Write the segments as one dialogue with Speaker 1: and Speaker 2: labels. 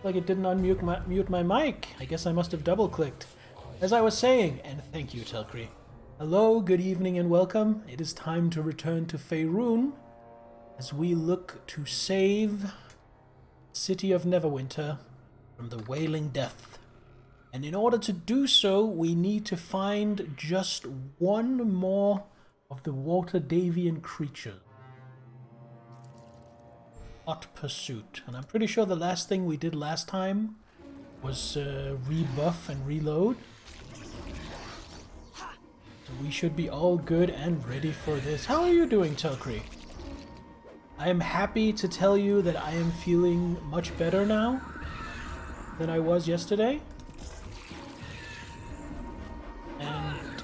Speaker 1: Like it didn't mute my mic. I guess I must have double clicked. As I was saying, and thank you, Telkri. Hello, good evening, and welcome. It is time to return to Faerun as we look to save the city of Neverwinter from the Wailing Death. And in order to do so, we need to find just one more of the water Davian creatures. Hot Pursuit. And I'm pretty sure the last thing we did last time was rebuff and reload. So we should be all good and ready for this. How are you doing, Telkri? I am happy to tell you that I am feeling much better now than I was yesterday. And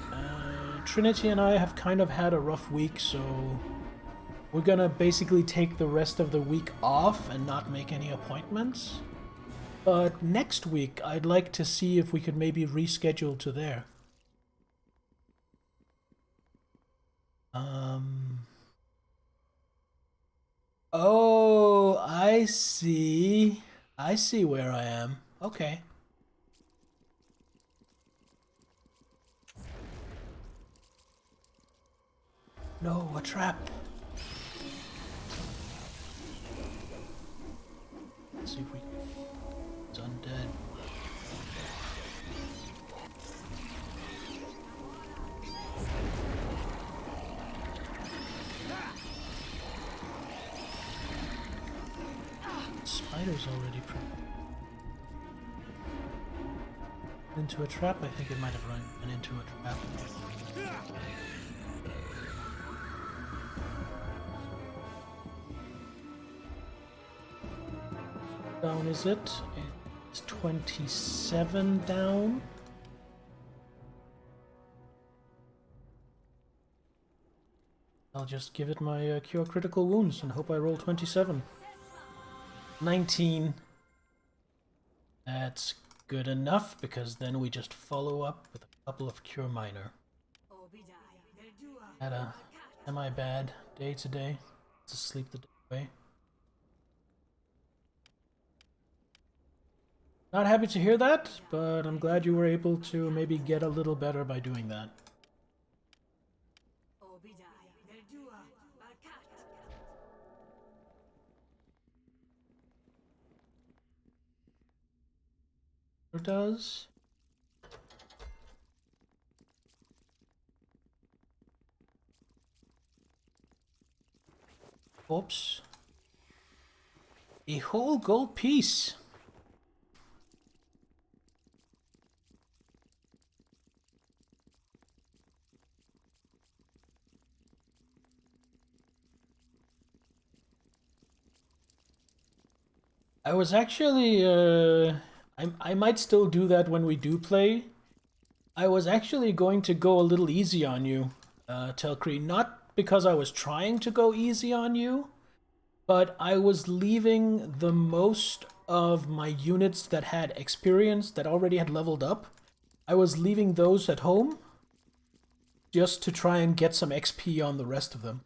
Speaker 1: Trinity and I have kind of had a rough week, so we're gonna basically take the rest of the week off and not make any appointments. But next week, I'd like to see if we could maybe reschedule to there. Oh, I see. I see where I am. Okay. No, a trap. Let's see if we... It's undead. Spider's already into a trap. I think it might have run into a trap. Down is it? It's 27 down. I'll just give it my cure critical wounds and hope I roll 27. 19. That's good enough, because then we just follow up with a couple of cure minor. Had a semi-bad day today. To sleep the day away. Not happy to hear that, but I'm glad you were able to maybe get a little better by doing that. Does oops, a whole gold piece. I was actually I might still do that when we do play. I was actually going to go a little easy on you, Telkri. Not because I was trying to go easy on you, but I was leaving the most of my units that had experience, that already had leveled up. I was leaving those at home just to try and get some XP on the rest of them.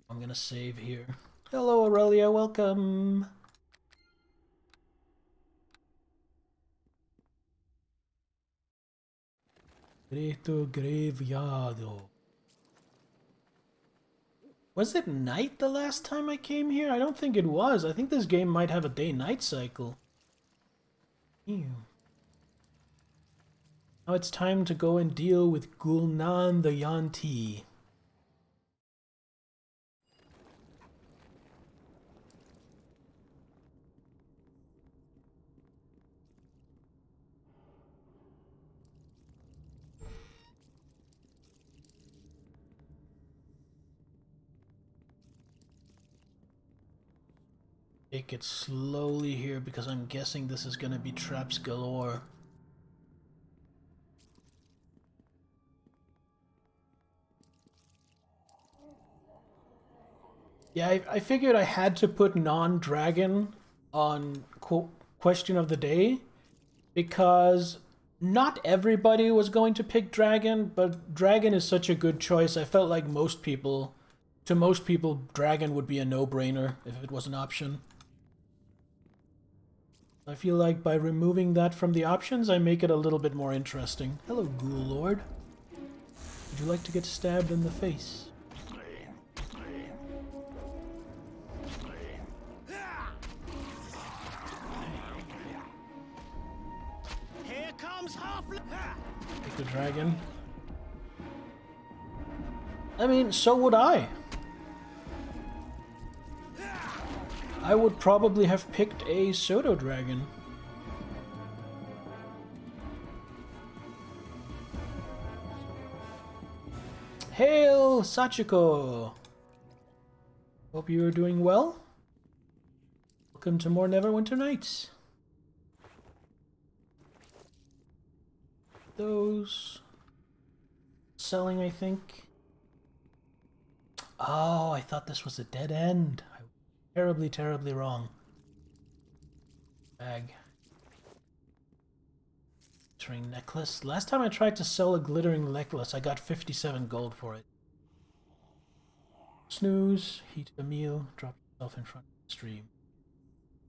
Speaker 1: I'm gonna save here. Hello, Aurelia, welcome. Greto Graveyardo. Was it night the last time I came here? I don't think it was. I think this game might have a day-night cycle. Ew. Now it's time to go and deal with Gul'nan the Yanti. Take it slowly here, because I'm guessing this is gonna be traps galore. Yeah, I figured I had to put non-dragon on question of the day, because not everybody was going to pick Dragon, but Dragon is such a good choice. I felt like to most people, Dragon would be a no-brainer if it was an option. I feel like by removing that from the options, I make it a little bit more interesting. Hello, Ghoul Lord. Would you like to get stabbed in the face?
Speaker 2: Here comes
Speaker 1: Take the dragon. I mean, so would I. I would probably have picked a Pseudo Dragon. Hail, Sachiko! Hope you are doing well. Welcome to more Neverwinter Nights. Those selling, I think. Oh, I thought this was a dead end. I was terribly, terribly wrong. Bag. Glittering necklace. Last time I tried to sell a glittering necklace, I got 57 gold for it. Snooze, heat a meal, drop yourself in front of the stream.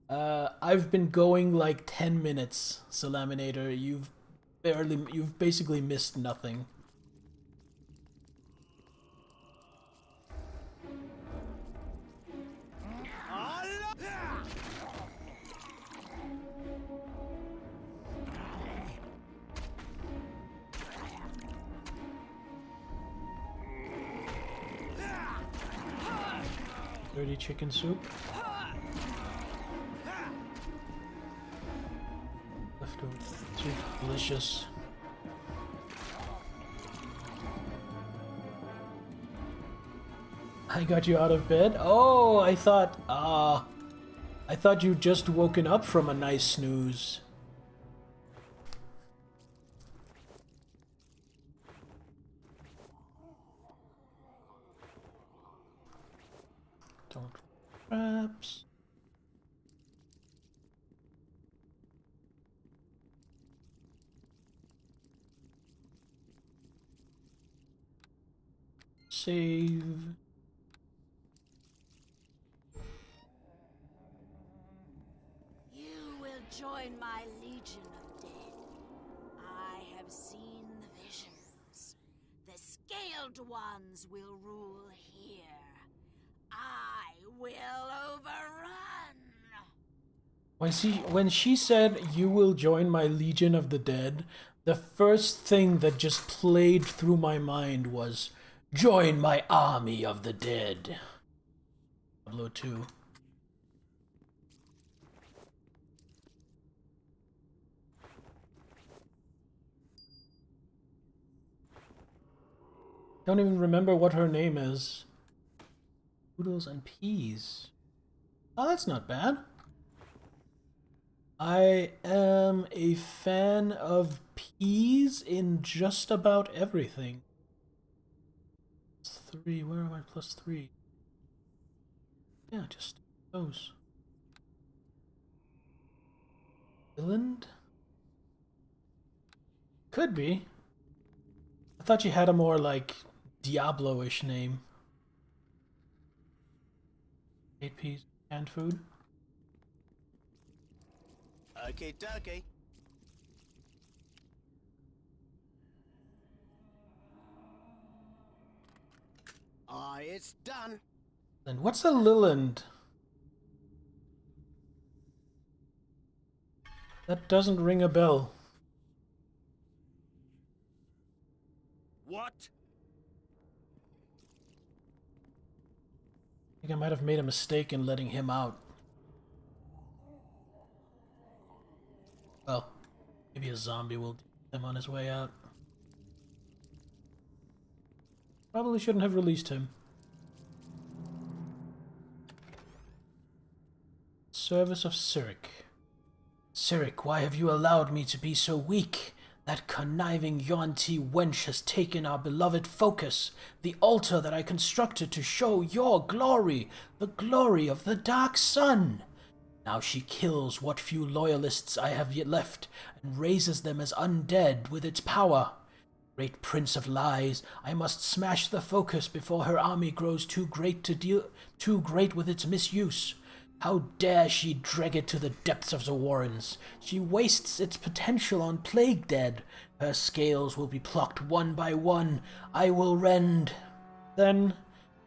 Speaker 1: I've been going like 10 minutes, Salaminator. You've basically missed nothing. Dirty chicken soup. Leftover soup, delicious. I got you out of bed? Oh, I thought you'd just woken up from a nice snooze. Don't traps. Save.
Speaker 3: You will join my legion of dead. I have seen the visions. The scaled ones will rule here. I will overrun.
Speaker 1: When she said, "You will join my legion of the dead," the first thing that just played through my mind was, "Join my army of the dead." Diablo 2. Don't even remember what her name is. Noodles and peas. Oh, that's not bad. I am a fan of peas in just about everything. +3, where am I +3? Yeah, just those. Island? Could be. I thought you had a more, like, Diablo-ish name. 8 peas, canned food.
Speaker 2: Okay, dokie. It's done.
Speaker 1: Then what's a Lilland? That doesn't ring a bell.
Speaker 2: What?
Speaker 1: I think I might have made a mistake in letting him out. Well, maybe a zombie will get him on his way out. Probably shouldn't have released him. Service of Cyric. Cyric, why have you allowed me to be so weak? That conniving Yuan-Ti wench has taken our beloved focus, the altar that I constructed to show your glory, the glory of the Dark Sun. Now she kills what few loyalists I have yet left, and raises them as undead with its power. Great Prince of Lies, I must smash the focus before her army grows too great with its misuse. How dare she drag it to the depths of the Warrens? She wastes its potential on Plague Dead. Her scales will be plucked one by one. I will rend. Then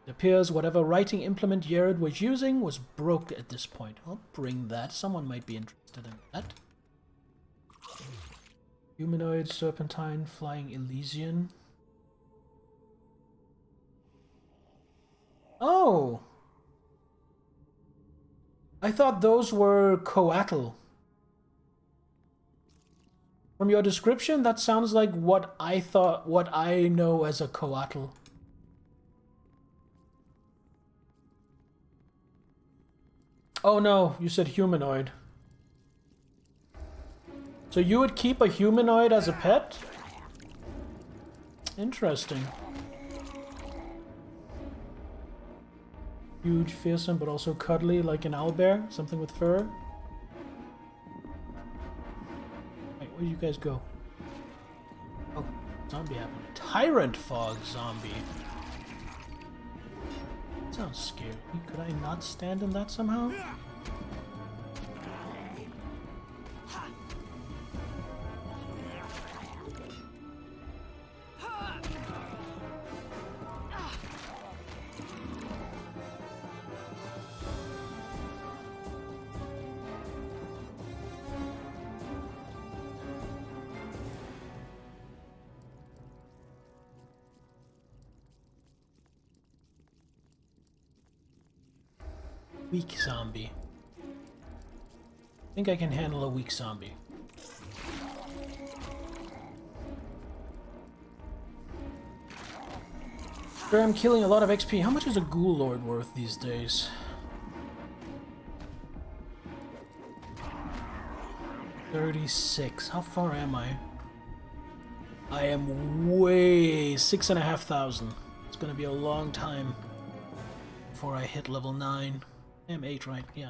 Speaker 1: it appears whatever writing implement Jared was using was broke at this point. I'll bring that. Someone might be interested in that. Humanoid, Serpentine, Flying Elysian. Oh! I thought those were coatl. From your description, that sounds like what I know as a coatl. Oh no, you said humanoid. So you would keep a humanoid as a pet? Interesting. Huge, fearsome, but also cuddly, like an owlbear, something with fur. Wait, where do you guys go? Oh, zombie happened. Tyrant fog zombie. Sounds scary. Could I not stand in that somehow? Weak zombie. I think I can handle a weak zombie. Sure, I'm killing a lot of XP. How much is a ghoul lord worth these days? 36. How far am I? I am way 6,500. It's gonna be a long time before I hit level 9. I'm 8, right? Yeah.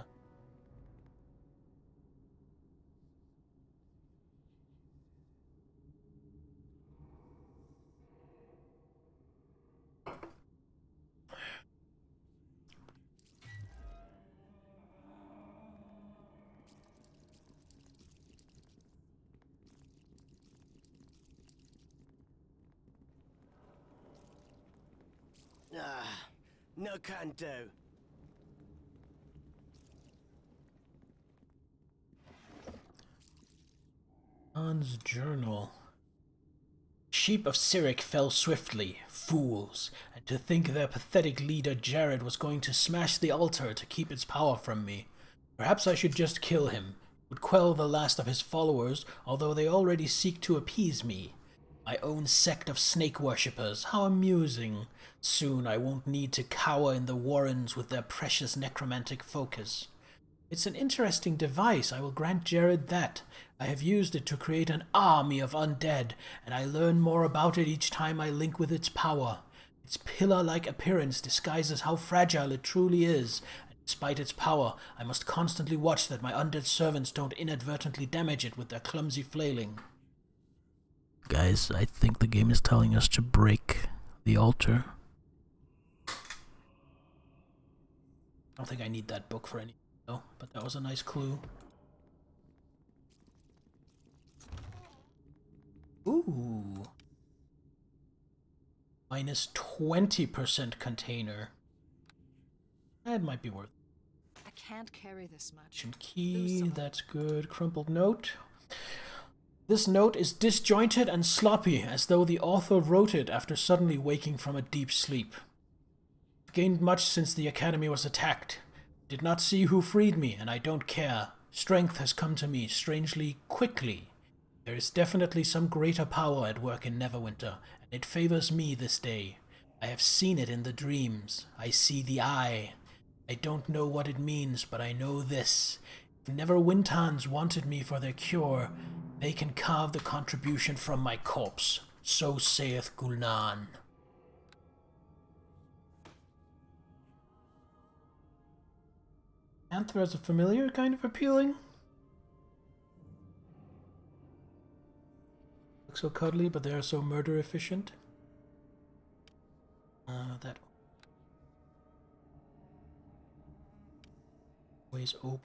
Speaker 2: No can do.
Speaker 1: Han's journal. Sheep of Cyric fell swiftly, fools, and to think their pathetic leader Jared was going to smash the altar to keep its power from me. Perhaps I should just kill him. It would quell the last of his followers, although they already seek to appease me. My own sect of snake worshippers, how amusing. Soon I won't need to cower in the Warrens with their precious necromantic focus. It's an interesting device, I will grant Jared that. I have used it to create an army of undead, and I learn more about it each time I link with its power. Its pillar-like appearance disguises how fragile it truly is, and despite its power, I must constantly watch that my undead servants don't inadvertently damage it with their clumsy flailing. Guys, I think the game is telling us to break the altar. I don't think I need that book for anything, though, but that was a nice clue. Ooh. Minus 20% container. That might be worth it.
Speaker 4: I can't carry this much.
Speaker 1: Key, that's good. Crumpled note. This note is disjointed and sloppy, as though the author wrote it after suddenly waking from a deep sleep. I've gained much since the academy was attacked. Did not see who freed me, and I don't care. Strength has come to me strangely quickly. There is definitely some greater power at work in Neverwinter, and it favors me this day. I have seen it in the dreams. I see the eye. I don't know what it means, but I know this. If Neverwintans wanted me for their cure, they can carve the contribution from my corpse. So saith Gul'nan. Panther as a familiar, kind of appealing. Look so cuddly, but they are so murder efficient. That always open.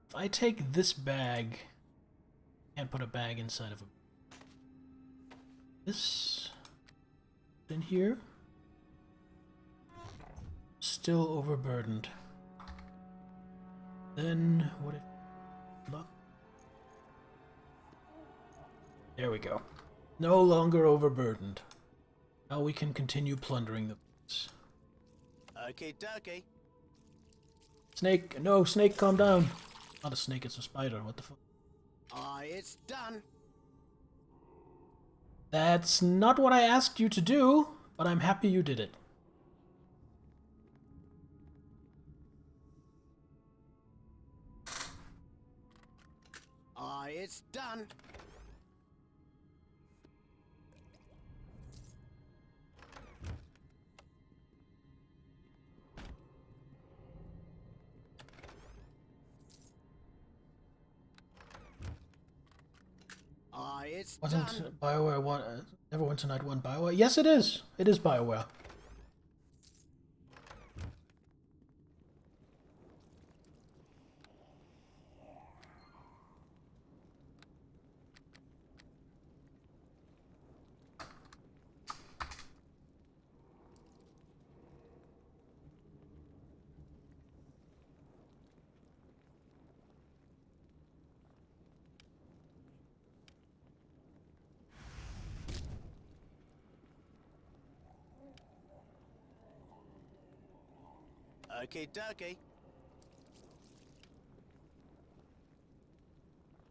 Speaker 1: If I take this bag, can't put a bag inside of a. This in here, still overburdened. Then what if luck? There we go. No longer overburdened. Now we can continue plundering the place.
Speaker 2: Okay, dokie.
Speaker 1: Snake, no, snake, calm down. Not a snake, it's a spider. What the fuck?
Speaker 2: It's done.
Speaker 1: That's not what I asked you to do, but I'm happy you did it.
Speaker 2: It's done. It's
Speaker 1: Wasn't
Speaker 2: done.
Speaker 1: BioWare one? Neverwinter Night 1 BioWare? Yes, it is. It is BioWare.
Speaker 2: Okay, dokie.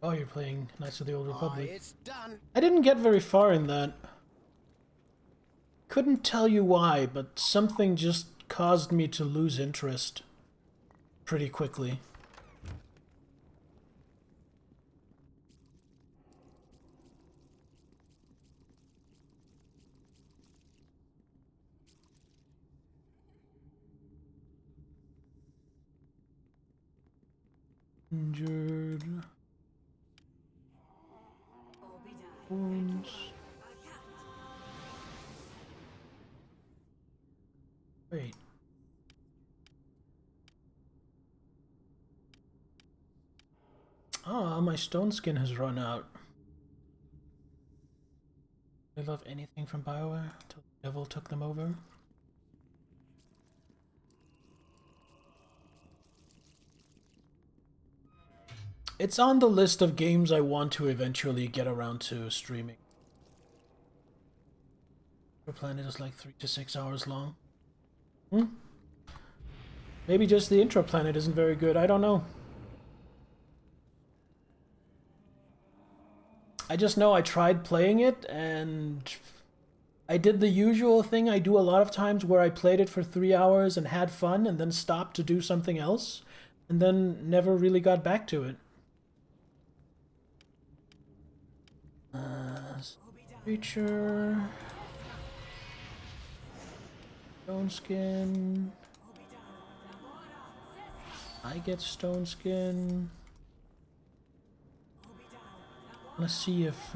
Speaker 1: Oh, you're playing Knights of the Old Republic.
Speaker 2: It's done.
Speaker 1: I didn't get very far in that. Couldn't tell you why, but something just caused me to lose interest pretty quickly. Injured. Wounds. Wait. Ah, my stone skin has run out. I love anything from BioWare till the devil took them over. It's on the list of games I want to eventually get around to streaming. Your planet is like 3 to 6 hours long. Maybe just the intro planet isn't very good, I don't know. I just know I tried playing it and I did the usual thing I do a lot of times where I played it for 3 hours and had fun and then stopped to do something else and then never really got back to it. Creature. Stone skin. I get stone skin. Let's see if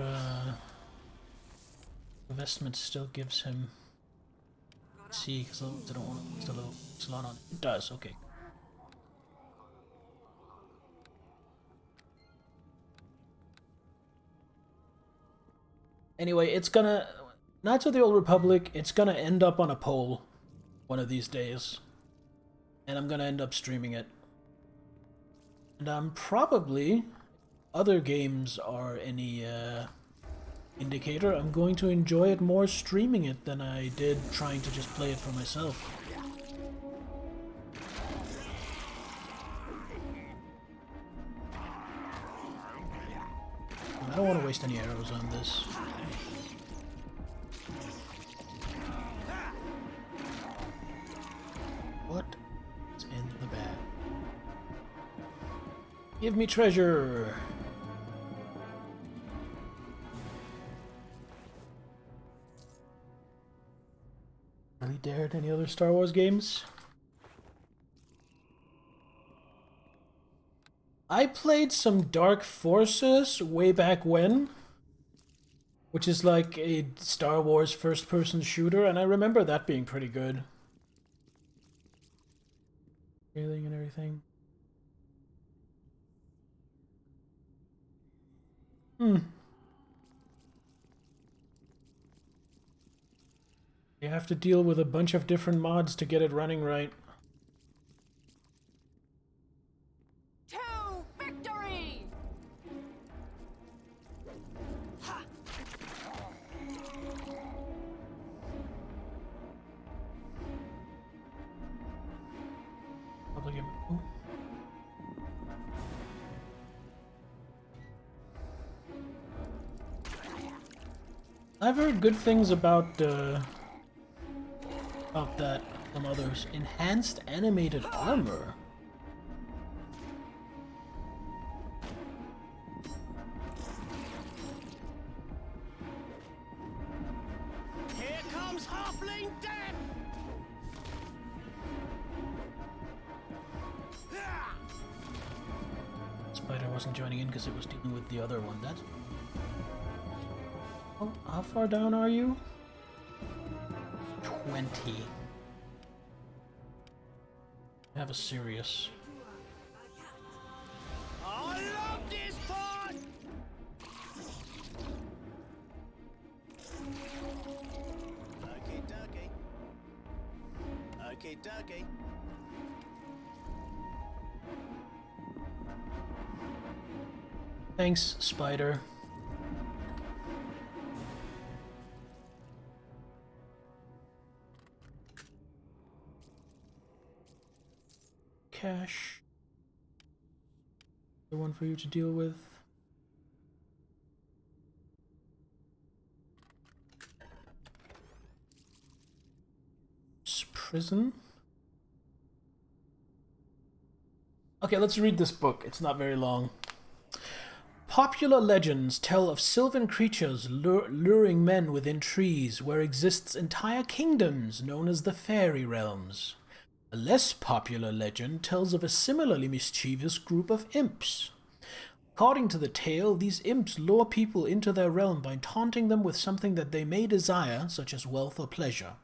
Speaker 1: investment still gives him. Let's see, because I don't want to waste a little slot on it. It does, okay. Anyway, it's gonna. Knights of the Old Republic, it's gonna end up on a poll one of these days. And I'm gonna end up streaming it. And I'm probably. Other games are any indicator, I'm going to enjoy it more streaming it than I did trying to just play it for myself. I don't want to waste any arrows on this. What is in the bag? Give me treasure! Really dared any other Star Wars games? I played some Dark Forces way back when, which is like a Star Wars first-person shooter, and I remember that being pretty good. Scaling and everything. You have to deal with a bunch of different mods to get it running right.
Speaker 3: To victory! Ha!
Speaker 1: Probably give ooh. I've heard good things about that from others. Enhanced animated armor.
Speaker 2: Here comes Halfling Death!
Speaker 1: Spider wasn't joining in because it was dealing with the other one. That's... Oh, how far down are you? 20. Have a serious.
Speaker 2: I love this part! Okay, dokie. Okay, dokie.
Speaker 1: Thanks, Spider. Cash. The one for you to deal with. Prison. Okay, let's read this book. It's not very long. Popular legends tell of sylvan creatures luring men within trees where exists entire kingdoms known as the fairy realms. A less popular legend tells of a similarly mischievous group of imps. According to the tale, these imps lure people into their realm by taunting them with something that they may desire, such as wealth or pleasure.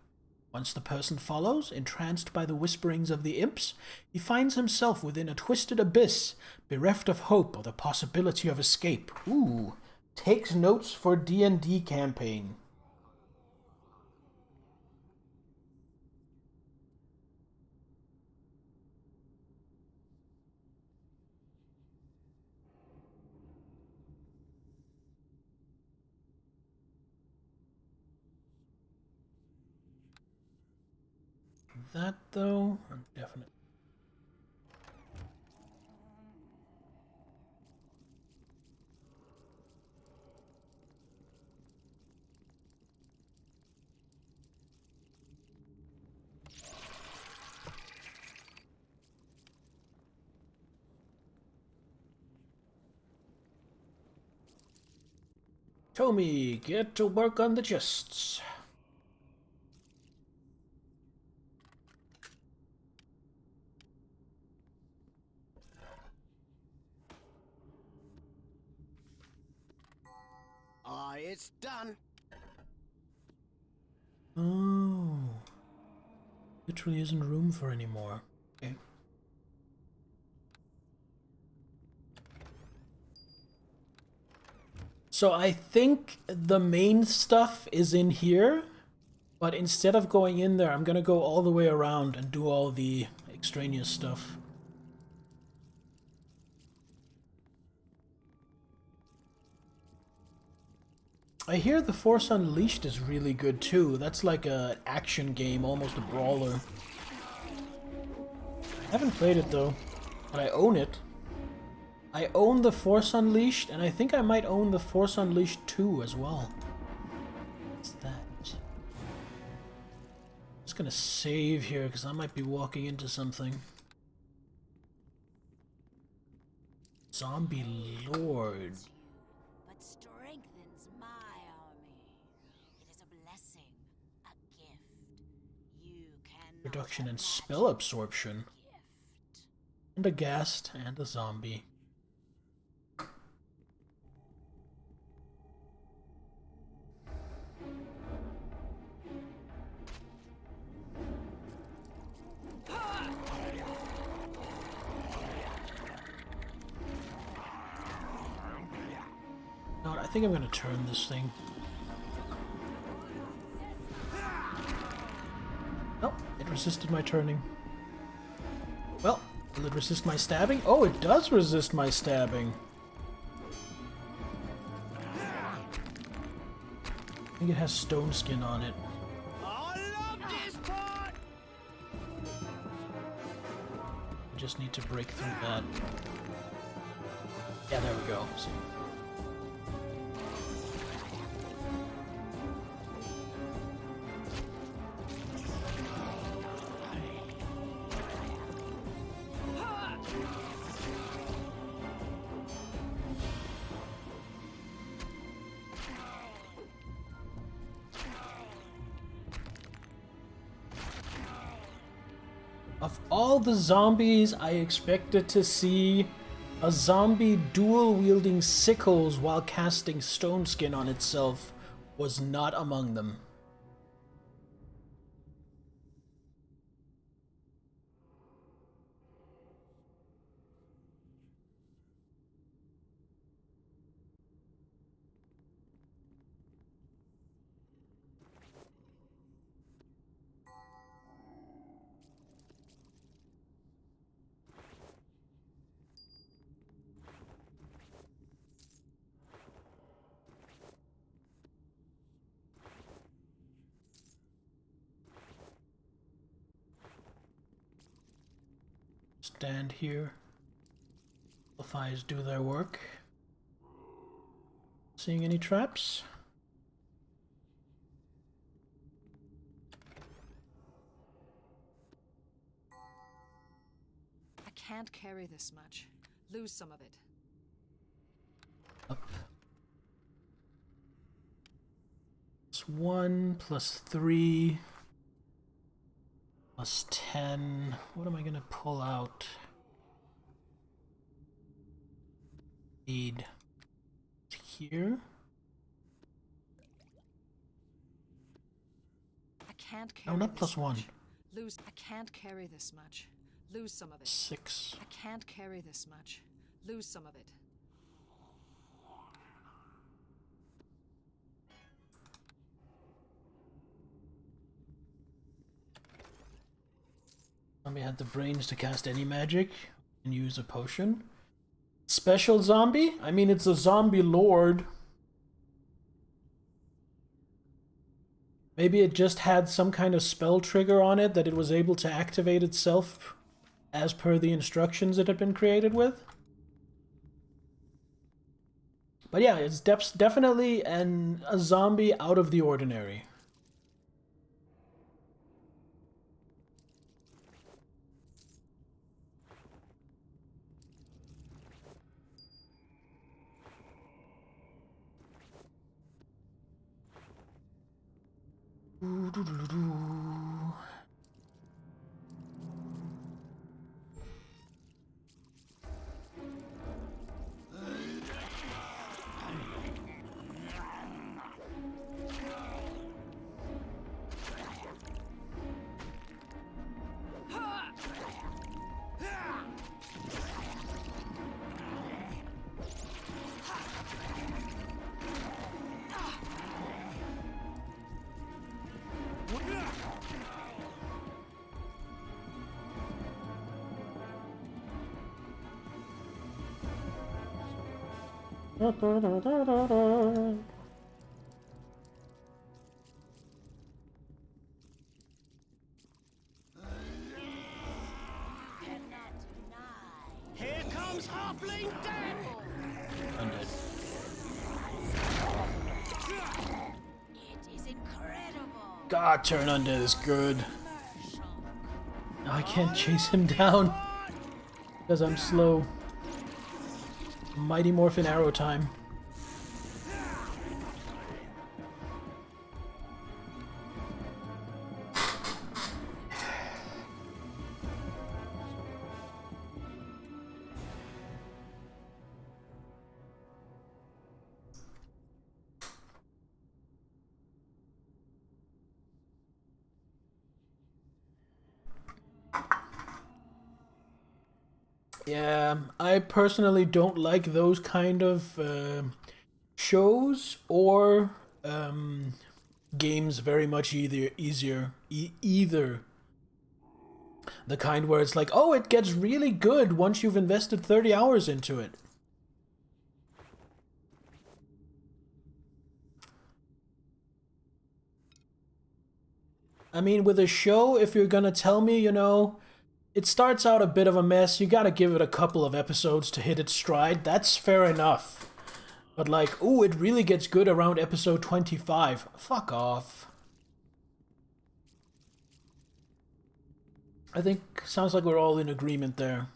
Speaker 1: Once the person follows, entranced by the whisperings of the imps, he finds himself within a twisted abyss, bereft of hope or the possibility of escape. Ooh, takes notes for D&D campaign. That though, I'm definitely. Tommy, get to work on the chests.
Speaker 2: It's done.
Speaker 1: Oh. Literally isn't room for any more. Okay. So I think the main stuff is in here, but instead of going in there, I'm gonna go all the way around and do all the extraneous stuff. I hear The Force Unleashed is really good too. That's like an action game, almost a brawler. I haven't played it though, but I own it. I own The Force Unleashed, and I think I might own The Force Unleashed 2 as well. What's that? Just gonna save here, because I might be walking into something. Zombie Lord.
Speaker 3: But strengthens my army. It is a blessing, a gift. You cannot
Speaker 1: Reduction in
Speaker 3: imagine
Speaker 1: spell absorption.
Speaker 3: gift.
Speaker 1: And a ghast and a zombie. think I'm gonna turn this thing. Oh, it resisted my turning. Well, will it resist my stabbing? Oh, it does resist my stabbing. I think it has stone skin on it.
Speaker 2: I love this part.
Speaker 1: I just need to break through that. Yeah, there we go. See. Of all the zombies I expected to see, a zombie dual-wielding sickles while casting stone skin on itself was not among them. Stand here. The thighs do their work. Seeing any traps?
Speaker 4: I can't carry this much. Lose some of it.
Speaker 1: Up. It's 1 plus 3 plus 10. What am I gonna pull out? Aid. Here.
Speaker 4: I can't
Speaker 1: No,
Speaker 4: carry
Speaker 1: not
Speaker 4: this
Speaker 1: plus 1.
Speaker 4: much. Lose. I can't carry this much. Lose some of it.
Speaker 1: 6.
Speaker 4: I can't carry this much. Lose some of it.
Speaker 1: Zombie had the brains to cast any magic and use a potion. Special zombie? I mean, it's a zombie lord. Maybe it just had some kind of spell trigger on it that it was able to activate itself as per the instructions it had been created with. But yeah, it's definitely a zombie out of the ordinary.
Speaker 3: Cannot deny.
Speaker 2: Here comes halfling death.
Speaker 1: Undead.
Speaker 3: It is incredible.
Speaker 1: God, turn undead is good.
Speaker 3: Commercial.
Speaker 1: Now I can't chase him down because I'm slow. Mighty Morphin arrow time. Yeah, I personally don't like those kind of shows or games very much either the kind where it's like, oh, it gets really good once you've invested 30 hours into it. I mean, with a show, if you're gonna tell me, you know, it starts out a bit of a mess, you gotta give it a couple of episodes to hit its stride, that's fair enough. But like, ooh, it really gets good around episode 25. Fuck off. I think, sounds like we're all in agreement there.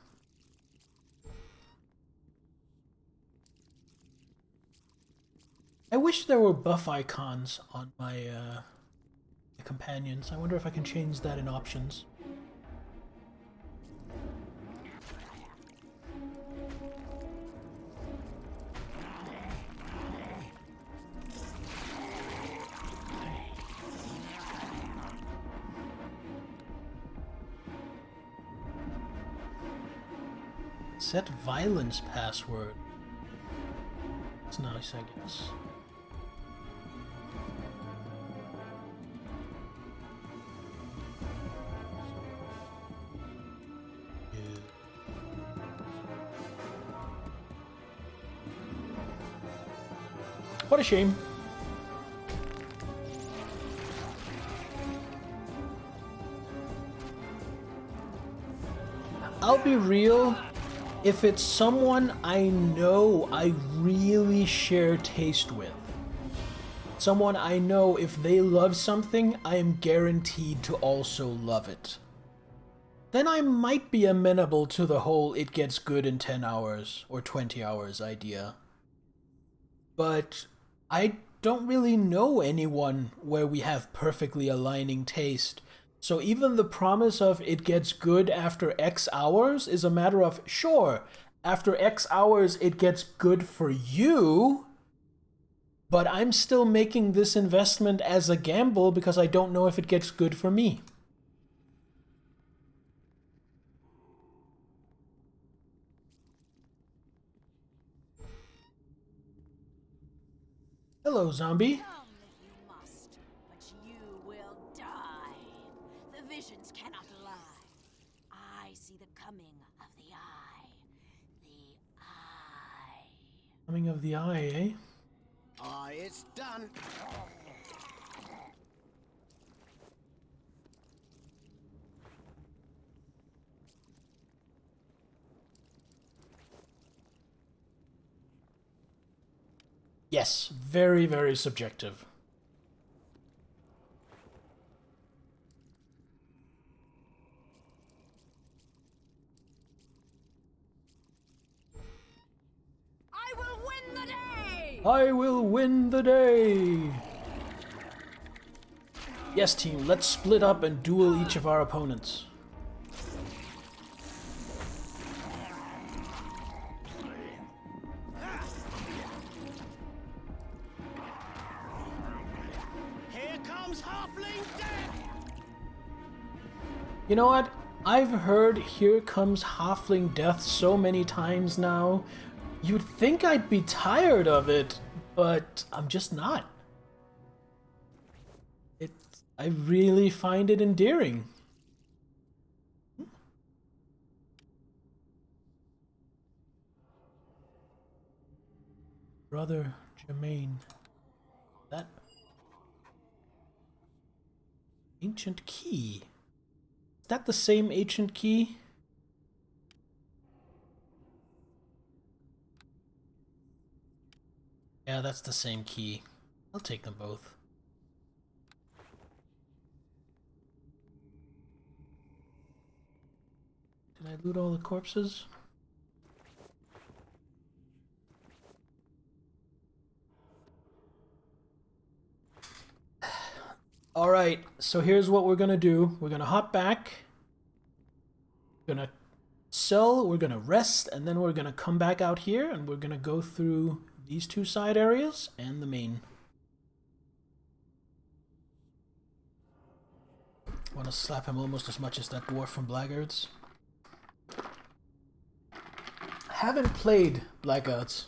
Speaker 1: I wish there were buff icons on my companions. I wonder if I can change that in options. Set violence password. It's nice, I guess. What a shame. I'll be real, if it's someone I know I really share taste with, someone I know if they love something, I am guaranteed to also love it, then I might be amenable to the whole it gets good in 10 hours or 20 hours idea. But I don't really know anyone where we have perfectly aligning taste. So even the promise of it gets good after X hours is a matter of, sure, after X hours it gets good for you, but I'm still making this investment as a gamble because I don't know if it gets good for me. Hello, zombie.
Speaker 3: Come if you must, but you will die. The visions cannot lie. I see the coming of the eye. The eye.
Speaker 1: Coming of the eye, eh?
Speaker 2: Aye, it's done.
Speaker 1: Yes, very, very subjective.
Speaker 4: I will win the day!
Speaker 1: I will win the day! Yes, team, let's split up and duel each of our opponents.
Speaker 2: Here comes halfling death.
Speaker 1: You know what? I've heard Here Comes Halfling Death so many times now. You'd think I'd be tired of it, but I'm just not. I really find it endearing. Brother Jermaine. That ancient key. Is that the same ancient key? Yeah, that's the same key. I'll take them both. Did I loot all the corpses? Alright, so here's what we're gonna do. We're gonna hop back. We're gonna sell, we're gonna rest, and then we're gonna come back out here and we're gonna go through these two side areas and the main. I want to slap him almost as much as that dwarf from Blackguards. Haven't played Blackguards.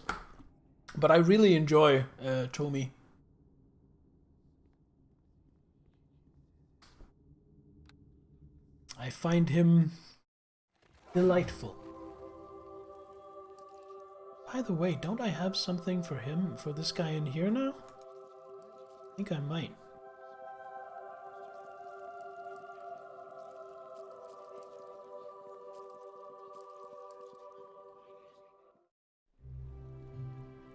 Speaker 1: But I really enjoy Tomi. I find him delightful. By the way, don't I have something for him, for this guy in here now? I think I might.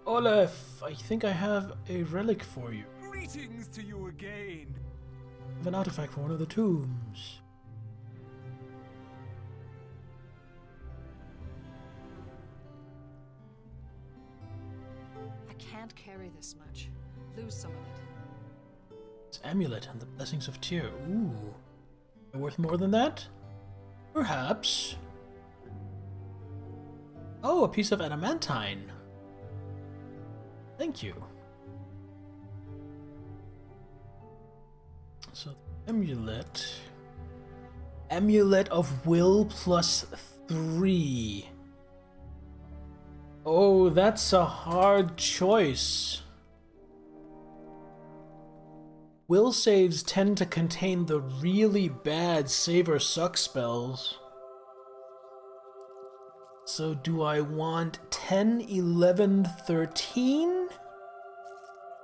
Speaker 1: Olaf, I think I have a relic for you.
Speaker 5: Greetings to you again.
Speaker 1: I have an artifact for one of the tombs.
Speaker 4: I can't carry this much. Lose some of it.
Speaker 1: It's amulet and the blessings of Tyr. Ooh. Are worth more than that? Perhaps. Oh, a piece of adamantine. Thank you. So, amulet. Amulet of Will +3. Oh, that's a hard choice. Will saves tend to contain the really bad save or suck spells. So do I want 10, 11, 13?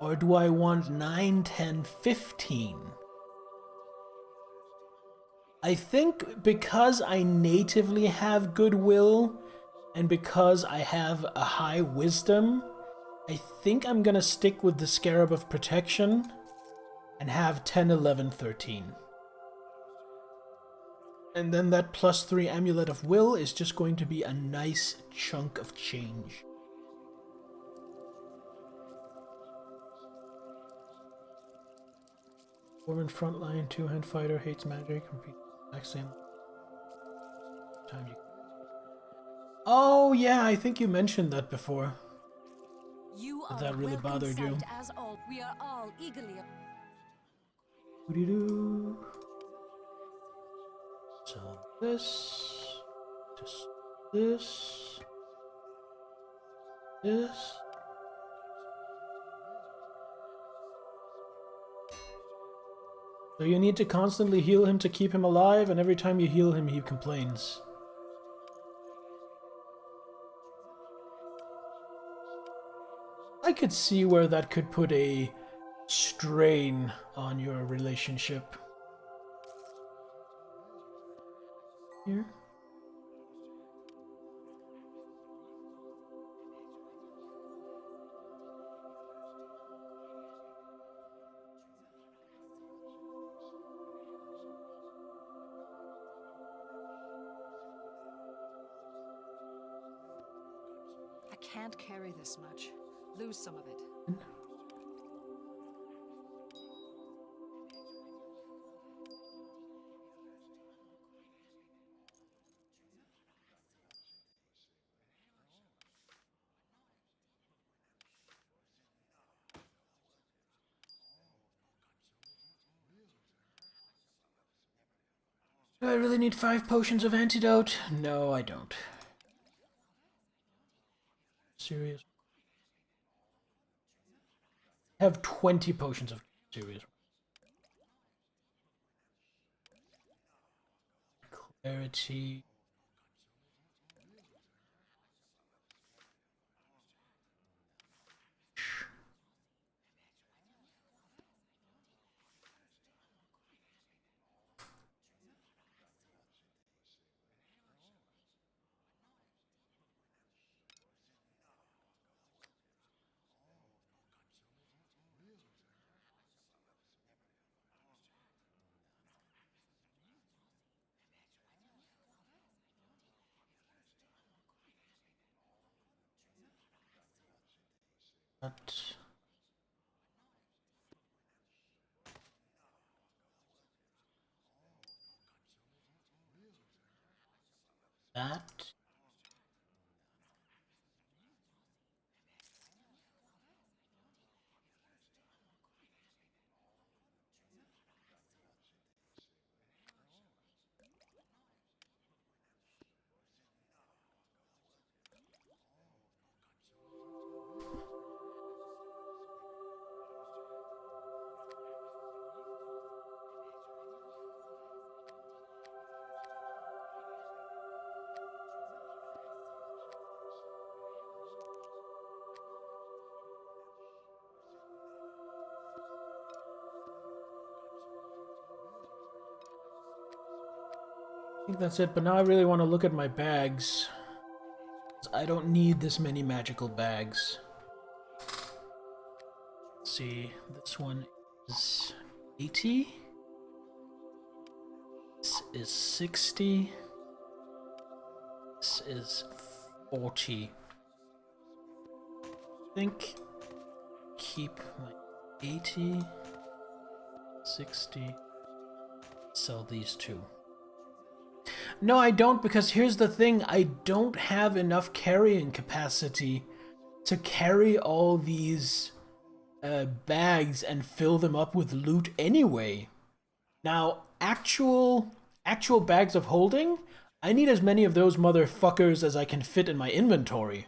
Speaker 1: Or do I want 9, 10, 15? I think because I natively have goodwill, and because I have a high wisdom, I think I'm gonna stick with the Scarab of Protection and have 10, 11, 13. And then that +3 Amulet of Will is just going to be a nice chunk of change. Woman frontline, two-hand fighter, hates magic, repeat exact same time you... Oh yeah, I think you mentioned that before.
Speaker 3: You
Speaker 1: If
Speaker 3: are
Speaker 1: that really
Speaker 3: welcome
Speaker 1: bothered you.
Speaker 3: sight as all. We are all eagerly.
Speaker 1: Doo-doo-doo. So this, just this, this. So you need to constantly heal him to keep him alive, and every time you heal him, he complains. I could see where that could put a strain on your relationship. Here.
Speaker 4: I can't carry this much. Lose some of it.
Speaker 1: Do I really need 5 potions of antidote? No, I don't. Serious. I have 20 potions of serious. Clarity. That. That. I think that's it, but now I really want to look at my bags. I don't need this many magical bags. Let's see, this one is 80. This is 60. This is 40. I think keep my 80, 60, sell these two. No, I don't, because here's the thing. I don't have enough carrying capacity to carry all these bags and fill them up with loot anyway. Now, actual bags of holding, I need as many of those motherfuckers as I can fit in my inventory.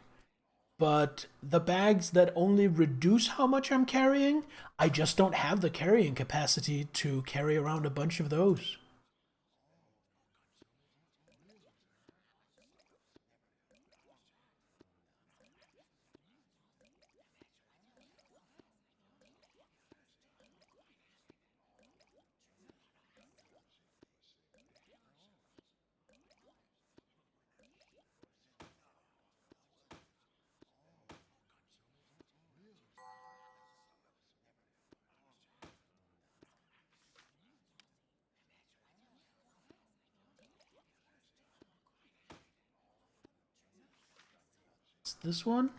Speaker 1: But the bags that only reduce how much I'm carrying, I just don't have the carrying capacity to carry around a bunch of those. It's this one.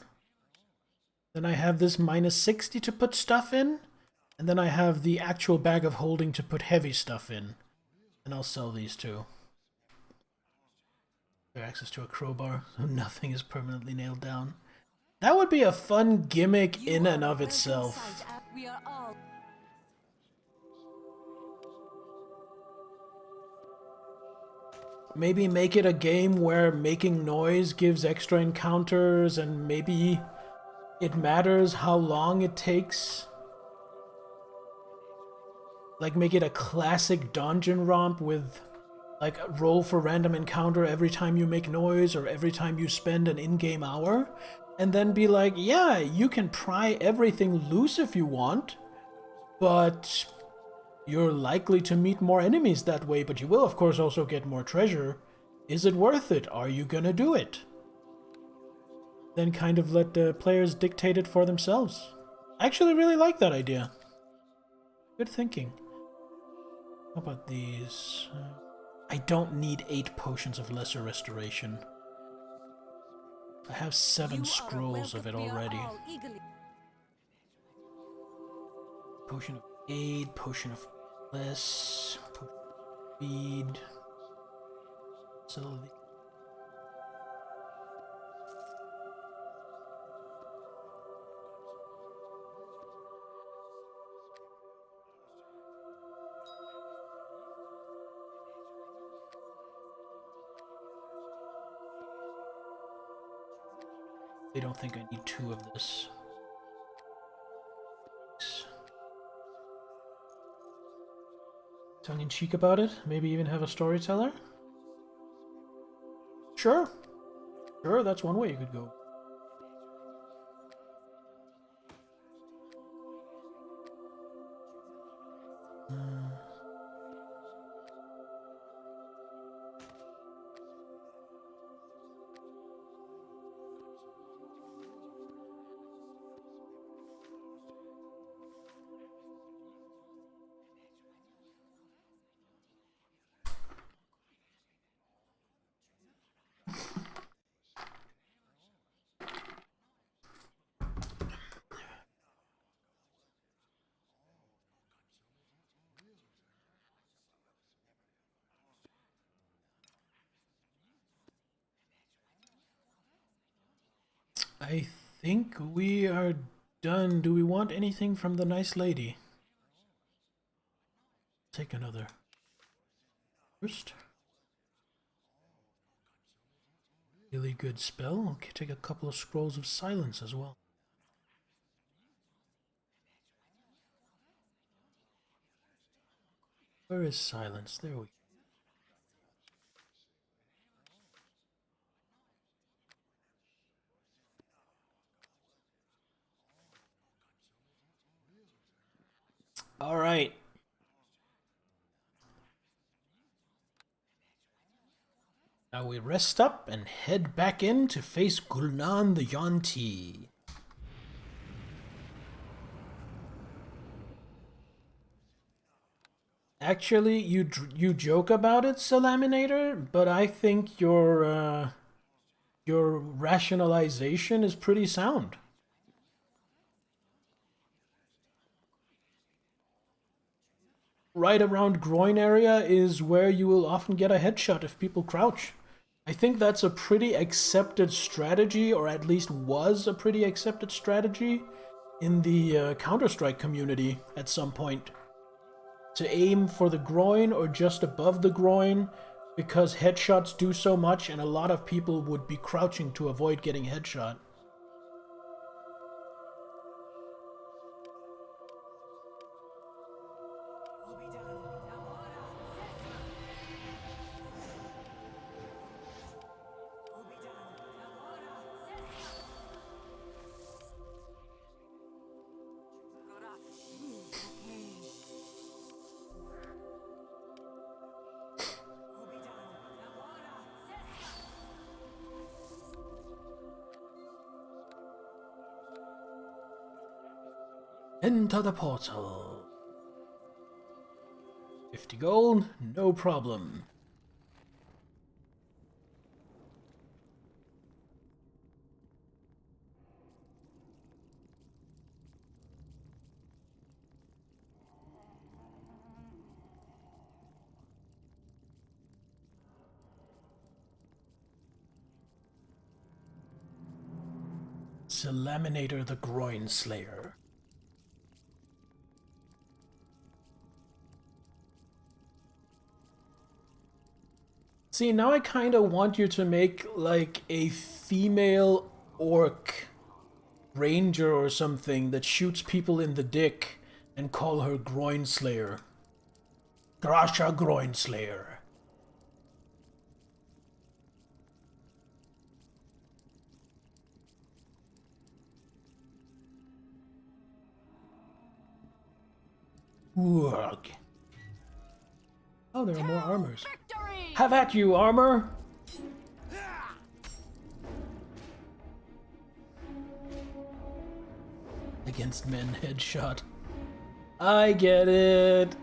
Speaker 1: Then I have this minus 60 to put stuff in. And then I have the actual bag of holding to put heavy stuff in. And I'll sell these two. Their access to a crowbar, so nothing is permanently nailed down. That would be a fun gimmick in and of itself.
Speaker 4: We are all.
Speaker 1: Maybe make it a game where making noise gives extra encounters, and maybe it matters how long it takes. Like, make it a classic dungeon romp with, like, roll for random encounter every time you make noise or every time you spend an in-game hour. And then be like, yeah, you can pry everything loose if you want, but you're likely to meet more enemies that way, but you will, of course, also get more treasure. Is it worth it? Are you gonna do it? Then kind of let the players dictate it for themselves. I actually really like that idea. Good thinking. How about these? I don't need 8 potions of lesser restoration. I have 7 scrolls of it already. Potion of aid, potion of bliss, potion of speed. So I don't think I need 2 of this. Tongue-in-cheek about it? Maybe even have a storyteller? Sure. Sure, that's one way you could go. I think we are done. Do we want anything from the nice lady? Take another. First. Really good spell. Okay, take a couple of scrolls of silence as well. Where is silence? There we go. All right. Now we rest up and head back in to face Gul'nan the Yuan-Ti. Actually, you joke about it, Salaminator, but I think your rationalization is pretty sound. Right around groin area is where you will often get a headshot if people crouch. I think that's a pretty accepted strategy, or at least was a pretty accepted strategy in the Counter-Strike community at some point. To aim for the groin or just above the groin, because headshots do so much and a lot of people would be crouching to avoid getting headshot. Enter the portal. 50 gold, no problem. Salaminator the Groin Slayer. See, now I kind of want you to make like a female orc ranger or something that shoots people in the dick and call her Groin Slayer. Grasha Groin Slayer. Urg. Oh, there are more armors.
Speaker 3: Victory!
Speaker 1: Have at you, armor! Against men, headshot. I get it.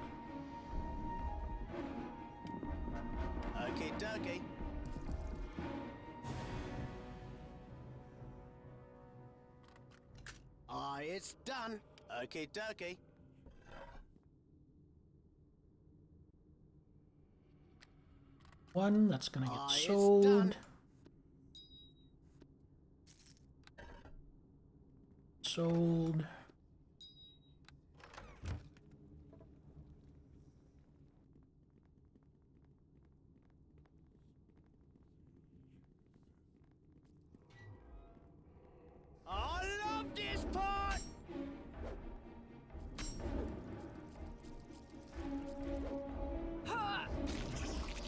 Speaker 2: Okay, dokie. It's done. Okay, dokie.
Speaker 1: One, that's gonna get
Speaker 2: It's
Speaker 1: sold.
Speaker 2: done.
Speaker 1: Sold.
Speaker 2: I love this part. Ha!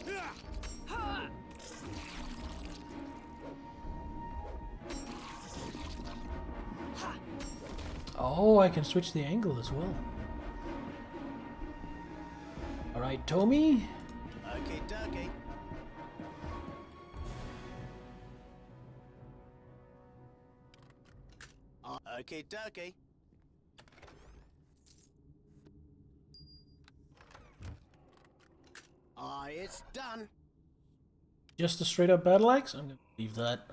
Speaker 2: Ha! Ha!
Speaker 1: Oh, I can switch the angle as well. Alright, Tommy.
Speaker 2: Okay, dokie. Okay, dokie. It's done.
Speaker 1: Just a straight up battle axe? I'm gonna leave that.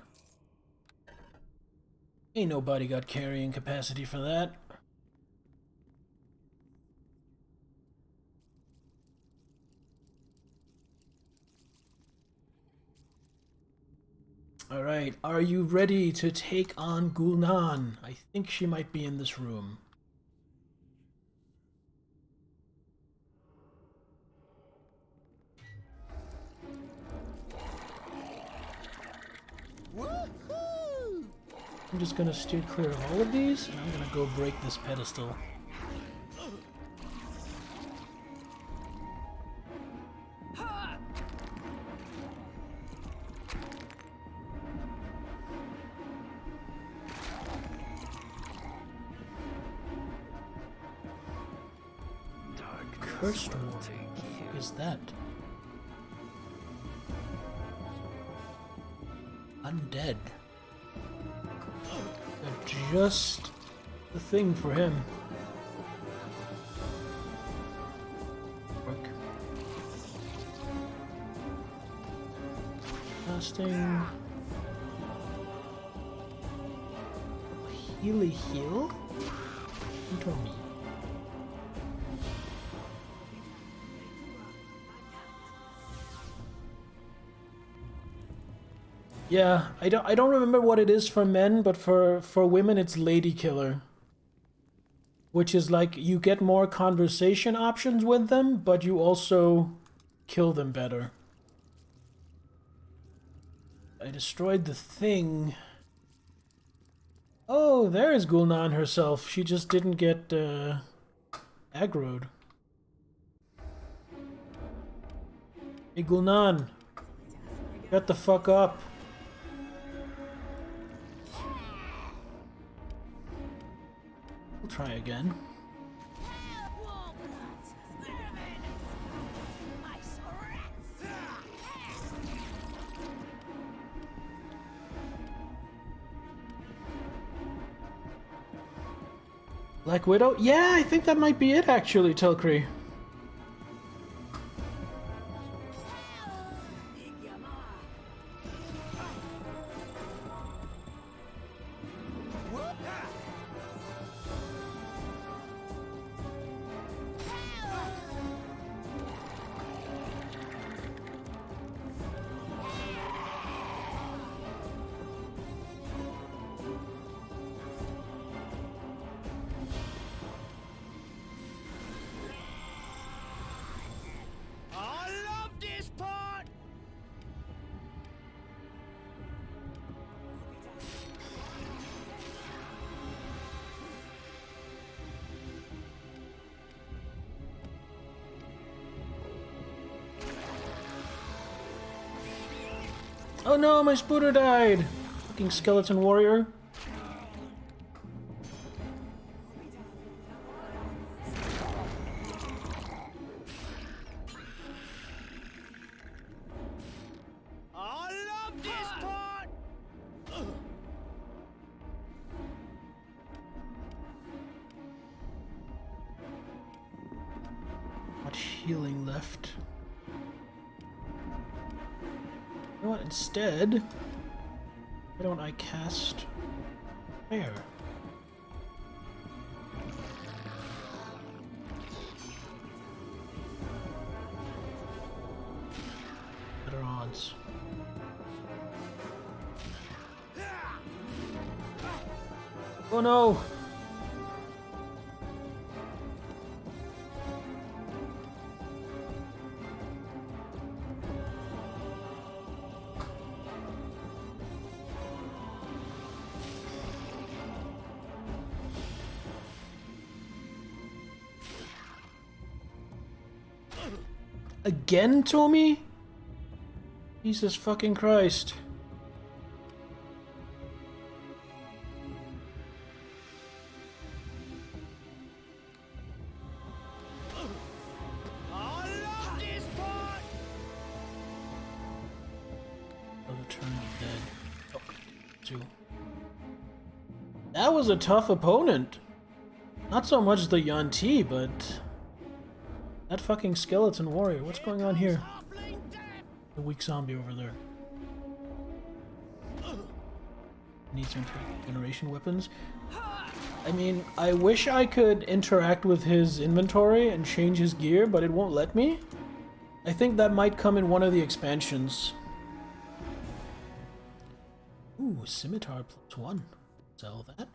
Speaker 1: Ain't nobody got carrying capacity for that. Alright, are you ready to take on Gul'nan? I think she might be in this room.
Speaker 2: Woohoo!
Speaker 1: I'm just gonna steer clear of all of these, and I'm gonna go break this pedestal. Cursed one. What the fuck is that? Undead. Just the thing for him. Work. Casting. Healy heal? Into me. Yeah, I don't remember what it is for men, but for women it's Lady Killer. Which is like you get more conversation options with them, but you also kill them better. I destroyed the thing. Oh, there's Gul'nan herself. She just didn't get aggroed. Hey Gul'nan, shut the fuck up. We'll try again. Black Widow? Yeah, I think that might be it actually, Telkree.
Speaker 2: I love this part!
Speaker 1: Oh no, my spooter died! Fucking skeleton warrior.
Speaker 2: I love this part!
Speaker 1: Much healing left. You know what, instead, why don't I cast fire? Better odds. Oh no! Again, Tommy? Jesus fucking Christ.
Speaker 2: I love this part!
Speaker 1: Another turn dead. Oh, two. That was a tough opponent. Not so much the Yuan-Ti, but that fucking skeleton warrior. What's going on here?
Speaker 2: Halfling death!
Speaker 1: The weak zombie over there. Needs some generation weapons. I mean, I wish I could interact with his inventory and change his gear, but it won't let me. I think that might come in one of the expansions. Ooh, scimitar +1. Sell that.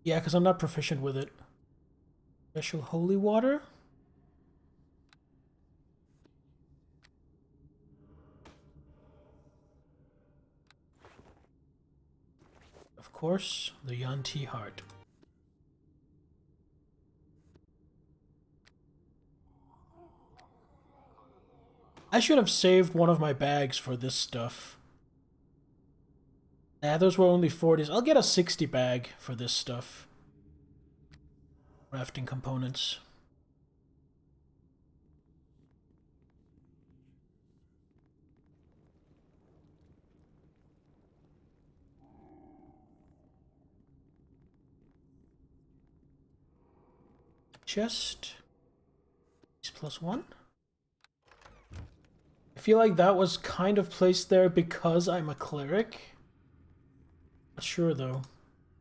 Speaker 1: Yeah, because I'm not proficient with it. Special holy water? Of course, the Yuan-Ti heart. I should have saved one of my bags for this stuff. Nah, those were only 40s. I'll get a 60 bag for this stuff. Crafting components. Chest. +1. I feel like that was kind of placed there because I'm a cleric. Not sure though.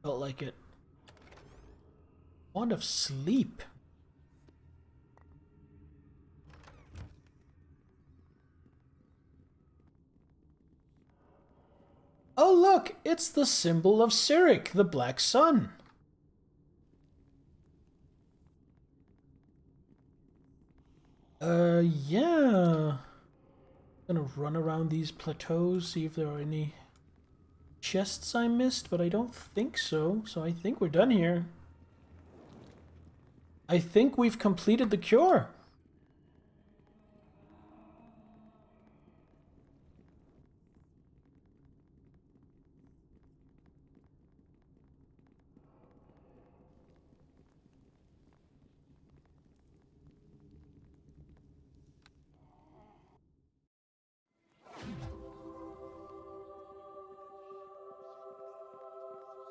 Speaker 1: Felt like it. Wand of Sleep. Oh look, it's the symbol of Cyric, the Black Sun. Yeah. Gonna run around these plateaus, see if there are any chests I missed, but I don't think so. So I think we're done here. I think we've completed the cure.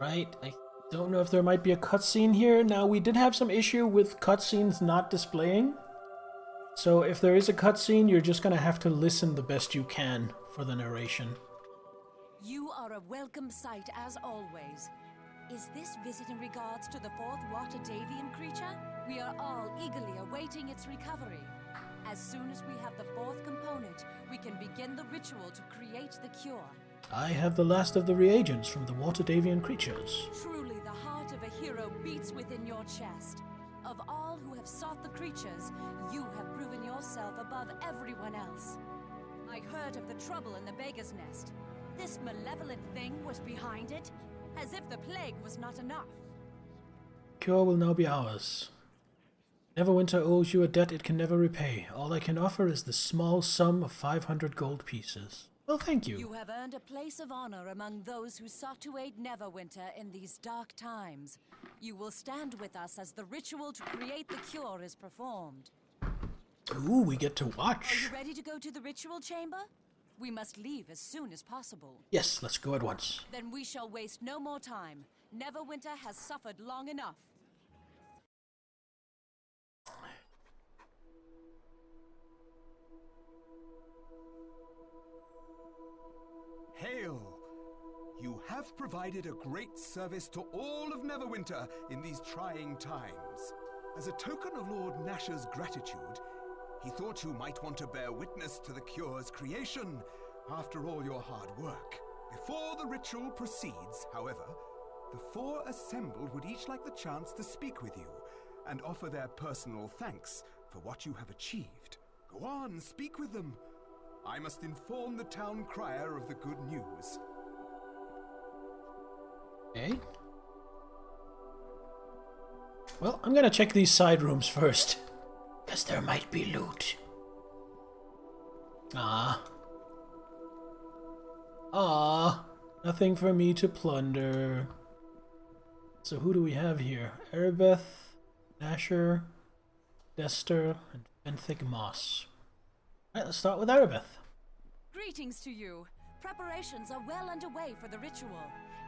Speaker 1: Right, I don't know if there might be a cutscene here. Now, we did have some issue with cutscenes not displaying. So if there is a cutscene, you're just gonna have to listen the best you can for the narration.
Speaker 6: You are a welcome sight as always. Is this visit in regards to the fourth Watadavian creature? We are all eagerly awaiting its recovery. As soon as we have the fourth component, we can begin the ritual to create the cure.
Speaker 1: I have the last of the reagents from the Watadavian creatures.
Speaker 6: Truly, the heart of a hero beats within your chest. Of all who have sought the creatures, you have proven yourself above everyone else. I heard of the trouble in the Beggar's Nest. This malevolent thing was behind it, as if the plague was not enough.
Speaker 1: Cure will now be ours. Neverwinter owes you a debt it can never repay. All I can offer is the small sum of 500 gold pieces. Well, thank you.
Speaker 6: You have earned a place of honor among those who sought to aid Neverwinter in these dark times. You will stand with us as the ritual to create the cure is performed.
Speaker 1: Ooh, we get to
Speaker 6: Are
Speaker 1: watch.
Speaker 6: you ready to go to the ritual chamber? We must leave as soon as possible.
Speaker 1: Yes, let's go at once.
Speaker 6: Then we shall waste no more time. Neverwinter has suffered long enough.
Speaker 5: Hail! You have provided a great service to all of Neverwinter in these trying times. As a token of Lord Nash's gratitude, he thought you might want to bear witness to the cure's creation after all your hard work. Before the ritual proceeds, however, the four assembled would each like the chance to speak with you and offer their personal thanks for what you have achieved. Go on, speak with them. I must inform the town crier of the good news.
Speaker 1: Okay. Well, I'm gonna check these side rooms first. Because there might be loot. Ah. Nothing for me to plunder. So who do we have here? Erebeth, Asher, Dester, and Benthic Moss. Alright, let's start with Erebeth.
Speaker 6: Greetings to you. Preparations are well underway for the ritual.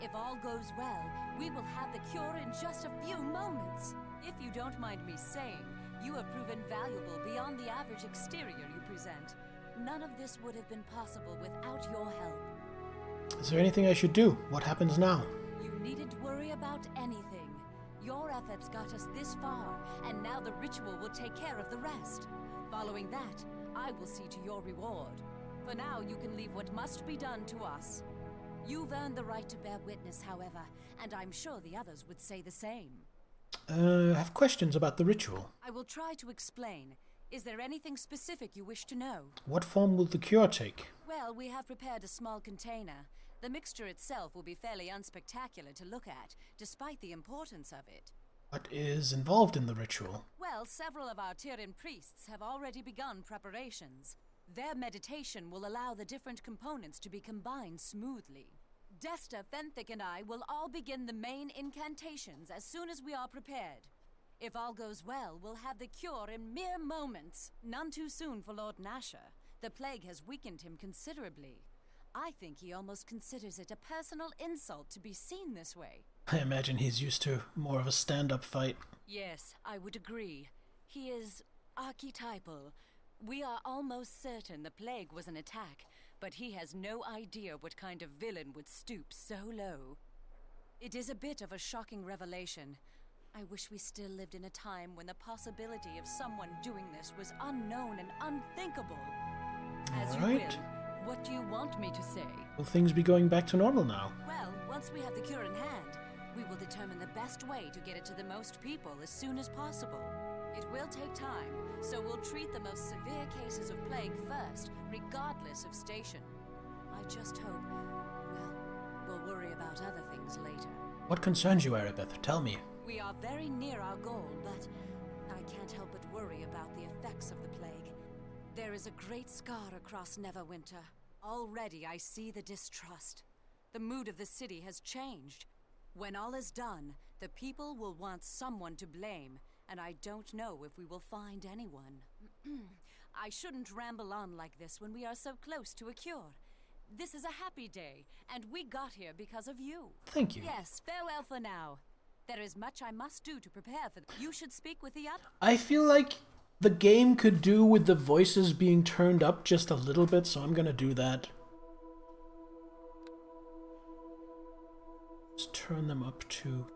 Speaker 6: If all goes well, we will have the cure in just a few moments. If you don't mind me saying, you have proven valuable beyond the average exterior you present. None of this would have been possible without your help.
Speaker 1: Is there anything I should do? What happens now?
Speaker 6: You needn't worry about anything. Your efforts got us this far, and now the ritual will take care of the rest. Following that, I will see to your reward. For now, you can leave what must be done to us. You've earned the right to bear witness, however, and I'm sure the others would say the same.
Speaker 1: I have questions about the ritual.
Speaker 6: I will try to explain. Is there anything specific you wish to know?
Speaker 1: What form will the cure take?
Speaker 6: Well, we have prepared a small container. The mixture itself will be fairly unspectacular to look at, despite the importance of it.
Speaker 1: What is involved in the ritual?
Speaker 6: Well, several of our Tyrian priests have already begun preparations. Their meditation will allow the different components to be combined smoothly. Desta, Fenthic, and I will all begin the main incantations as soon as we are prepared. If all goes well, we'll have the cure in mere moments. None too soon for Lord Nasher. The plague has weakened him considerably. I think he almost considers it a personal insult to be seen this way.
Speaker 1: I imagine he's used to more of a stand-up fight.
Speaker 6: Yes, I would agree. He is archetypal. We are almost certain the plague was an attack, but he has no idea what kind of villain would stoop so low. It is a bit of a shocking revelation. I wish we still lived in a time when the possibility of someone doing this was unknown and unthinkable. As you
Speaker 1: Right.
Speaker 6: will. What do you want me to say?
Speaker 1: Will things be going back to normal now?
Speaker 6: Well, once we have the cure in hand, we will determine the best way to get it to the most people as soon as possible. It will take time, so we'll treat the most severe cases of plague first, regardless of station. I just hope, well, we'll worry about other things later.
Speaker 1: What concerns you, Erebeth? Tell me.
Speaker 6: We are very near our goal, but I can't help but worry about the effects of the plague. There is a great scar across Neverwinter. Already I see the distrust. The mood of the city has changed. When all is done, the people will want someone to blame, and I don't know if we will find anyone. I shouldn't ramble on like this when we are so close to a cure. This is a happy day, and we got here because of you.
Speaker 1: Thank you.
Speaker 6: Yes, farewell for now. There is much I must do to prepare for You should speak with the other.
Speaker 1: I feel like the game could do with the voices being turned up just a little bit, so I'm gonna do that. Just turn them up to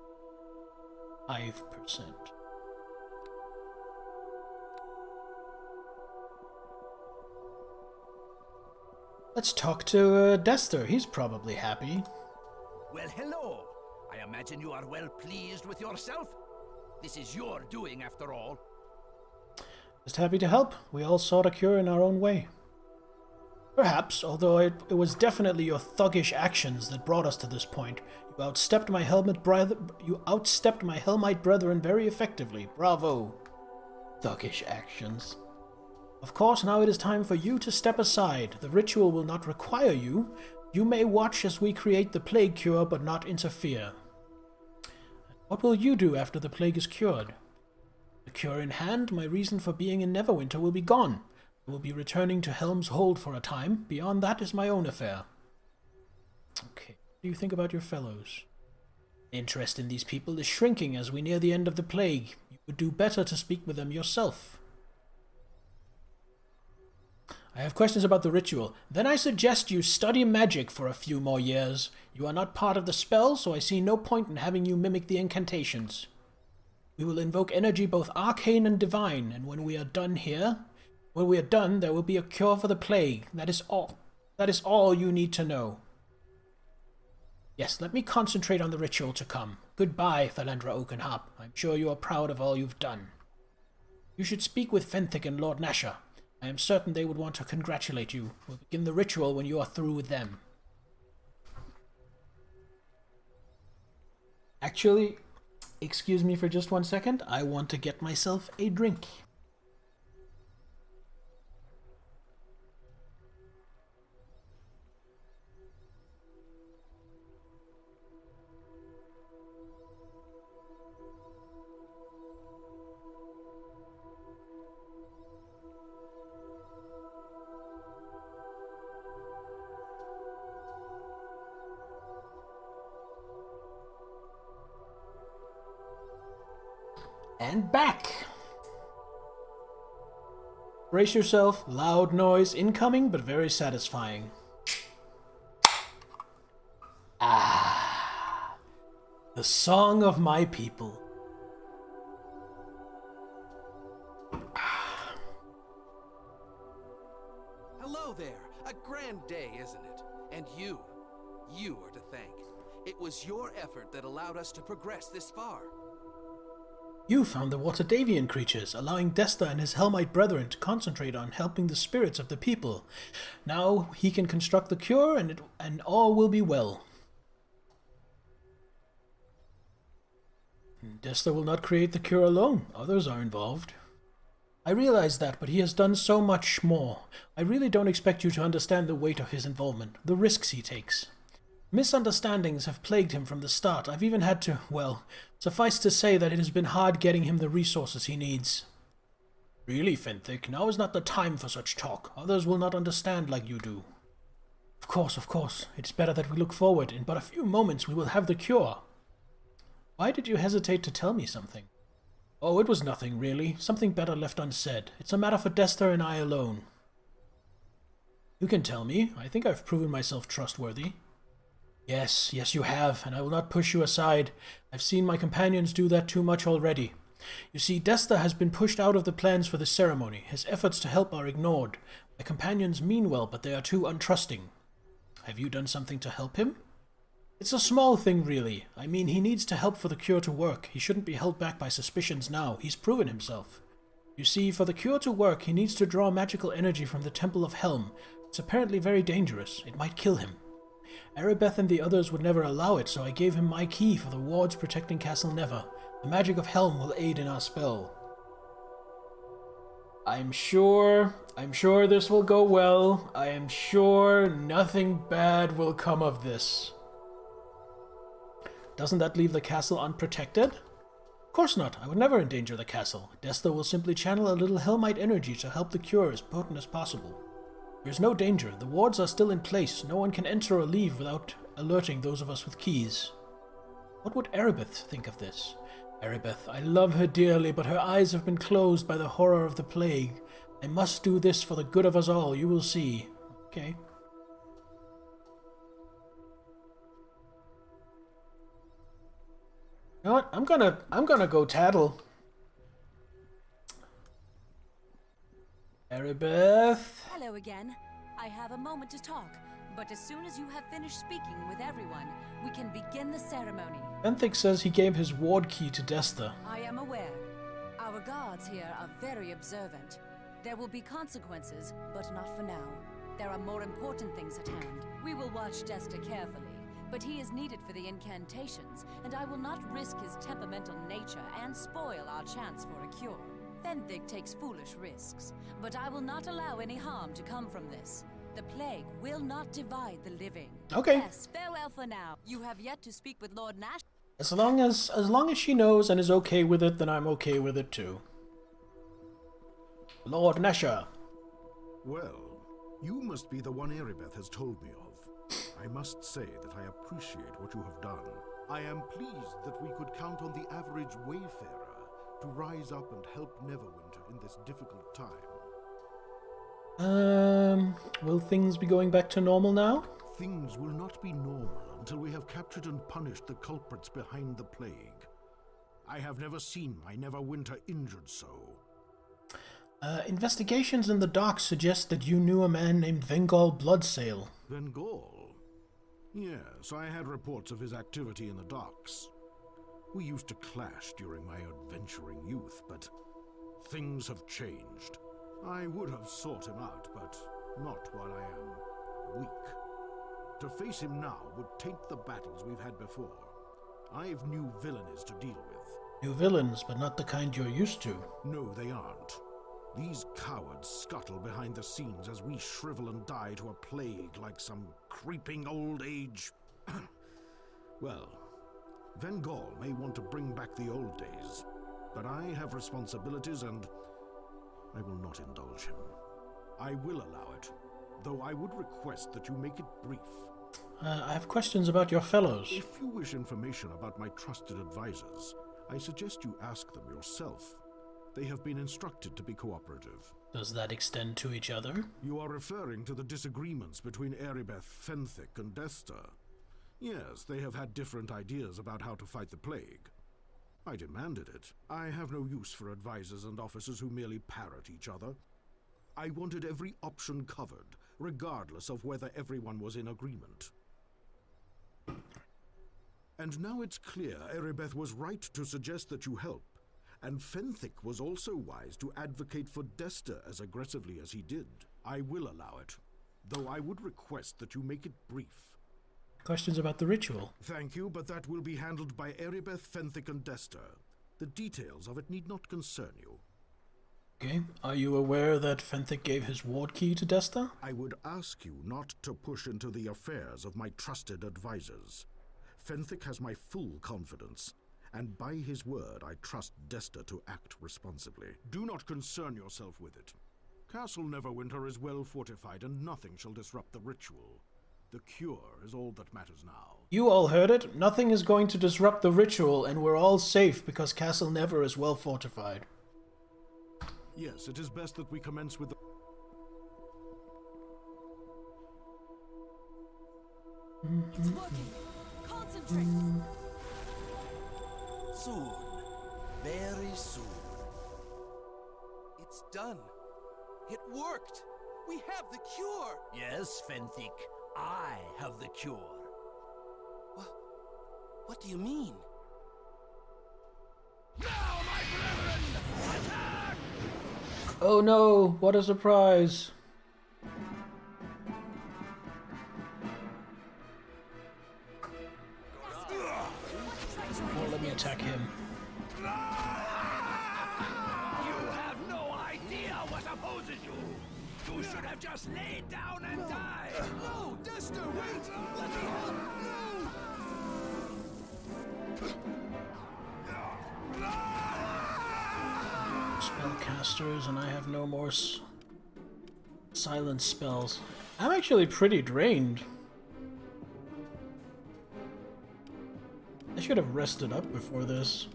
Speaker 1: 5%. Let's talk to Dester. He's probably happy.
Speaker 7: Well, hello. I imagine you are well pleased with yourself. This is your doing, after all.
Speaker 1: Just happy to help. We all sought a cure in our own way. Perhaps, although it was definitely your thuggish actions that brought us to this point. You outstepped my Helmite brethren very effectively. Bravo. Thuggish actions. Of course, now it is time for you to step aside. The ritual will not require you. You may watch as we create the plague cure, but not interfere. What will you do after the plague is cured? The cure in hand, my reason for being in Neverwinter will be gone. I will be returning to Helm's Hold for a time. Beyond that is my own affair. Okay, what do you think about your fellows? Interest in these people is shrinking as we near the end of the plague. You would do better to speak with them yourself. I have questions about the ritual. Then I suggest you study magic for a few more years. You are not part of the spell, so I see no point in having you mimic the incantations. We will invoke energy both arcane and divine, and when we are done, there will be a cure for the plague. That is all. That is all you need to know. Yes, let me concentrate on the ritual to come. Goodbye, Thalandra Oakenharp. I'm sure you are proud of all you've done. You should speak with Fenthic and Lord Nasher. I am certain they would want to congratulate you. We'll begin the ritual when you are through with them. Actually, excuse me for just 1 second. I want to get myself a drink. And back! Brace yourself, loud noise incoming, but very satisfying. Ah, the song of my people.
Speaker 8: Hello there. A grand day, isn't it? And you are to thank. It was your effort that allowed us to progress this far.
Speaker 1: You found the Waterdavian creatures, allowing Desta and his Helmite brethren to concentrate on helping the spirits of the people. Now he can construct the cure, and all will be well. Desta will not create the cure alone. Others are involved. I realize that, but he has done so much more. I really don't expect you to understand the weight of his involvement, the risks he takes. Misunderstandings have plagued him from the start. I've even had to, well, suffice to say that it has been hard getting him the resources he needs. Really, Fenthic, now is not the time for such talk. Others will not understand like you do. Of course. It's better that we look forward. In but a few moments we will have the cure. Why did you hesitate to tell me something? Oh, it was nothing, really. Something better left unsaid. It's a matter for Dester and I alone. You can tell me. I think I've proven myself trustworthy. Yes, you have, and I will not push you aside. I've seen my companions do that too much already. You see, Desta has been pushed out of the plans for the ceremony. His efforts to help are ignored. My companions mean well, but they are too untrusting. Have you done something to help him? It's a small thing, really. I mean, he needs to help for the cure to work. He shouldn't be held back by suspicions now. He's proven himself. You see, for the cure to work, he needs to draw magical energy from the Temple of Helm. It's apparently very dangerous. It might kill him. Erebeth and the others would never allow it, so I gave him my key for the wards protecting Castle Never. The magic of Helm will aid in our spell. I'm sure this will go well. I am sure nothing bad will come of this. Doesn't that leave the castle unprotected? Of course not. I would never endanger the castle. Desta will simply channel a little Helmite energy to help the cure as potent as possible. There's no danger. The wards are still in place. No one can enter or leave without alerting those of us with keys. What would Erebeth think of this? Erebeth, I love her dearly, but her eyes have been closed by the horror of the plague. I must do this for the good of us all. You will see. Okay. You know what? I'm gonna go tattle. Erebeth.
Speaker 6: Hello again. I have a moment to talk, but as soon as you have finished speaking with everyone, we can begin the ceremony.
Speaker 1: Benthic says he gave his ward key to Desta.
Speaker 6: I am aware. Our guards here are very observant. There will be consequences, but not for now. There are more important things at hand. We will watch Desta carefully, but he is needed for the incantations, and I will not risk his temperamental nature and spoil our chance for a cure. Benthic takes foolish risks, but I will not allow any harm to come from this. The plague will not divide the living.
Speaker 1: Okay.
Speaker 6: Yes, farewell for now. You have yet to speak with Lord Nash.
Speaker 1: As long as she knows and is okay with it, then I'm okay with it too. Lord Nesha.
Speaker 9: Well, you must be the one Erebeth has told me of. I must say that I appreciate what you have done. I am pleased that we could count on the average wayfarer to rise up and help Neverwinter in this difficult time.
Speaker 1: Will things be going back to normal now?
Speaker 9: Things will not be normal until we have captured and punished the culprits behind the plague. I have never seen my Neverwinter injured so.
Speaker 1: Investigations in the docks suggest that you knew a man named Vengol Bloodsail.
Speaker 9: Vengol? Yes, I had reports of his activity in the docks. We used to clash during my adventuring youth, but things have changed. I would have sought him out, but not while I am weak. To face him now would taint the battles we've had before. I've new villainies to deal with.
Speaker 1: New villains, but not the kind you're used to.
Speaker 9: No, they aren't. These cowards scuttle behind the scenes as we shrivel and die to a plague like some creeping old age. Well, Vengol may want to bring back the old days, but I have responsibilities and I will not indulge him. I will allow it, though I would request that you make it brief.
Speaker 1: I have questions about your fellows.
Speaker 9: If you wish information about my trusted advisors, I suggest you ask them yourself. They have been instructed to be cooperative.
Speaker 1: Does that extend to each other?
Speaker 9: You are referring to the disagreements between Erebeth, Fenthic, and Desta. Yes, they have had different ideas about how to fight the plague. I demanded it. I have no use for advisors and officers who merely parrot each other. I wanted every option covered, regardless of whether everyone was in agreement. And now it's clear Erebeth was right to suggest that you help, and Fenthic was also wise to advocate for Desta as aggressively as he did. I will allow it, though I would request that you make it brief.
Speaker 1: Questions about the ritual?
Speaker 9: Thank you, but that will be handled by Erebeth, Fenthic, and Desta. The details of it need not concern you.
Speaker 1: Okay. Are you aware that Fenthic gave his ward key to Desta?
Speaker 9: I would ask you not to push into the affairs of my trusted advisors. Fenthic has my full confidence, and by his word I trust Desta to act responsibly. Do not concern yourself with it. Castle Neverwinter is well fortified, and nothing shall disrupt the ritual. The cure is all that matters now.
Speaker 1: You all heard it. Nothing is going to disrupt the ritual, and we're all safe because Castle Never is well fortified.
Speaker 9: Yes, it is best that we commence with the...
Speaker 6: It's working. Concentrate.
Speaker 8: Soon. Very soon. It's done. It worked. We have the cure.
Speaker 7: Yes, Fenthic, I have the cure.
Speaker 8: What do you mean?
Speaker 7: Now, my brethren, attack!
Speaker 1: Oh no, what a surprise. Won't let me attack him.
Speaker 7: You have no idea what opposes you. You should have just laid down and died.
Speaker 8: No, Dester, wait! Let me help!
Speaker 1: Spellcasters, and I have no more silence spells. I'm actually pretty drained. I should have rested up before this.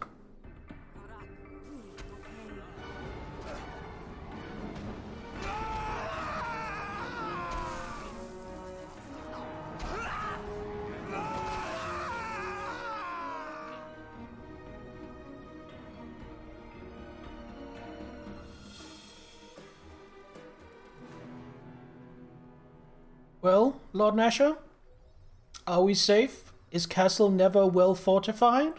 Speaker 1: Well, Lord Nasher, are we safe? Is Castle Never well fortified?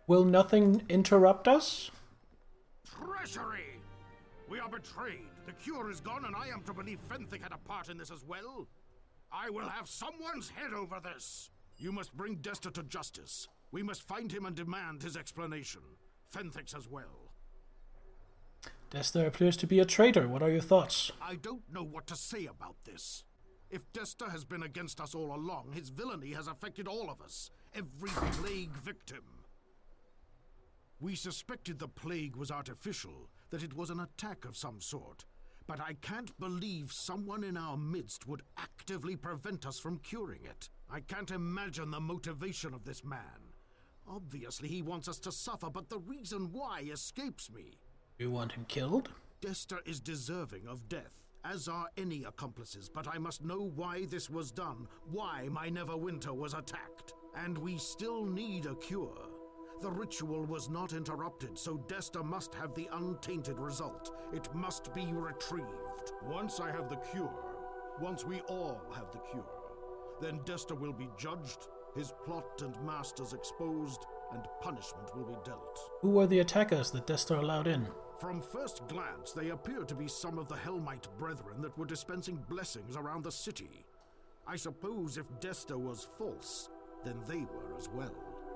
Speaker 1: Will nothing interrupt us?
Speaker 9: Treachery! We are betrayed. The cure is gone, and I am to believe Fenthic had a part in this as well? I will have someone's head over this! You must bring Dester to justice. We must find him and demand his explanation. Fenthic's as well.
Speaker 1: Dester appears to be a traitor. What are your thoughts?
Speaker 9: I don't know what to say about this. If Dester has been against us all along, his villainy has affected all of us. Every plague victim. We suspected the plague was artificial, that it was an attack of some sort. But I can't believe someone in our midst would actively prevent us from curing it. I can't imagine the motivation of this man. Obviously he wants us to suffer, but the reason why escapes me.
Speaker 1: You want him killed?
Speaker 9: Dester is deserving of death, as are any accomplices, but I must know why this was done, why my Neverwinter was attacked. And we still need a cure. The ritual was not interrupted, so Dester must have the untainted result. It must be retrieved. Once I have the cure, once we all have the cure, then Dester will be judged, his plot and masters exposed, and punishment will be dealt.
Speaker 1: Who were the attackers that Dester allowed in?
Speaker 9: From first glance, they appear to be some of the Helmite brethren that were dispensing blessings around the city. I suppose if Dester was false, then they were as well.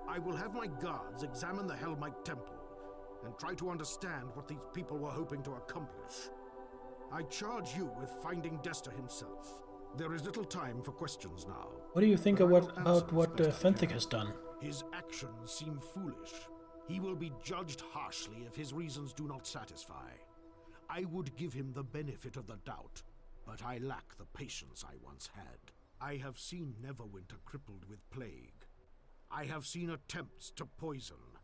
Speaker 9: I will have my guards examine the Helmite temple and try to understand what these people were hoping to accomplish. I charge you with finding Dester himself. There is little time for questions now.
Speaker 1: What do you think about what Fenthic has done?
Speaker 9: His actions seem foolish. He will be judged harshly if his reasons do not satisfy. I would give him the benefit of the doubt, but I lack the patience I once had. I have seen Neverwinter crippled with plague. I have seen attempts to poison.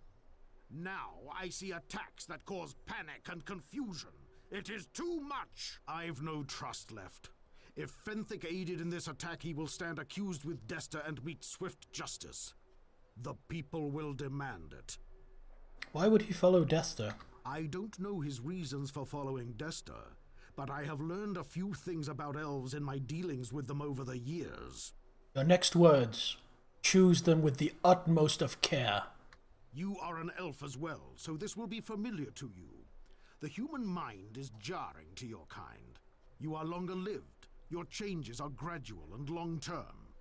Speaker 9: Now I see attacks that cause panic and confusion. It is too much! I've no trust left. If Fenthic aided in this attack, he will stand accused with Dester and meet swift justice. The people will demand it.
Speaker 1: Why would he follow Dester?
Speaker 9: I don't know his reasons for following Dester, but I have learned a few things about elves in my dealings with them over the years.
Speaker 1: Your next words. Choose them with the utmost of care.
Speaker 9: You are an elf as well, so this will be familiar to you. The human mind is jarring to your kind. You are longer lived. Your changes are gradual and long-term.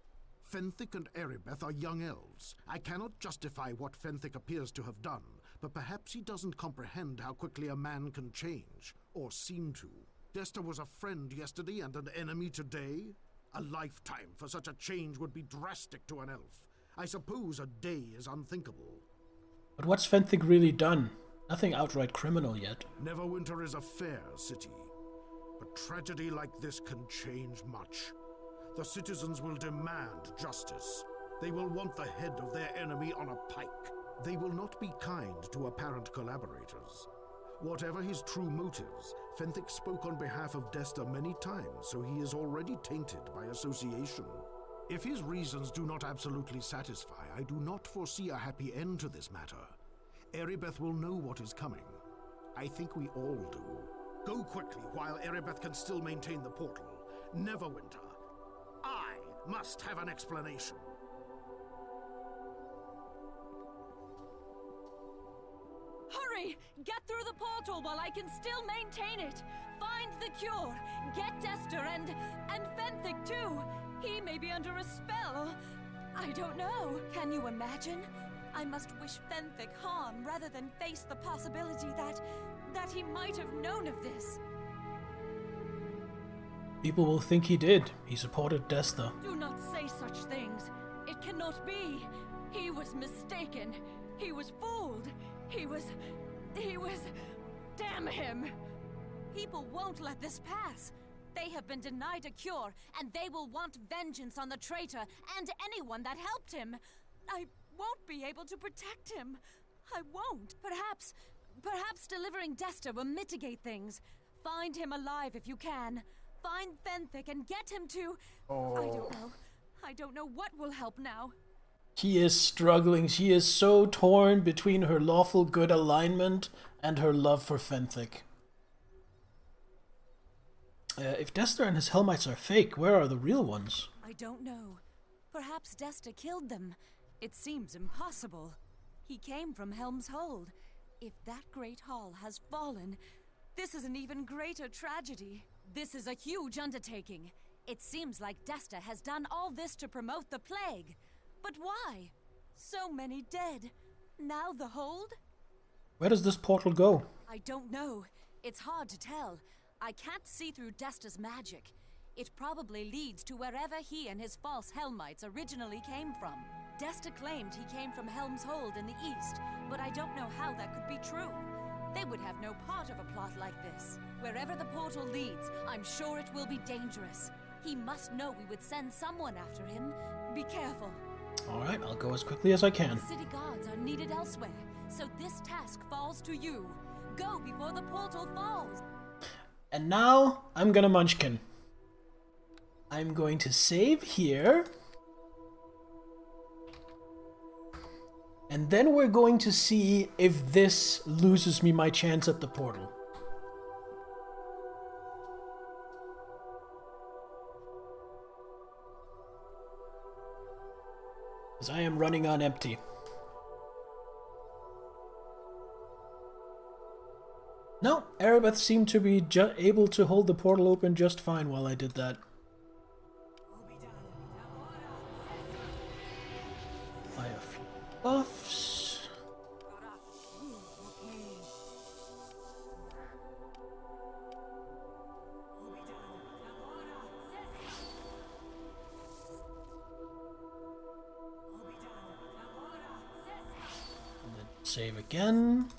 Speaker 9: Fenthic and Erebeth are young elves. I cannot justify what Fenthic appears to have done, but perhaps he doesn't comprehend how quickly a man can change, or seem to. Dester was a friend yesterday and an enemy today. A lifetime for such a change would be drastic to an elf. I suppose a day is unthinkable.
Speaker 1: But what's Fenthic really done? Nothing outright criminal yet.
Speaker 9: Neverwinter is a fair city, but tragedy like this can change much. The citizens will demand justice. They will want the head of their enemy on a pike. They will not be kind to apparent collaborators. Whatever his true motives, Fenthic spoke on behalf of Desta many times, so he is already tainted by association. If his reasons do not absolutely satisfy, I do not foresee a happy end to this matter. Erebeth will know what is coming. I think we all do. Go quickly while Erebeth can still maintain the portal. Neverwinter, I must have an explanation.
Speaker 6: Hurry! Get through the portal while I can still maintain it! Find the cure! Get Dester and Fenthic too! He may be under a spell. I don't know. Can you imagine? I must wish Fenthic harm rather than face the possibility that he might have known of this.
Speaker 1: People will think he did. He supported Desta.
Speaker 6: Do not say such things. It cannot be. He was mistaken. He was fooled. He was... Damn him! People won't let this pass. They have been denied a cure, and they will want vengeance on the traitor and anyone that helped him. I won't be able to protect him. I won't. Perhaps delivering Desta will mitigate things. Find him alive if you can. Find Fenthic and get him to... I don't know what will help now.
Speaker 1: She is struggling. She is so torn between her lawful good alignment and her love for Fenthic. If Desta and his Hellmites are fake, where are the real ones?
Speaker 6: I don't know. Perhaps Desta killed them. It seems impossible. He came from Helm's Hold. If that great hall has fallen, this is an even greater tragedy. This is a huge undertaking. It seems like Desta has done all this to promote the plague. But why? So many dead. Now the Hold?
Speaker 1: Where does this portal go?
Speaker 6: I don't know. It's hard to tell. I can't see through Desta's magic. It probably leads to wherever he and his false Helmites originally came from. Desta claimed he came from Helm's Hold in the east, but I don't know how that could be true. They would have no part of a plot like this. Wherever the portal leads, I'm sure it will be dangerous. He must know we would send someone after him. Be careful.
Speaker 1: Alright, I'll go as quickly as I can.
Speaker 6: The city guards are needed elsewhere, so this task falls to you. Go before the portal falls.
Speaker 1: And now, I'm gonna munchkin. I'm going to save here. And then we're going to see if this loses me my chance at the portal. Because I am running on empty. No, Erebeth seemed to be able to hold the portal open just fine while I did that. Buy a few buffs. And then save again.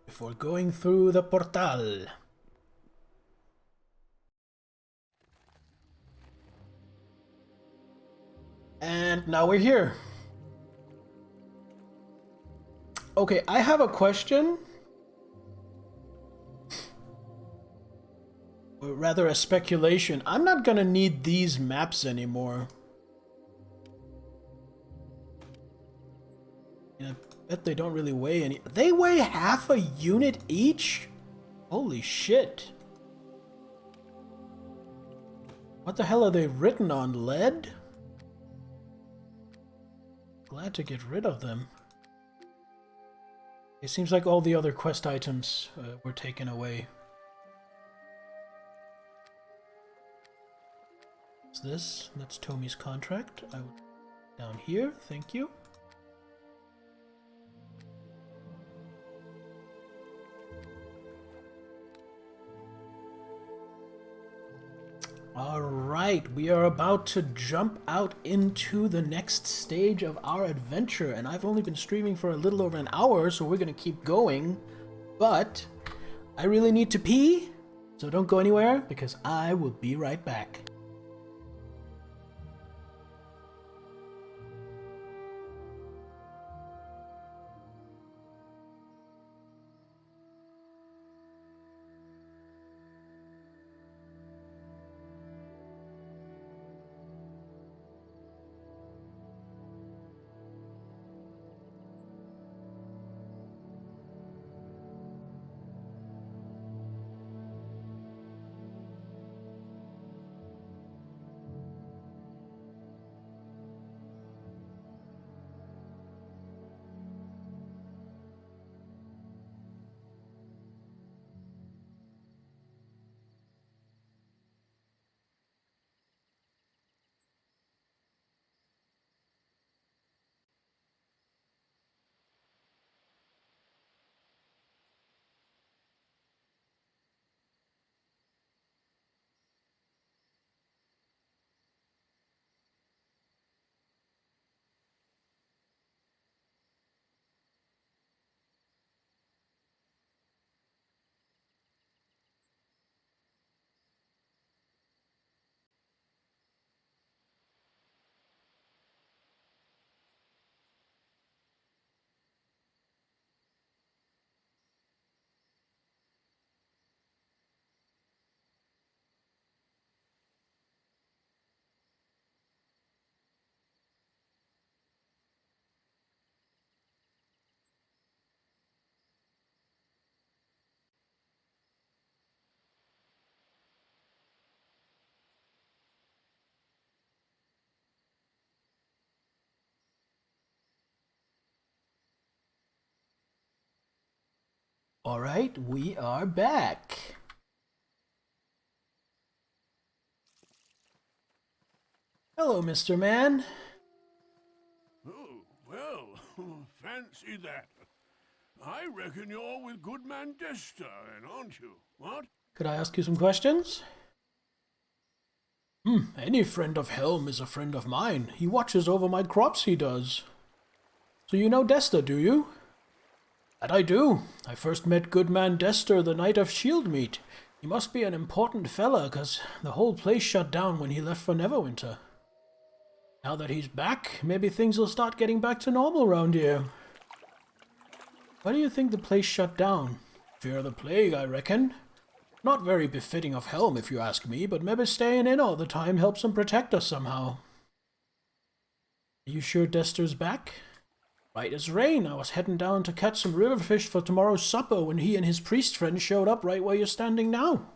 Speaker 1: Before going through the portal. And now we're here. Okay, I have a question. Or rather a speculation. I'm not gonna need these maps anymore. I bet they don't really weigh any. They weigh half a unit each? Holy shit. What the hell are they written on? Lead? Glad to get rid of them. It seems like all the other quest items were taken away. What's this? That's Tomi's contract. Down here, thank you. Alright, we are about to jump out into the next stage of our adventure, and I've only been streaming for a little over an hour, so we're gonna keep going, but I really need to pee, so don't go anywhere, because I will be right back. Alright, we are back. Hello, Mr. Man.
Speaker 10: Oh, well, fancy that. I reckon you're with Goodman Dester, then, aren't you? What?
Speaker 1: Could I ask you some questions? Any friend of Helm is a friend of mine. He watches over my crops, he does. So you know Dester, do you? That I do. I first met Goodman Dester the night of Shield Meet. He must be an important fella, 'cause the whole place shut down when he left for Neverwinter. Now that he's back, maybe things will start getting back to normal round here. Why do you think the place shut down? Fear of the plague, I reckon. Not very befitting of Helm, if you ask me, but maybe staying in all the time helps him protect us somehow. Are you sure Dester's back? Right as rain. I was heading down to catch some river fish for tomorrow's supper when he and his priest friend showed up right where you're standing now.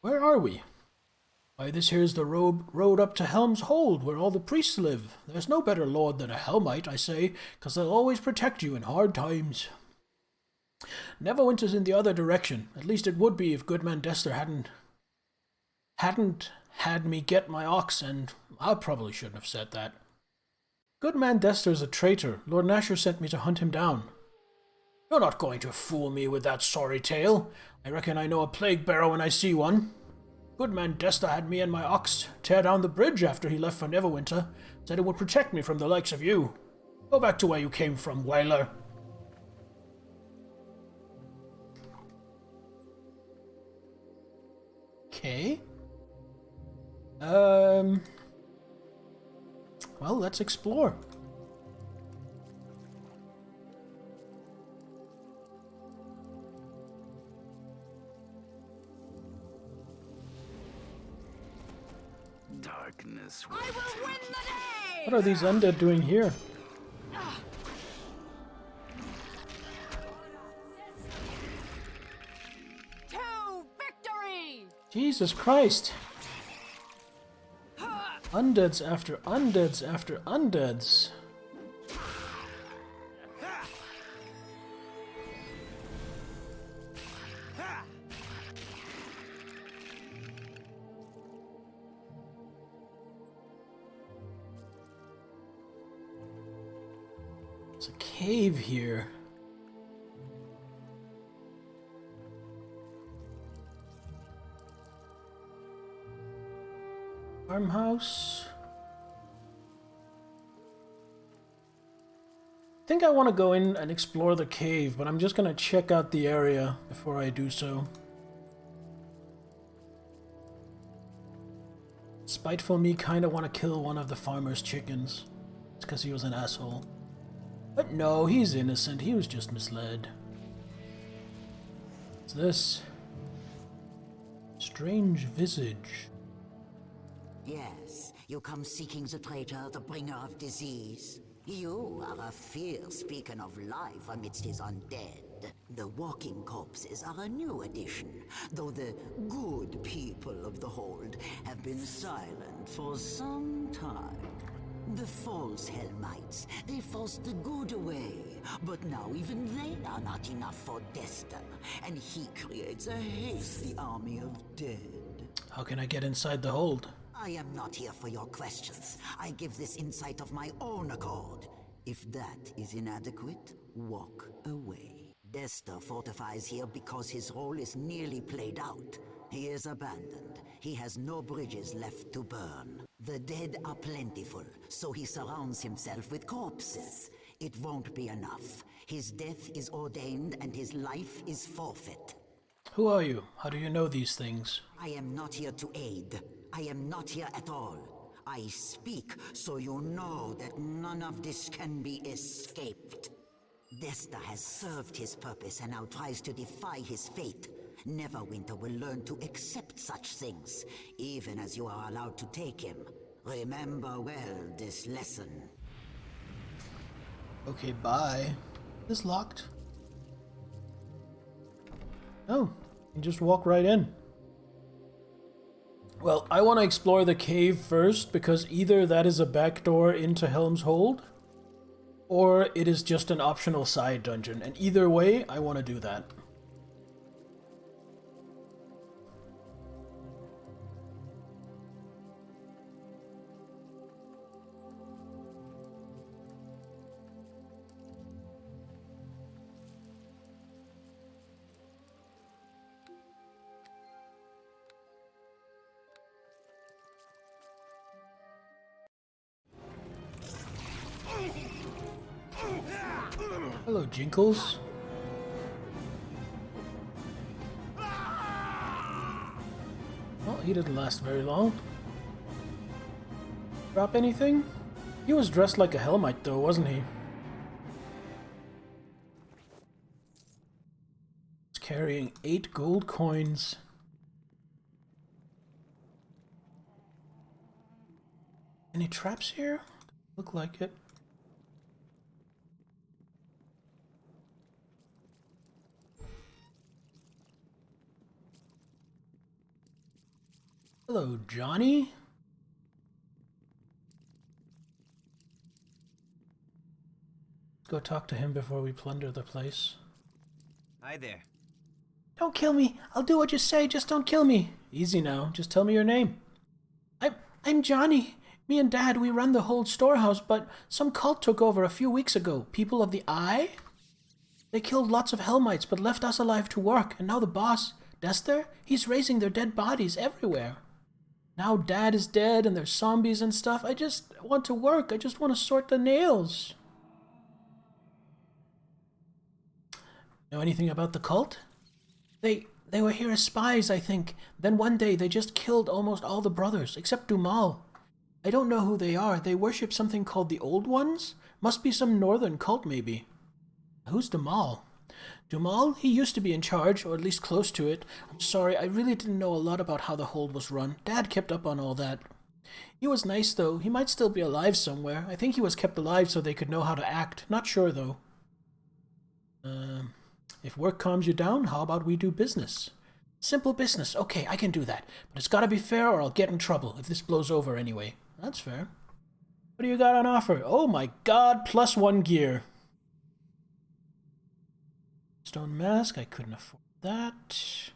Speaker 1: Where are we? Why, this here's the road up to Helm's Hold, where all the priests live. There's no better lord than a Helmite, I say, 'cause they'll always protect you in hard times. Neverwinter's in the other direction. At least it would be if Goodman Dester hadn't had me get my ox, and I probably shouldn't have said that. Goodman Dester's a traitor. Lord Nasher sent me to hunt him down. You're not going to fool me with that sorry tale. I reckon I know a plague bearer when I see one. Goodman Dester had me and my ox tear down the bridge after he left for Neverwinter. Said it would protect me from the likes of you. Go back to where you came from, Whaler. Okay. Well, let's explore.
Speaker 7: Darkness.
Speaker 3: I will win the day!
Speaker 1: What are these undead doing here?
Speaker 3: To victory!
Speaker 1: Jesus Christ. Undeads after undeads after undeads. There's a cave here. Farmhouse. I think I want to go in and explore the cave, but I'm just going to check out the area before I do so. Spiteful me kind of want to kill one of the farmer's chickens. It's because he was an asshole. But no, he's innocent. He was just misled. What's this? Strange visage.
Speaker 11: Yes, you come seeking the traitor, the bringer of disease. You are a fierce beacon of life amidst his undead. The walking corpses are a new addition, though the good people of the Hold have been silent for some time. The false Helmites, they forced the good away, but now even they are not enough for Dester, and he creates a hasty army of dead.
Speaker 1: How can I get inside the hold?
Speaker 11: I am not here for your questions. I give this insight of my own accord. If that is inadequate, walk away. Dester fortifies here because his role is nearly played out. He is abandoned. He has no bridges left to burn. The dead are plentiful, so he surrounds himself with corpses. It won't be enough. His death is ordained and his life is forfeit.
Speaker 1: Who are you? How do you know these things?
Speaker 11: I am not here to aid. I am not here at all. I speak so you know that none of this can be escaped. Dester has served his purpose and now tries to defy his fate. Neverwinter will learn to accept such things, even as you are allowed to take him. Remember well this lesson.
Speaker 1: Okay, bye. Is this locked? Oh, you just walk right in. Well, I want to explore the cave first, because either that is a back door into Helm's Hold, or it is just an optional side dungeon. And either way, I want to do that. Hello, Jinkles. Well, he didn't last very long. Drop anything? He was dressed like a Hellmite though, wasn't he? He's carrying 8 gold coins. Any traps here? Look like it. Hello, Johnny. Let's go talk to him before we plunder the place.
Speaker 12: Hi there.
Speaker 1: Don't kill me. I'll do what you say. Just don't kill me. Easy now. Just tell me your name. I'm Johnny. Me and Dad, we run the whole storehouse, but some cult took over a few weeks ago. People of the Eye? They killed lots of Hellmites, but left us alive to work. And now the boss, Dester, he's raising their dead bodies everywhere. Now Dad is dead and there's zombies and stuff. I just want to work. I just want to sort the nails. Know anything about the cult? They were here as spies, I think. Then one day they just killed almost all the brothers, except Dumal. I don't know who they are. They worship something called the Old Ones? Must be some northern cult, maybe. Who's Dumal? Dumal? He used to be in charge, or at least close to it. I'm sorry, I really didn't know a lot about how the hold was run. Dad kept up on all that. He was nice, though. He might still be alive somewhere. I think he was kept alive so they could know how to act. Not sure, though. If work calms you down, how about we do business? Simple business. Okay, I can do that. But it's gotta be fair or I'll get in trouble if this blows over anyway. That's fair. What do you got on offer? Oh my god, +1 gear. Stone mask, I couldn't afford that.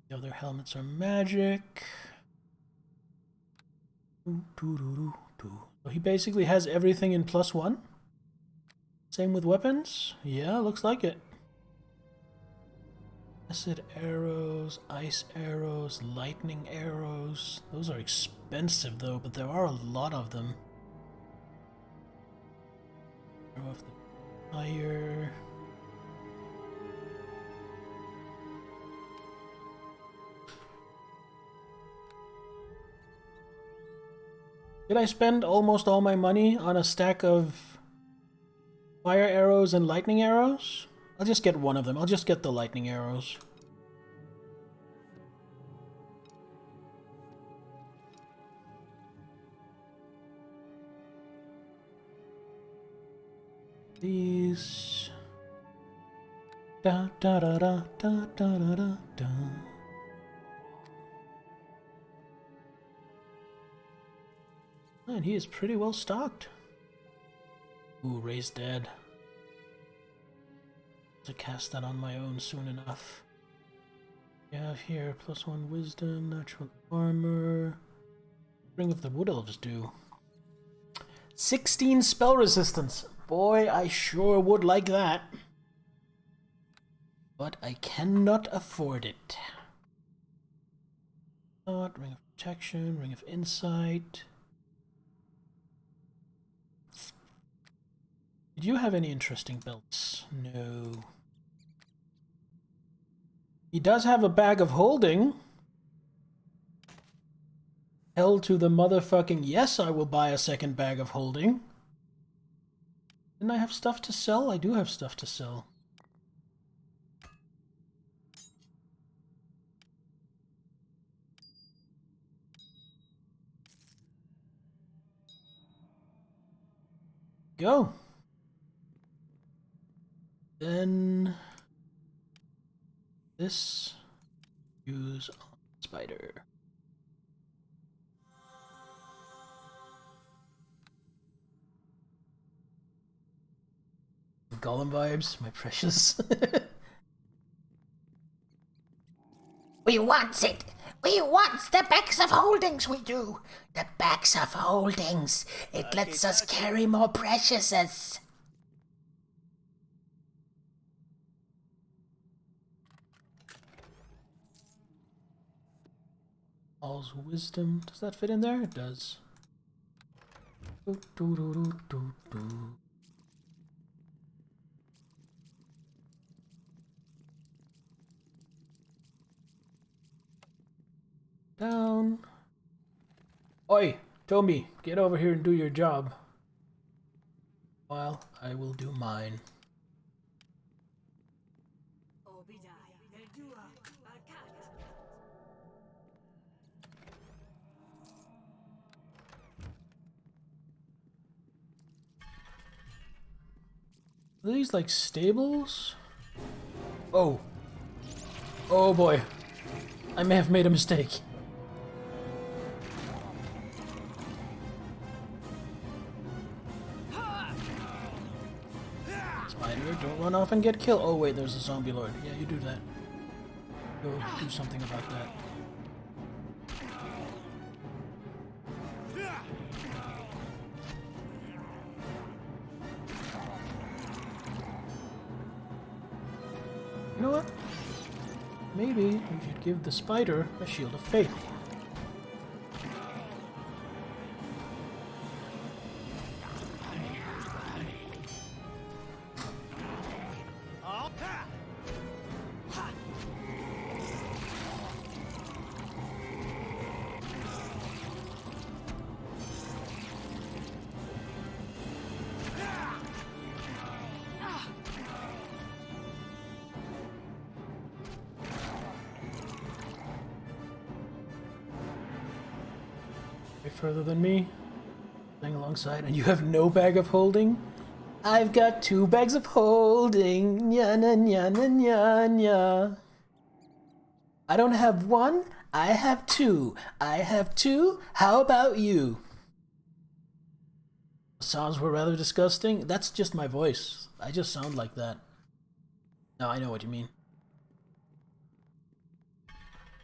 Speaker 1: The other helmets are magic. So he basically has everything in +1? Same with weapons? Yeah, looks like it. Acid arrows, ice arrows, lightning arrows. Those are expensive though, but there are a lot of them. Arrow of the fire. Did I spend almost all my money on a stack of fire arrows and lightning arrows? I'll just get one of them. I'll just get the lightning arrows. These. Da da da da da da da da. And he is pretty well stocked. Ooh, raised dead. To cast that on my own soon enough. We have here +1 wisdom, natural armor. Ring of the Wood Elves do. 16 spell resistance. Boy, I sure would like that. But I cannot afford it. Ring of protection, ring of insight. Did you have any interesting belts? No. He does have a bag of holding. Hell to the motherfucking yes, I will buy a second bag of holding. Didn't I have stuff to sell? I do have stuff to sell. Go. Then this use on spider. Gollum vibes, my precious.
Speaker 13: We want it. We want the bags of holdings, we do. The bags of holdings. It lets us carry more preciouses.
Speaker 1: All's wisdom. Does that fit in there? It does. Do, do, do, do, do, do. Down. Oi, Tommy, get over here and do your job. While I will do mine. Are these like stables? Oh. Oh boy. I may have made a mistake. Spider, don't run off and get killed. Oh wait, there's a zombie lord. Yeah, you do that. Go do something about that. You know what? Maybe we should give the spider a shield of faith. Further than me, playing alongside, and you have no bag of holding? I've got 2 bags of holding. Nya nya nya nya nya nya. I don't have 1, I have 2. I have 2, how about you? Sounds were rather disgusting. That's just my voice. I just sound like that. No, I know what you mean.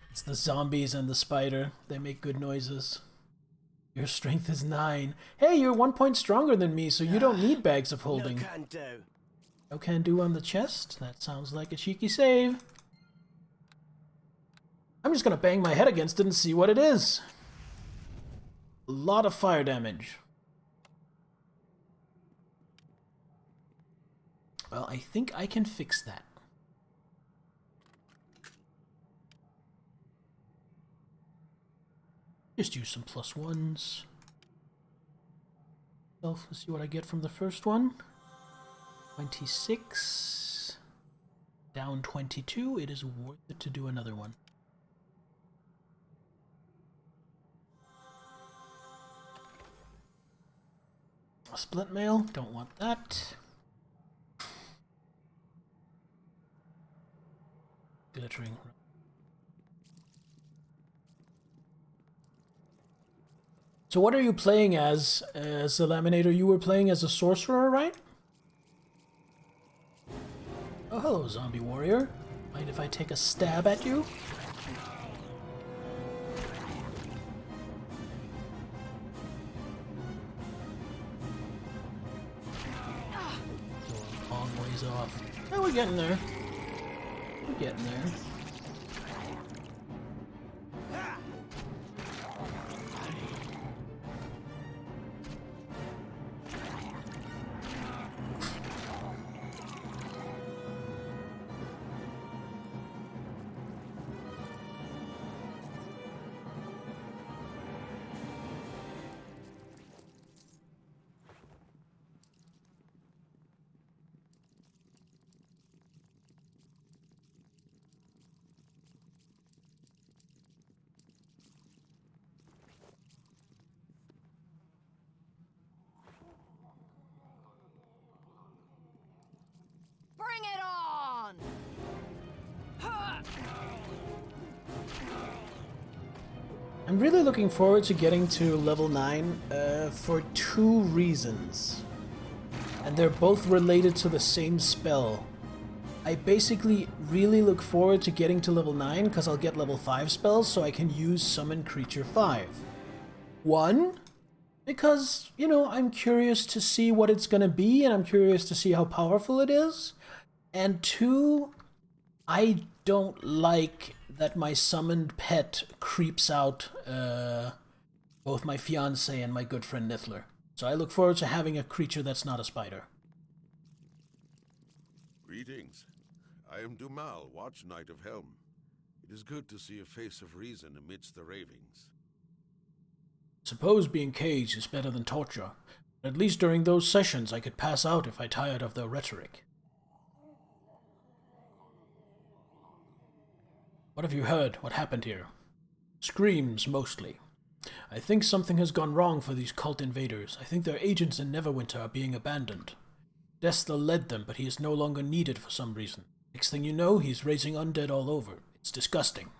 Speaker 1: It's the zombies and the spider. They make good noises. Your strength is 9. Hey, you're 1 point stronger than me, so you don't need bags of holding.
Speaker 2: No can do.
Speaker 1: No can do on the chest? That sounds like a cheeky save. I'm just gonna bang my head against it and see what it is. A lot of fire damage. Well, I think I can fix that. Just use some +1s. Let's see what I get from the first one. 26. Down 22. It is worth it to do another one. A split mail. Don't want that. Glittering. So what are you playing as the Laminator? You were playing as a sorcerer, right? Oh, hello, zombie warrior. Mind if I take a stab at you? So long ways off. Oh, we're getting there. We're getting there.
Speaker 4: Bring it on!
Speaker 1: I'm really looking forward to getting to level 9 for 2 reasons. and they're both related to the same spell. I basically really look forward to getting to level 9 because I'll get level 5 spells so I can use Summon Creature 5. 1, because, you know, I'm curious to see what it's gonna be and I'm curious to see how powerful it is. And 2, I don't like that my summoned pet creeps out both my fiancé and my good friend Nithler. So I look forward to having a creature that's not a spider.
Speaker 14: Greetings. I am Dumal, Watch Knight of Helm. It is good to see a face of reason amidst the ravings.
Speaker 1: Suppose being caged is better than torture. But at least during those sessions I could pass out if I tired of their rhetoric. What have you heard? What happened here? Screams, mostly. I think something has gone wrong for these cult invaders. I think their agents in Neverwinter are being abandoned. Desta led them, but he is no longer needed for some reason. Next thing you know, he's raising undead all over. It's disgusting.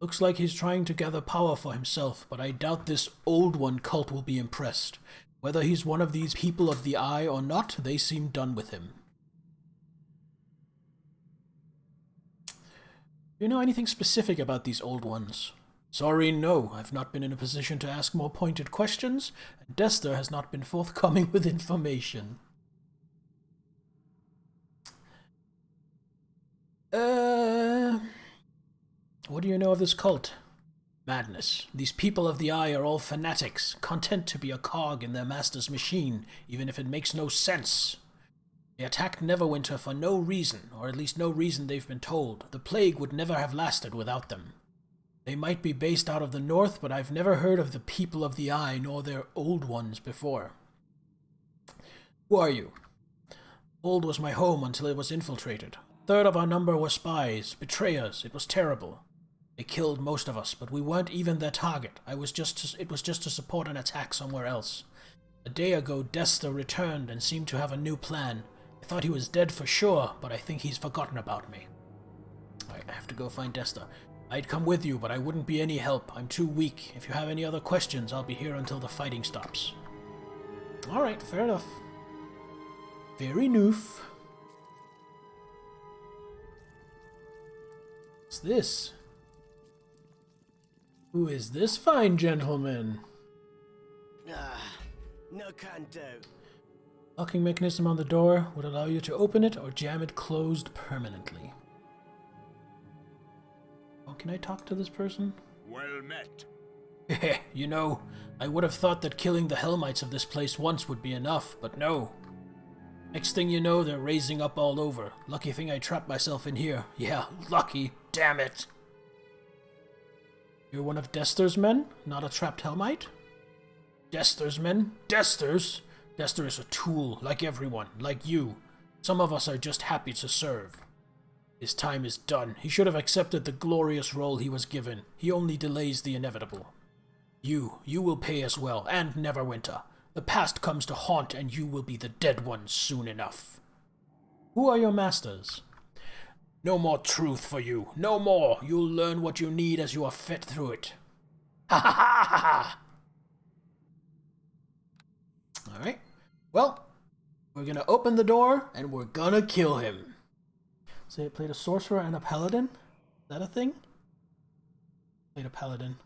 Speaker 1: Looks like he's trying to gather power for himself, but I doubt this Old One cult will be impressed. Whether he's one of these people of the Eye or not, they seem done with him. Do you know anything specific about these Old Ones? Sorry, no. I've not been in a position to ask more pointed questions, and Desta has not been forthcoming with information. What do you know of this cult? Madness. These people of the Eye are all fanatics, content to be a cog in their master's machine, even if it makes no sense. They attacked Neverwinter for no reason, or at least no reason they've been told. The plague would never have lasted without them. They might be based out of the north, but I've never heard of the people of the Eye nor their Old Ones before. Who are you? Old was my home until it was infiltrated. A third of our number were spies, betrayers. It was terrible. They killed most of us, but we weren't even their target. It was just to support an attack somewhere else. A day ago, Desta returned and seemed to have a new plan. I thought he was dead for sure, but I think he's forgotten about me. I have to go find Desta. I'd come with you, but I wouldn't be any help. I'm too weak. If you have any other questions, I'll be here until the fighting stops. Alright, fair enough. Very noof. What's this? Who is this fine gentleman?
Speaker 2: No canto.
Speaker 1: Locking mechanism on the door would allow you to open it or jam it closed permanently. Oh, can I talk to this person?
Speaker 10: Well met.
Speaker 1: You know, I would have thought that killing the Hellmites of this place once would be enough, but no. Next thing you know, they're raising up all over. Lucky thing I trapped myself in here. Yeah, lucky. Damn it. You're one of Dester's men, not a trapped Hellmite? Dester's men? Dester's? Dester is a tool, like everyone, like you. Some of us are just happy to serve. His time is done. He should have accepted the glorious role he was given. He only delays the inevitable. You will pay as well, and Neverwinter. The past comes to haunt, and you will be the dead ones soon enough. Who are your masters? No more truth for you. No more. You'll learn what you need as you are fed through it. Ha ha ha ha ha! Alright. Well, we're gonna open the door, and we're gonna kill him. So it played a sorcerer and a paladin? Is that a thing? Played a paladin.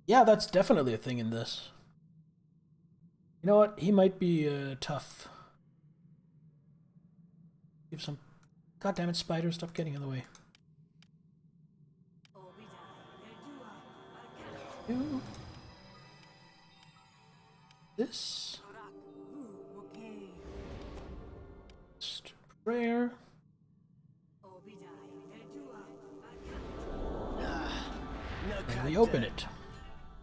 Speaker 1: Yeah, that's definitely a thing in this. You know what? He might be tough. Give some... God damn it, spider, stop getting in the way. You. This. Just prayer. And we open it.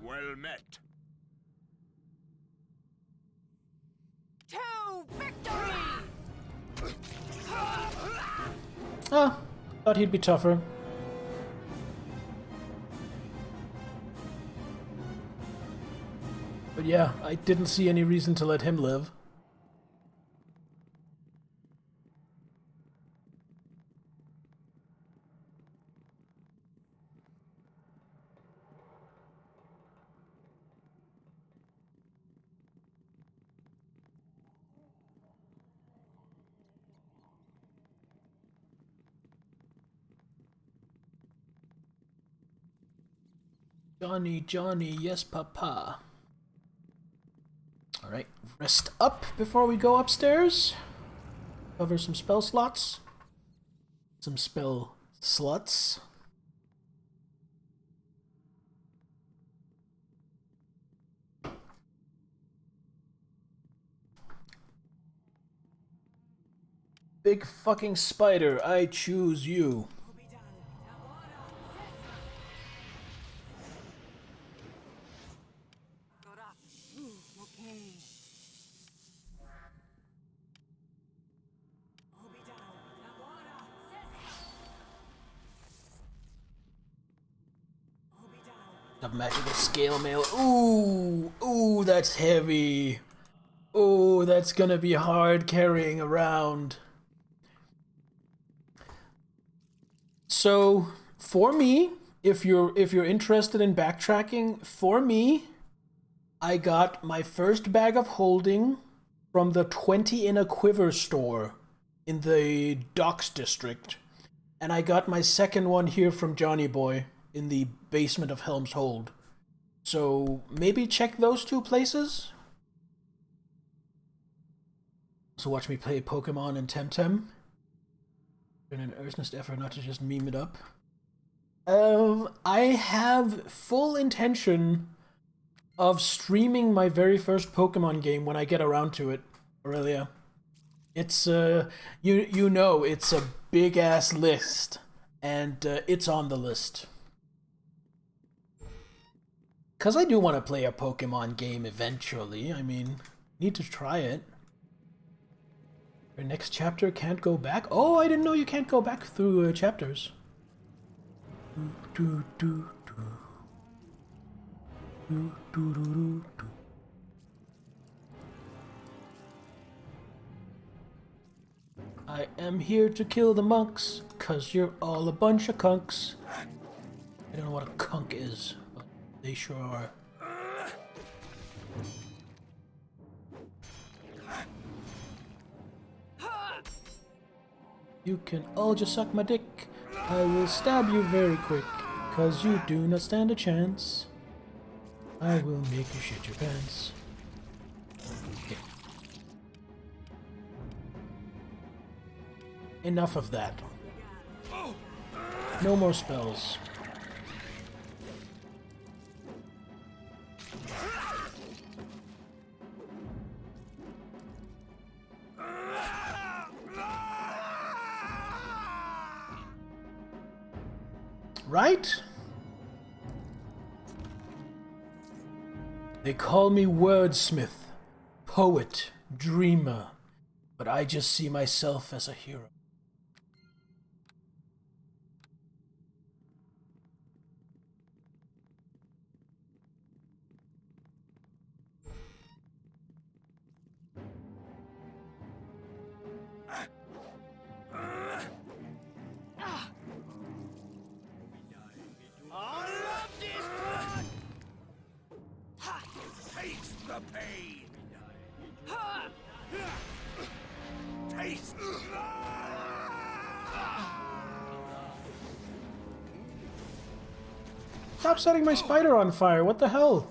Speaker 10: Well met.
Speaker 6: To victory!
Speaker 1: Ah, thought he'd be tougher. But yeah, I didn't see any reason to let him live. Johnny, Johnny, yes, papa. Alright, rest up before we go upstairs. Cover some spell slots. Some spell sluts. Big fucking spider, I choose you. The magical scale mail. Ooh, ooh, that's heavy. Ooh, that's gonna be hard carrying around. So, for me, if you're interested in backtracking, for me, I got my first bag of holding from the 20 in a quiver store in the Docks district. And I got my second one here from Johnny Boy in the basement of Helm's Hold. So maybe check those two places. So watch me play Pokemon and Temtem. In an earnest effort not to just meme it up. I have full intention of streaming my very first Pokemon game when I get around to it, Aurelia. It's you know it's a big ass list, and it's on the list. Cause I do want to play a Pokemon game eventually. I mean, need to try it. Your next chapter can't go back. Oh, I didn't know you can't go back through chapters. I am here to kill the monks, cause you're all a bunch of kunks. I don't know what a kunk is, but they sure are. You can all just suck my dick. I will stab you very quick, cause you do not stand a chance. I will make you shit your pants. Okay. Enough of that. No more spells. Right? They call me wordsmith, poet, dreamer, but I just see myself as a hero.
Speaker 2: I love this part!
Speaker 7: Taste the pain! Taste!
Speaker 1: Stop setting my spider on fire, what the hell?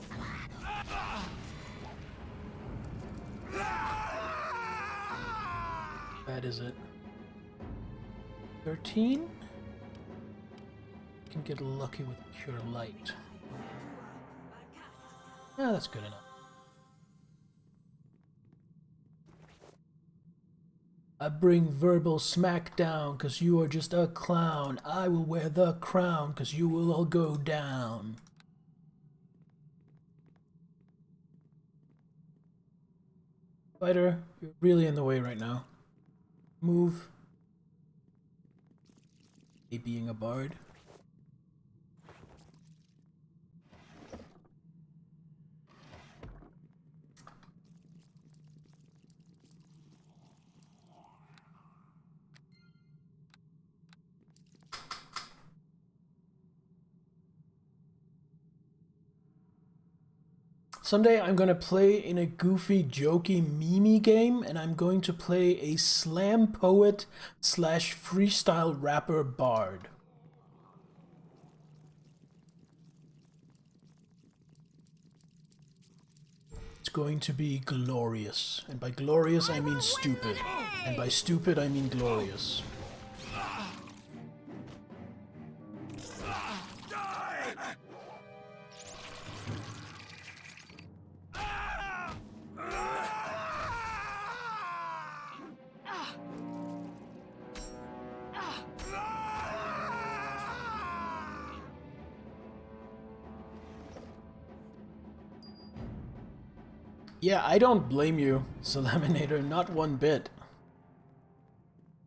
Speaker 1: That is it. 13? Can get lucky with pure light. Yeah, that's good enough. I bring verbal smackdown cause you are just a clown. I will wear the crown cause you will all go down. Spider, you're really in the way right now. Move. A being a bard. Someday I'm going to play in a goofy, jokey, memey game, and I'm going to play a slam poet / freestyle rapper bard. going to be glorious. And by glorious, I mean stupid. And by stupid, I mean glorious. Yeah, I don't blame you, Salaminator, not one bit.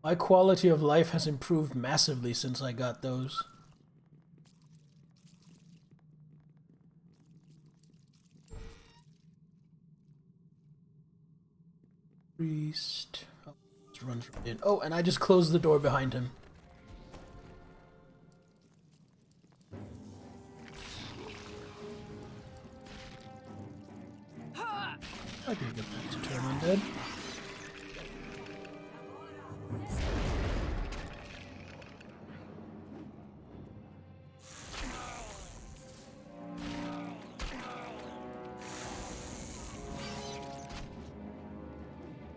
Speaker 1: My quality of life has improved massively since I got those. Priest. Oh, let's run from in. Oh, and I just closed the door behind him. Might be a good time to turn undead.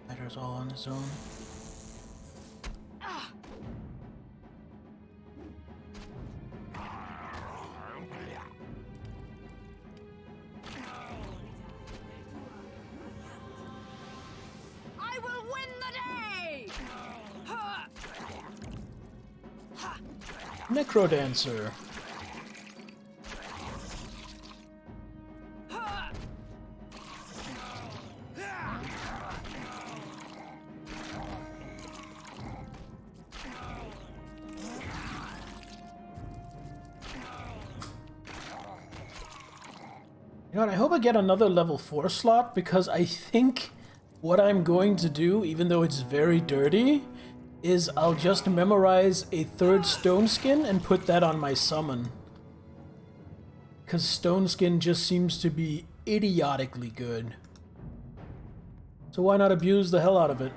Speaker 1: Matter's all on his own. Necrodancer. You know what, I hope I get another level 4 slot, because I think what I'm going to do, even though it's very dirty, is I'll just memorize a 3rd stone skin and put that on my summon. Because stone skin just seems to be idiotically good. So why not abuse the hell out of it?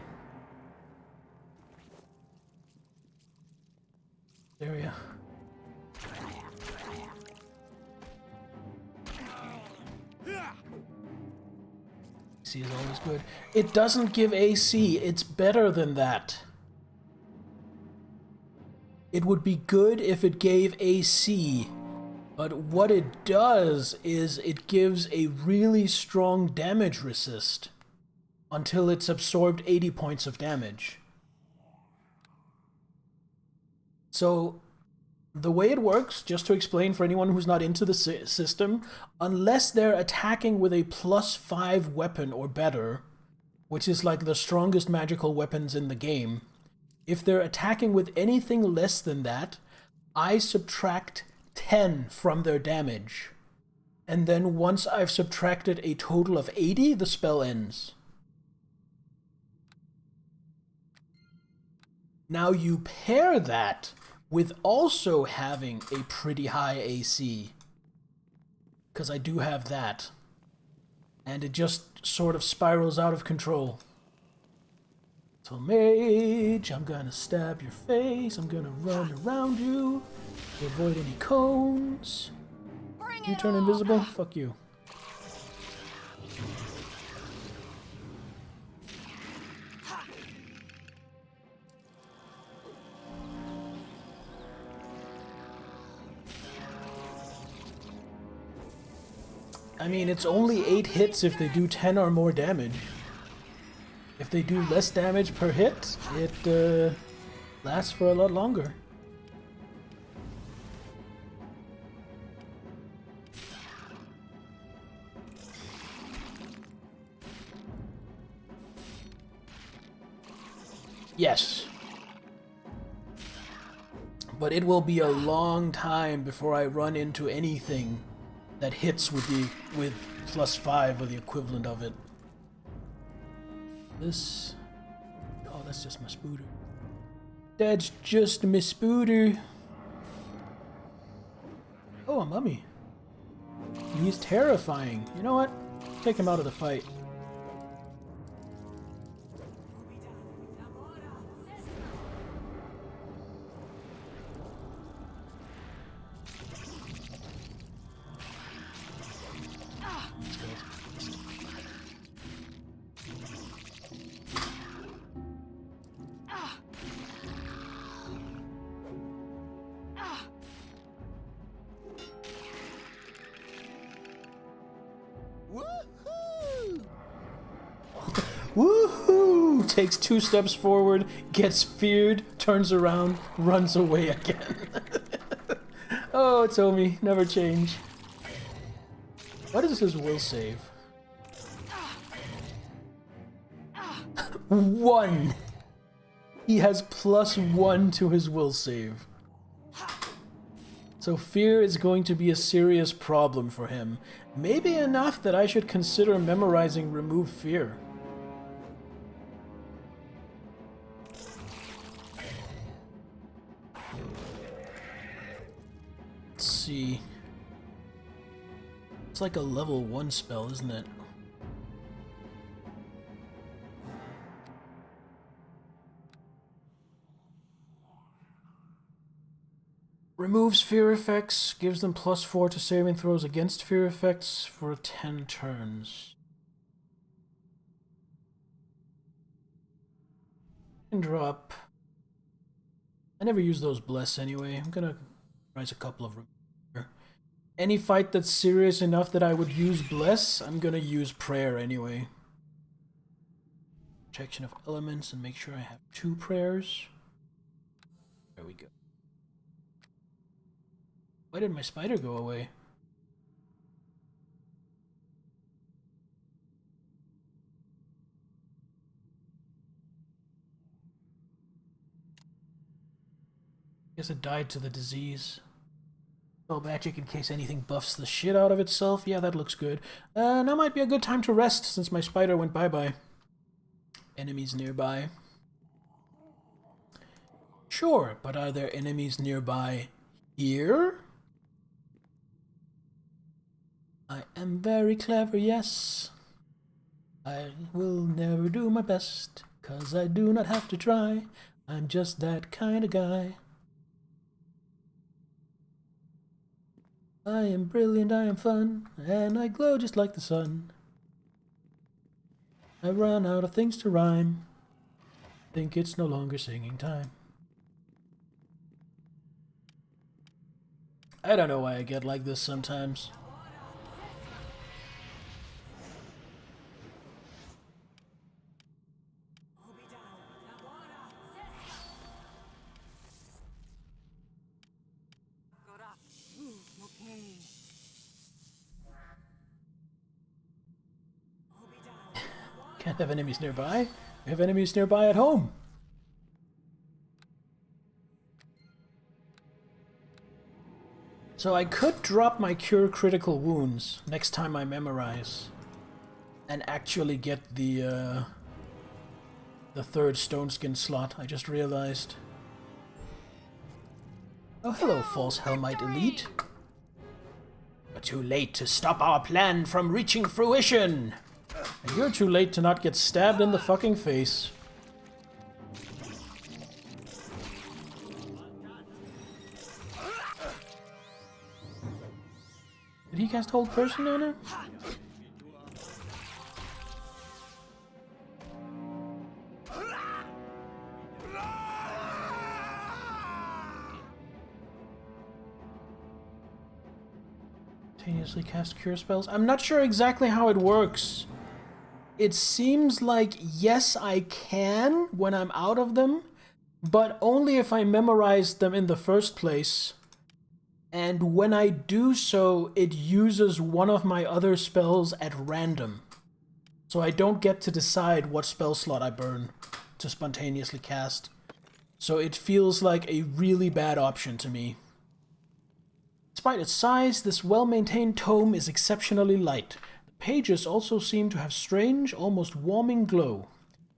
Speaker 1: Area. AC is always good. It doesn't give AC, it's better than that. It would be good if it gave AC, but what it does is it gives a really strong damage resist until it's absorbed 80 points of damage. So the way it works, just to explain for anyone who's not into the system, unless they're attacking with a +5 weapon or better, which is like the strongest magical weapons in the game, if they're attacking with anything less than that, I subtract 10 from their damage. And then once I've subtracted a total of 80, the spell ends. Now you pair that with also having a pretty high AC, because I do have that, and it just sort of spirals out of control. So mage, I'm gonna stab your face, I'm gonna run around you to avoid any cones. You turn invisible? Fuck you. I mean, it's only 8 hits if they do 10 or more damage. If they do less damage per hit, it lasts for a lot longer. Yes. But it will be a long time before I run into anything that hits with +5 or the equivalent of it. This... oh, that's just my spooter. That's just my spooter. Oh, a mummy. He's terrifying. You know what? Take him out of the fight. Woohoo! Takes 2 steps forward, gets feared, turns around, runs away again. Oh, Tomy, never change. What is his will save? 1! He has +1 to his will save. So fear is going to be a serious problem for him. Maybe enough that I should consider memorizing Remove Fear. Let's see. It's like a level 1 spell, isn't it? Removes fear effects, gives them +4 to saving throws against fear effects for 10 turns. And drop. I never use those bless anyway. I'm gonna price a couple of Remember. Any fight that's serious enough that I would use bless, I'm gonna use prayer anyway. Protection of elements and make sure I have 2 prayers. There we go. Why did my spider go away? Guess it died to the disease. Spell magic in case anything buffs the shit out of itself. Yeah, that looks good. Now might be a good time to rest since my spider went bye-bye. Enemies nearby. Sure, but are there enemies nearby here? I am very clever, yes. I will never do my best, 'cause I do not have to try. I'm just that kind of guy. I am brilliant, I am fun, and I glow just like the sun. I run out of things to rhyme. Think it's no longer singing time. I don't know why I get like this sometimes. Can't have enemies nearby. We have enemies nearby at home. So I could drop my Cure Critical Wounds next time I memorize. And actually get the 3rd Stone Skin slot, I just realized. Oh, hello, False Helmite Elite. But too late to stop our plan from reaching fruition! And you're too late to not get stabbed in the fucking face. Did he cast Hold Person on her? Simultaneously cast Cure spells? I'm not sure exactly how it works. It seems like, yes, I can when I'm out of them, but only if I memorize them in the first place. And when I do so, it uses one of my other spells at random. So I don't get to decide what spell slot I burn to spontaneously cast. So it feels like a really bad option to me. Despite its size, this well-maintained tome is exceptionally light. The pages also seem to have strange, almost warming glow.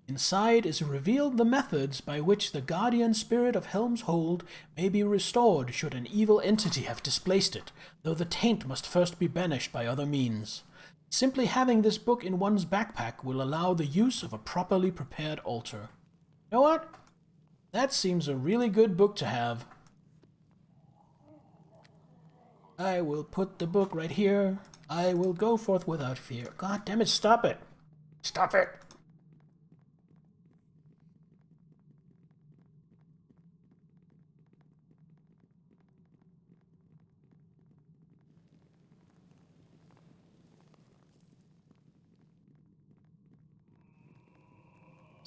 Speaker 1: Inside is revealed the methods by which the guardian spirit of Helm's Hold may be restored should an evil entity have displaced it, though the taint must first be banished by other means. Simply having this book in one's backpack will allow the use of a properly prepared altar. You know what? That seems a really good book to have. I will put the book right here. I will go forth without fear. God damn it, stop it! Stop it!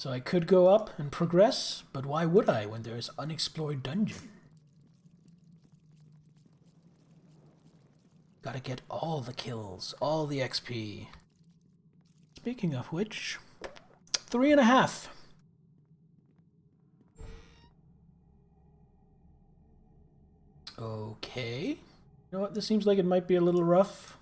Speaker 1: So I could go up and progress, but why would I when there's unexplored dungeon? Gotta get all the kills, all the XP. Speaking of which, 3.5. Okay. You know what? This seems like it might be a little rough.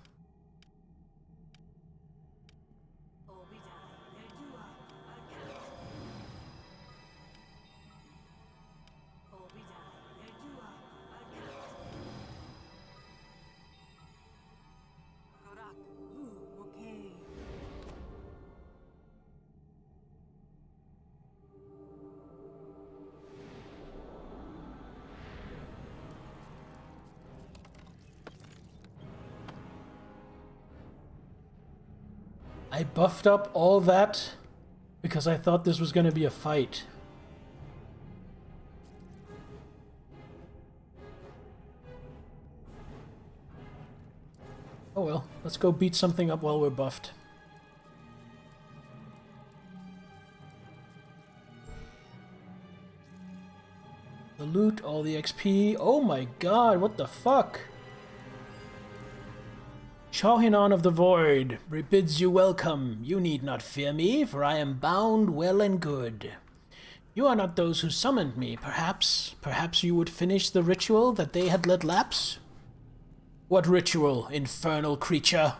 Speaker 1: I buffed up all that because I thought this was going to be a fight. Oh well, let's go beat something up while we're buffed. The loot, all the XP. Oh my god, what the fuck? Shohinan of the Void bids you welcome. You need not fear me, for I am bound well and good. You are not those who summoned me, perhaps. Perhaps you would finish the ritual that they had let lapse? What ritual, infernal creature?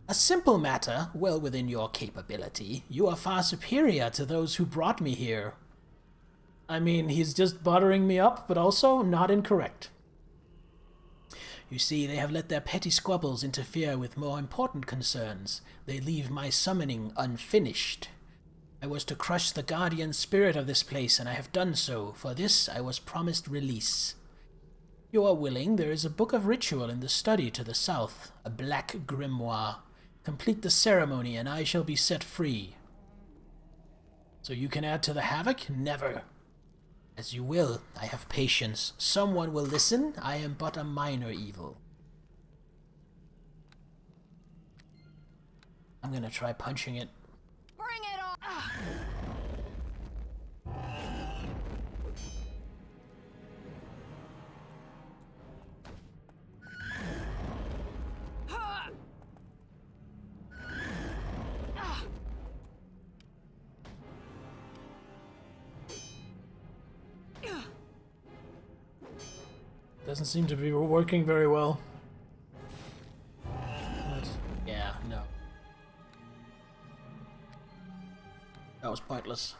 Speaker 1: A simple matter, well within your capability. You are far superior to those who brought me here. I mean, he's just buttering me up, but also not incorrect. You see, they have let their petty squabbles interfere with more important concerns. They leave my summoning unfinished. I was to crush the guardian spirit of this place, and I have done so. For this, I was promised release. You are willing, there is a book of ritual in the study to the south, a black grimoire. Complete the ceremony, and I shall be set free. So you can add to the havoc? Never. As you will, I have patience. Someone will listen, I am but a minor evil. I'm gonna try punching it.
Speaker 4: Bring it on!
Speaker 1: Doesn't seem to be working very well. But, yeah, no. That was pointless.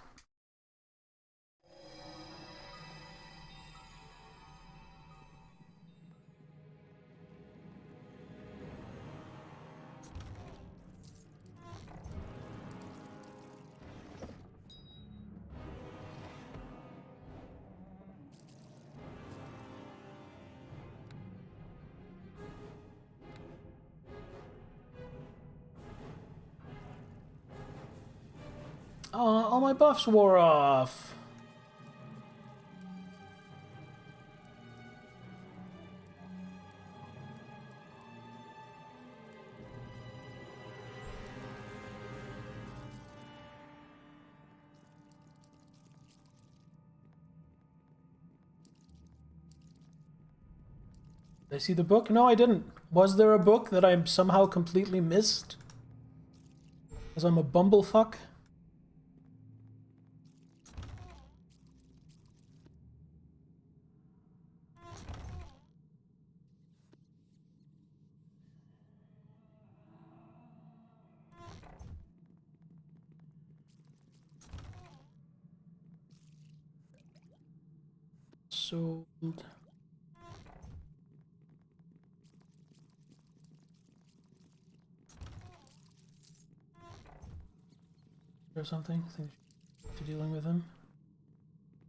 Speaker 1: Oh, all my buffs wore off. Did I see the book? No, I didn't. Was there a book that I somehow completely missed? Because I'm a bumblefuck? Sold. Or something to dealing with him.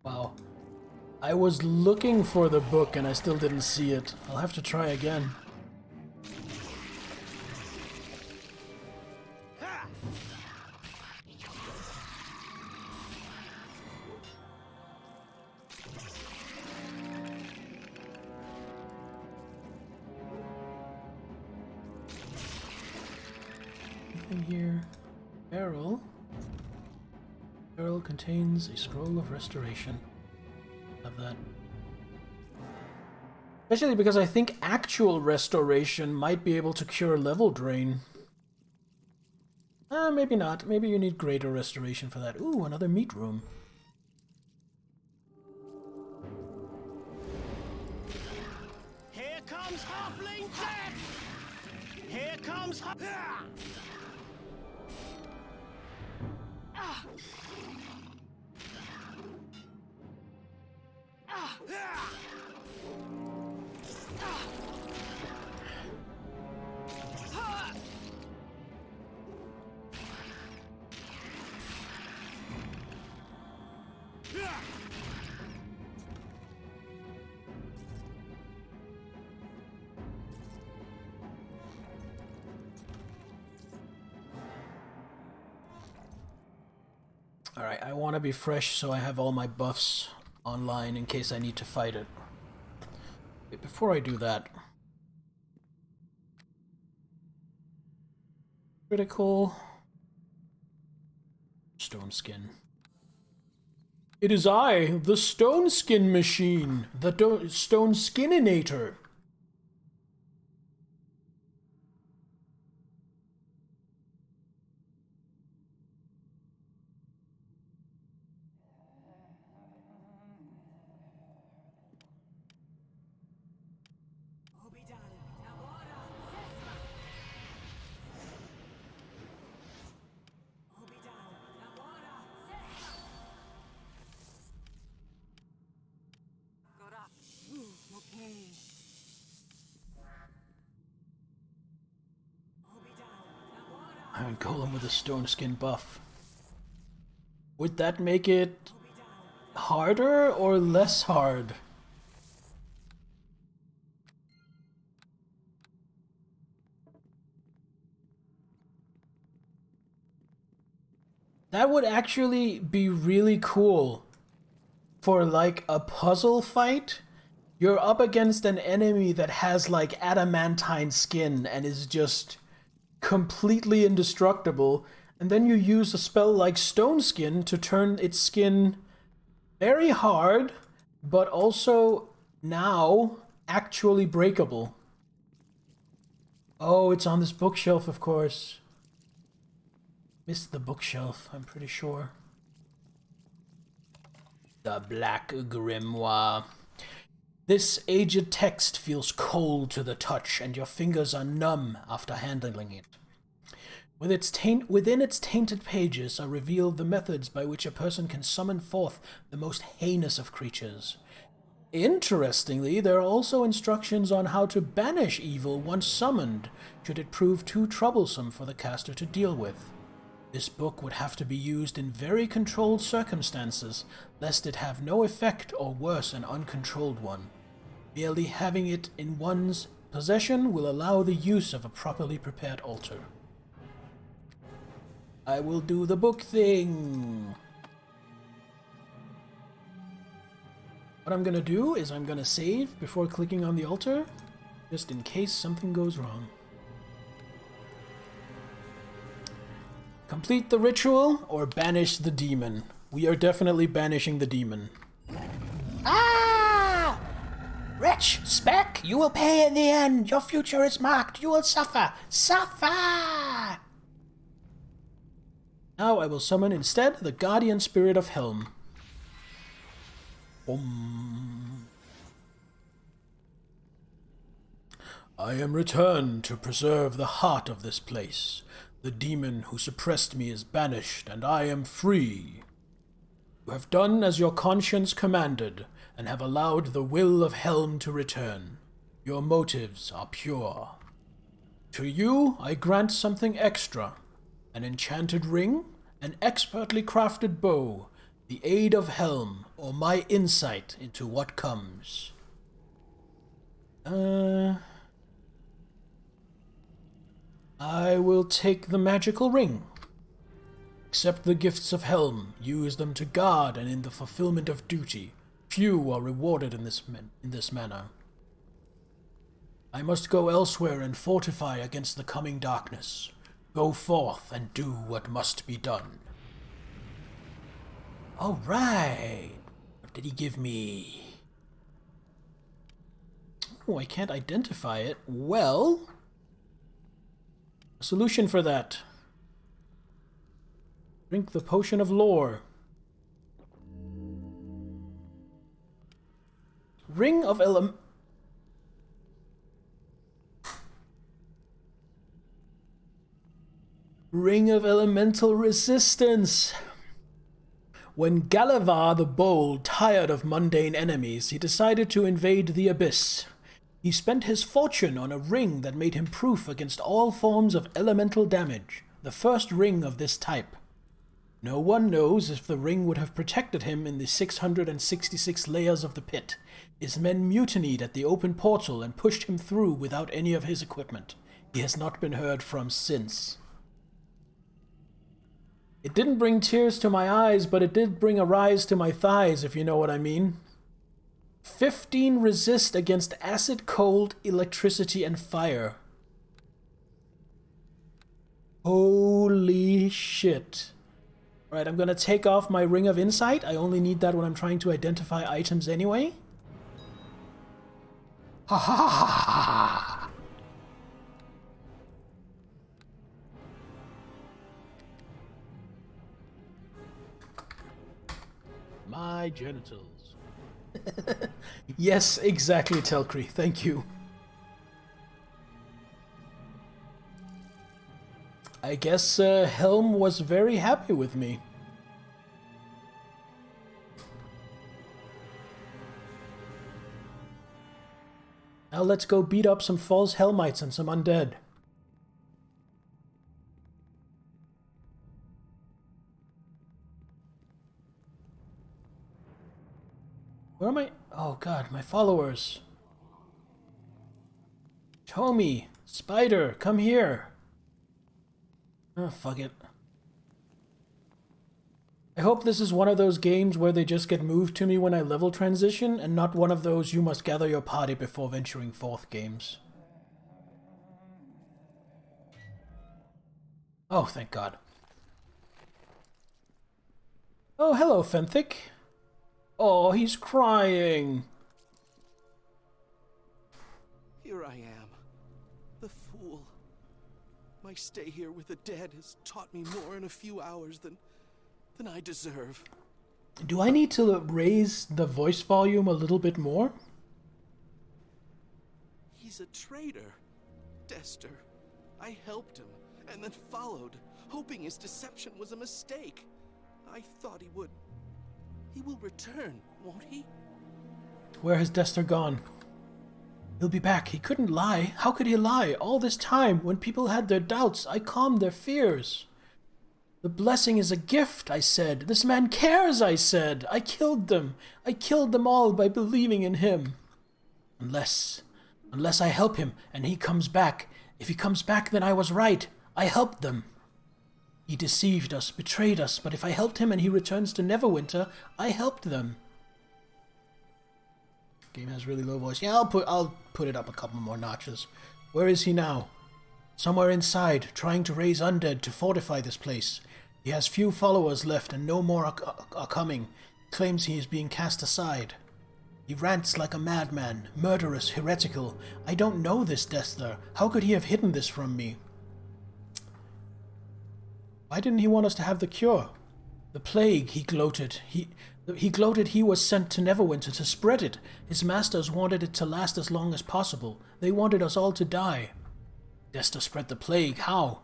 Speaker 1: Wow. I was looking for the book and I still didn't see it. I'll have to try again. Anything here? Barrel vial contains a scroll of restoration. Have that. Especially because I think actual restoration might be able to cure level drain. Maybe not. Maybe you need greater restoration for that. Ooh, another meat room.
Speaker 2: Here comes Halfling Death! Here comes
Speaker 1: Alright, I want to be fresh so I have all my buffs online in case I need to fight it. Wait, before I do that... Critical... Stone skin. It is I, the stone skin machine, the stone skininator. I would call him with a stone skin buff. Would that make it harder or less hard? That would actually be really cool for like a puzzle fight. You're up against an enemy that has like adamantine skin and is just completely indestructible, and then you use a spell like Stone Skin to turn its skin very hard, but also now actually breakable. Oh, it's on this bookshelf, of course. Missed the bookshelf, I'm pretty sure. The Black Grimoire. This aged text feels cold to the touch, and your fingers are numb after handling it. Within its tainted pages are revealed the methods by which a person can summon forth the most heinous of creatures. Interestingly, there are also instructions on how to banish evil once summoned, should it prove too troublesome for the caster to deal with. This book would have to be used in very controlled circumstances, lest it have no effect or worse, an uncontrolled one. Merely having it in one's possession will allow the use of a properly prepared altar. I will do the book thing. What I'm gonna do is I'm gonna save before clicking on the altar, just in case something goes wrong. Complete the ritual or banish the demon. We are definitely banishing the demon.
Speaker 13: Ah! Wretch, Speck, you will pay in the end. Your future is marked. You will suffer. Suffer!
Speaker 1: Now I will summon instead the Guardian Spirit of Helm. I am returned to preserve the heart of this place. The demon who suppressed me is banished, and I am free. You have done as your conscience commanded, and have allowed the will of Helm to return. Your motives are pure. To you, I grant something extra. An enchanted ring, an expertly crafted bow, the aid of Helm, or my insight into what comes. I will take the magical ring. Accept the gifts of Helm, use them to guard and in the fulfillment of duty. Few are rewarded in this manner. I must go elsewhere and fortify against the coming darkness. Go forth and do what must be done. All right. What did he give me? Oh, I can't identify it. Well, a solution for that. Drink the potion of lore. Ring of Ring of Elemental Resistance. When Galavar the Bold tired of mundane enemies, he decided to invade the Abyss. He spent his fortune on a ring that made him proof against all forms of elemental damage, the first ring of this type. No one knows if the ring would have protected him in the 666 layers of the pit. His men mutinied at the open portal and pushed him through without any of his equipment. He has not been heard from since. It didn't bring tears to my eyes, but it did bring a rise to my thighs, if you know what I mean. 15 resist against acid, cold, electricity, and fire. Holy shit. Alright, I'm gonna take off my Ring of Insight. I only need that when I'm trying to identify items anyway. Ha ha ha ha ha! My genitals. Yes, exactly, Telcree. Thank you. I guess Helm was very happy with me. Now let's go beat up some false Helmites and some undead. Where am I? Oh god, my followers. Tommy, Spider, come here. Oh, fuck it. I hope this is one of those games where they just get moved to me when I level transition, and not one of those you must gather your party before venturing forth games. Oh, thank God. Oh, hello, Fenthic. Oh, he's crying.
Speaker 8: Here I am, the fool. My stay here with the dead has taught me more in a few hours than I deserve.
Speaker 1: Do I need to raise the voice volume a little bit more?
Speaker 8: He's a traitor, Dester. I helped him and then followed, hoping his deception was a mistake. I thought he would. He will return, won't he?
Speaker 1: Where has Dester gone? He'll be back. He couldn't lie. How could he lie? All this time, when people had their doubts, I calmed their fears. The blessing is a gift, I said. This man cares, I said. I killed them. I killed them all by believing in him. Unless I help him and he comes back. If he comes back, then I was right. I helped them. He deceived us, betrayed us, but if I helped him and he returns to Neverwinter, I helped them. Game has really low voice. Yeah, I'll put it up a couple more notches. Where is he now? Somewhere inside, trying to raise undead to fortify this place. He has few followers left and no more are coming. Claims he is being cast aside. He rants like a madman, murderous, heretical. I don't know this Dester. How could he have hidden this from me? Why didn't he want us to have the cure? The plague, he gloated. He gloated he was sent to Neverwinter to spread it. His masters wanted it to last as long as possible. They wanted us all to die. Dester spread the plague. How?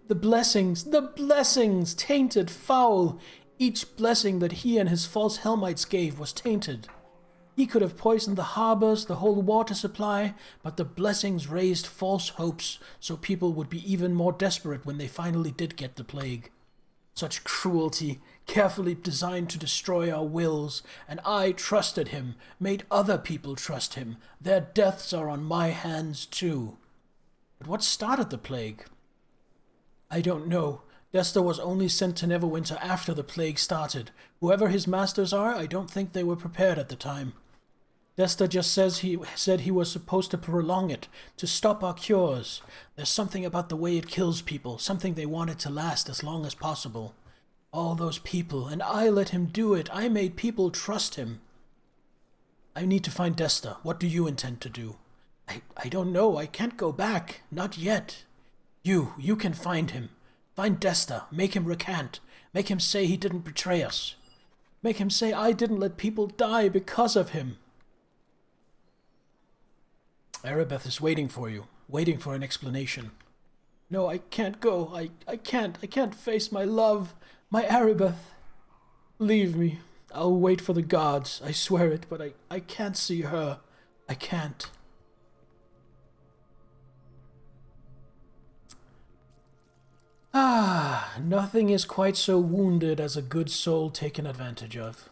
Speaker 1: The blessings, tainted, foul. Each blessing that he and his false Helmites gave was tainted. He could have poisoned the harbors, the whole water supply, but the blessings raised false hopes, so people would be even more desperate when they finally did get the plague. Such cruelty, carefully designed to destroy our wills, and I trusted him, made other people trust him. Their deaths are on my hands too. But what started the plague? I don't know. Dester was only sent to Neverwinter after the plague started. Whoever his masters are, I don't think they were prepared at the time. Dester just said he was supposed to prolong it, to stop our cures. There's something about the way it kills people, something they wanted to last as long as possible. All those people, and I let him do it. I made people trust him. I need to find Desta. What do you intend to do? I don't know. I can't go back. Not yet. You can find him. Find Desta. Make him recant. Make him say he didn't betray us. Make him say I didn't let people die because of him. Arabeth is waiting for you. Waiting for an explanation. No, I can't go. I can't face my love. My Arabeth. Leave me. I'll wait for the gods. I swear it, but I can't see her. I can't. Ah, nothing is quite so wounded as a good soul taken advantage of.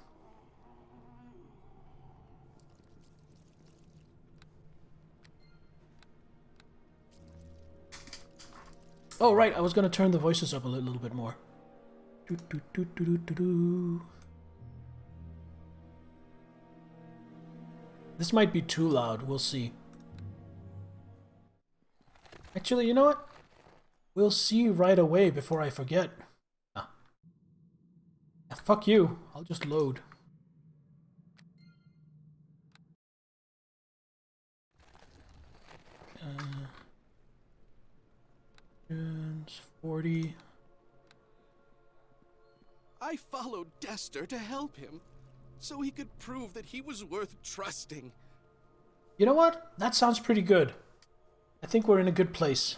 Speaker 1: Oh, right, I was going to turn the voices up a little bit more. This might be too loud, we'll see. Actually, you know what? We'll see right away before I forget. Ah. Yeah, fuck you. I'll just load. 40.
Speaker 8: I followed Dester to help him, so he could prove that he was worth trusting.
Speaker 1: You know what? That sounds pretty good. I think we're in a good place.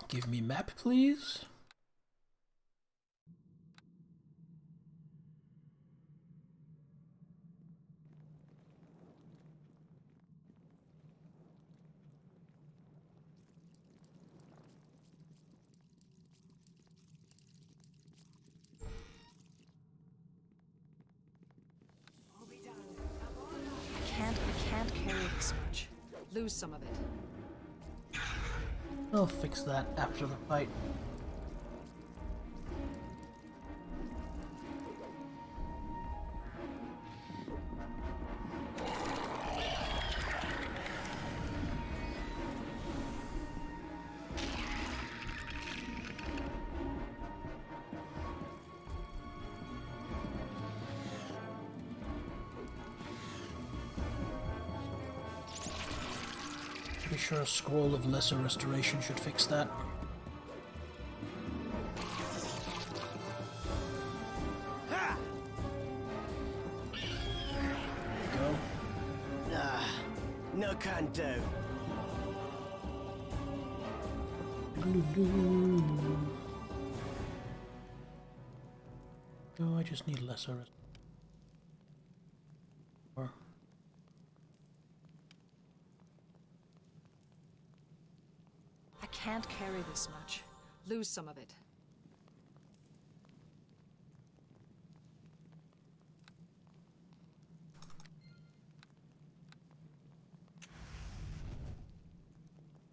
Speaker 1: Give me map, please.
Speaker 4: I can't carry this much. Lose some of it.
Speaker 1: I'll fix that after the fight. Pretty sure a scroll of lesser restoration should fix that. Go.
Speaker 2: No can do.
Speaker 1: Oh, I just need lesser. Or
Speaker 4: I can't carry this much. Lose some of it.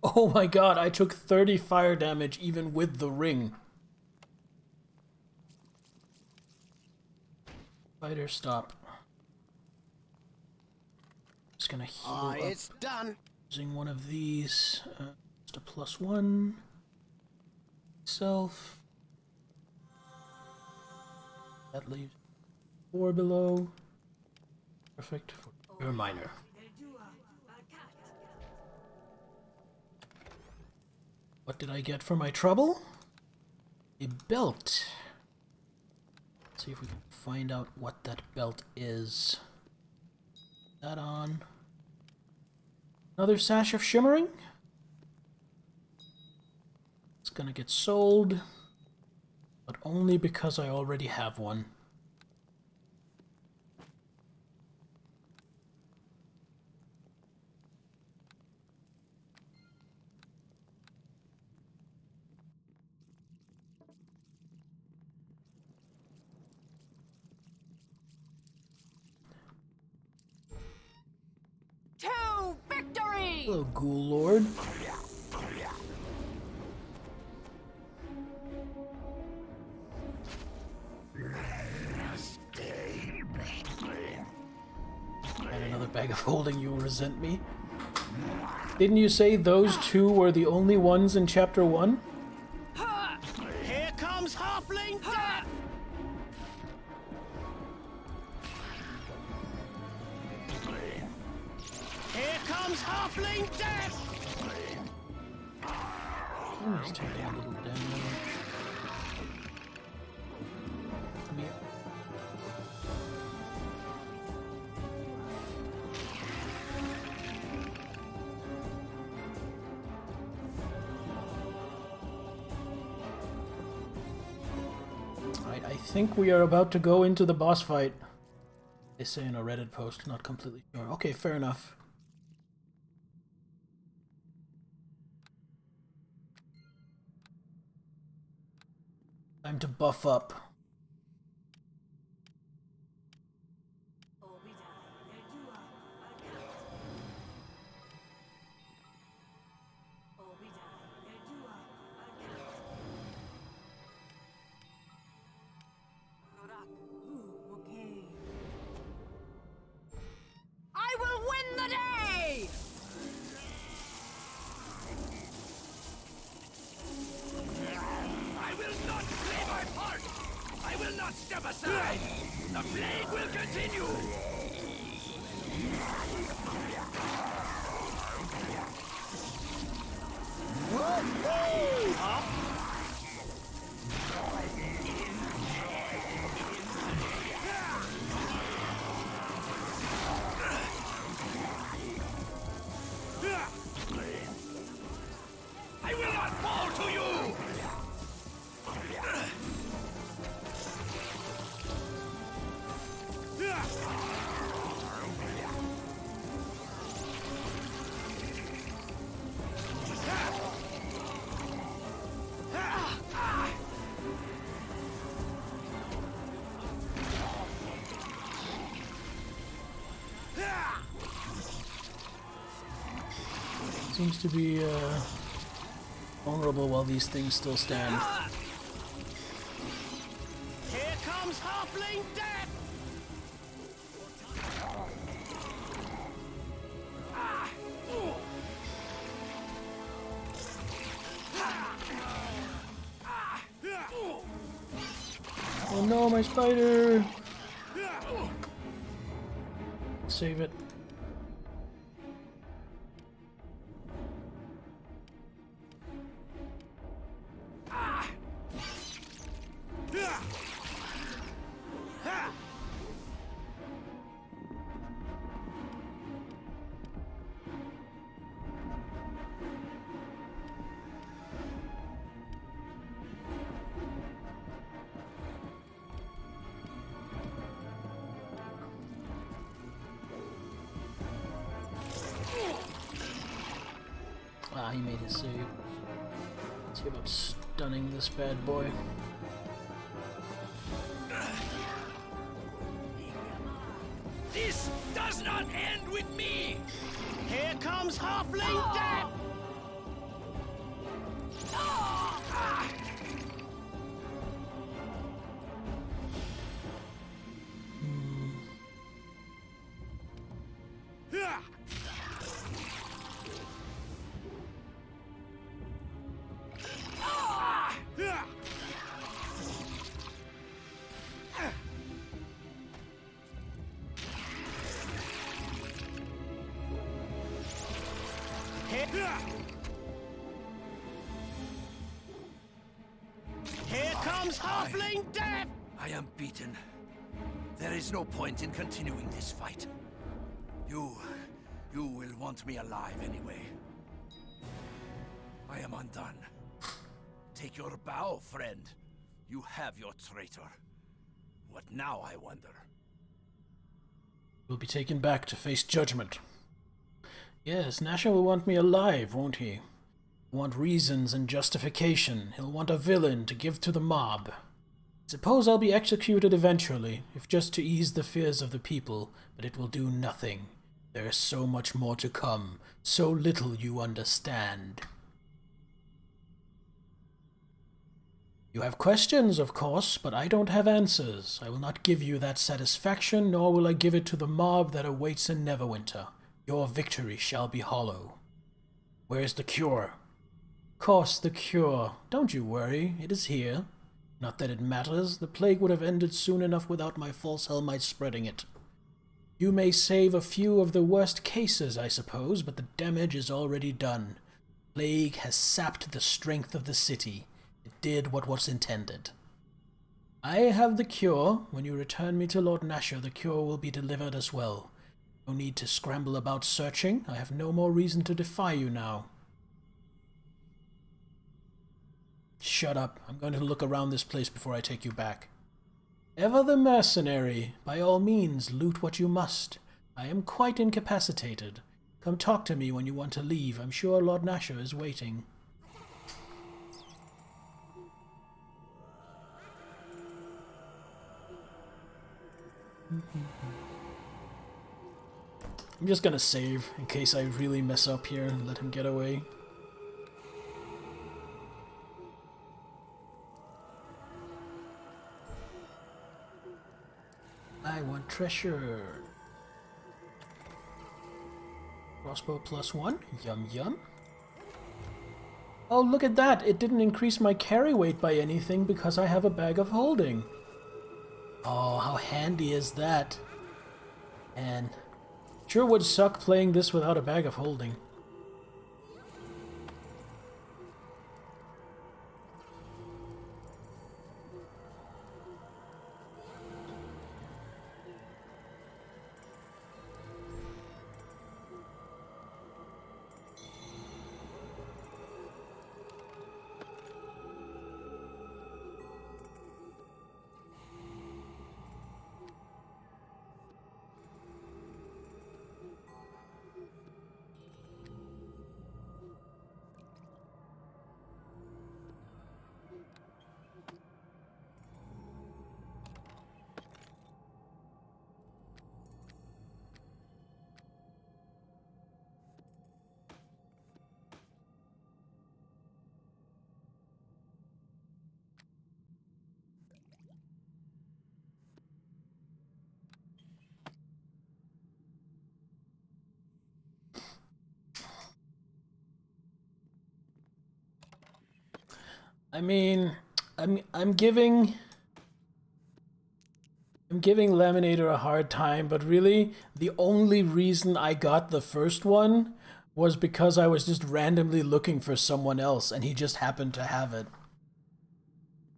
Speaker 1: oh my god, I took 30 fire damage even with the ring. Fighter, stop. Just gonna heal up
Speaker 2: It's done.
Speaker 1: using one of these. Just a +1. Self. That leaves 4 below. Perfect for your minor. What did I get for my trouble? A belt. Let's see if we can find out what that belt is. That on. Another sash of shimmering. It's gonna get sold, but only because I already have one.
Speaker 6: To victory!
Speaker 1: Hello, Ghoul Lord. And another bag of holding, you'll resent me. Didn't you say those two were the only ones in Chapter 1?
Speaker 2: Here comes Halfling Death! Here comes Halfling Death!
Speaker 1: Oh, he's taking a little damage. Come here. I think we are about to go into the boss fight. They say in a Reddit post, not completely sure. Okay, fair enough. Time to buff up.
Speaker 6: I will win the day!
Speaker 7: I will not play my part! I will not step aside! The plague will continue! I will not fall to you!
Speaker 1: Seems to be vulnerable while these things still stand.
Speaker 2: Here comes Halfling Death!
Speaker 1: Oh no, my spider! Save it. Ah, he made his save. Let's see about stunning this bad boy.
Speaker 7: This does not end with me!
Speaker 2: Here comes Halfling Death! Here comes Halfling Death!
Speaker 7: I am beaten. There is no point in continuing this fight. You will want me alive anyway. I am undone. Take your bow, friend. You have your traitor. What now, I wonder?
Speaker 1: Will be taken back to face judgment. Yes, Nasher will want me alive, won't he? He'll want reasons and justification. He'll want a villain to give to the mob. Suppose I'll be executed eventually, if just to ease the fears of the people, but it will do nothing. There is so much more to come, so little you understand. You have questions, of course, but I don't have answers. I will not give you that satisfaction, nor will I give it to the mob that awaits in Neverwinter. Your victory shall be hollow. Where's the cure? Of course, the cure. Don't you worry, it is here. Not that it matters, the plague would have ended soon enough without my false Helmite spreading it. You may save a few of the worst cases, I suppose, but the damage is already done. Plague has sapped the strength of the city. It did what was intended. I have the cure. When you return me to Lord Nasher, the cure will be delivered as well. No need to scramble about searching. I have no more reason to defy you now. Shut up. I'm going to look around this place before I take you back. Ever the mercenary. By all means, loot what you must. I am quite incapacitated. Come talk to me when you want to leave. I'm sure Lord Nasher is waiting. I'm just gonna save in case I really mess up here and let him get away. I want treasure. Crossbow +1. Yum yum. Oh, look at that. It didn't increase my carry weight by anything because I have a bag of holding. Oh, how handy is that? And sure would suck playing this without a bag of holding. I mean, I'm giving Laminator a hard time, but really the only reason I got the first one was because I was just randomly looking for someone else and he just happened to have it.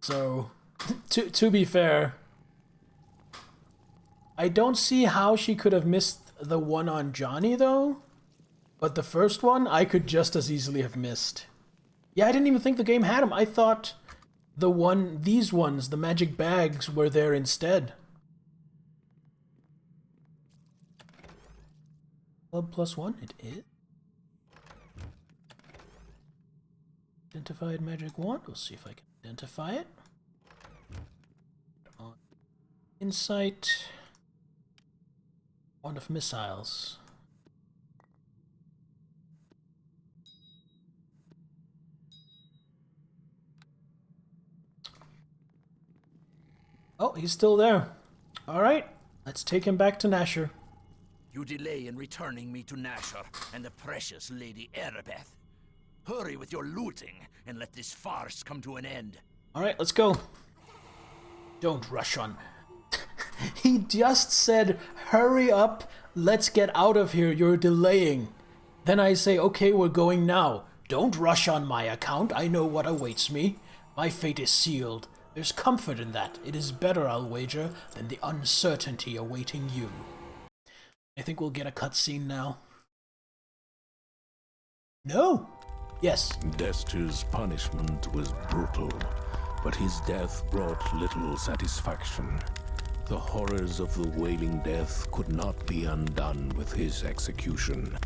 Speaker 1: So, to be fair, I don't see how she could have missed the one on Johnny though, but the first one I could just as easily have missed. Yeah, I didn't even think the game had them. I thought these ones, the magic bags, were there instead. Club +1, it is. Identified magic wand. We'll see if I can identify it. On Insight. Wand of missiles. Oh, he's still there. Alright, let's take him back to Nasher.
Speaker 7: You delay in returning me to Nasher and the precious Lady Erebeth. Hurry with your looting and let this farce come to an end.
Speaker 1: Alright, let's go. Don't rush on. He just said, hurry up, let's get out of here, you're delaying. Then I say, okay, we're going now. Don't rush on my account, I know what awaits me. My fate is sealed. There's comfort in that. It is better, I'll wager, than the uncertainty awaiting you. I think we'll get a cutscene now. No! Yes.
Speaker 15: Dester's punishment was brutal, but his death brought little satisfaction. The horrors of the Wailing Death could not be undone with his execution.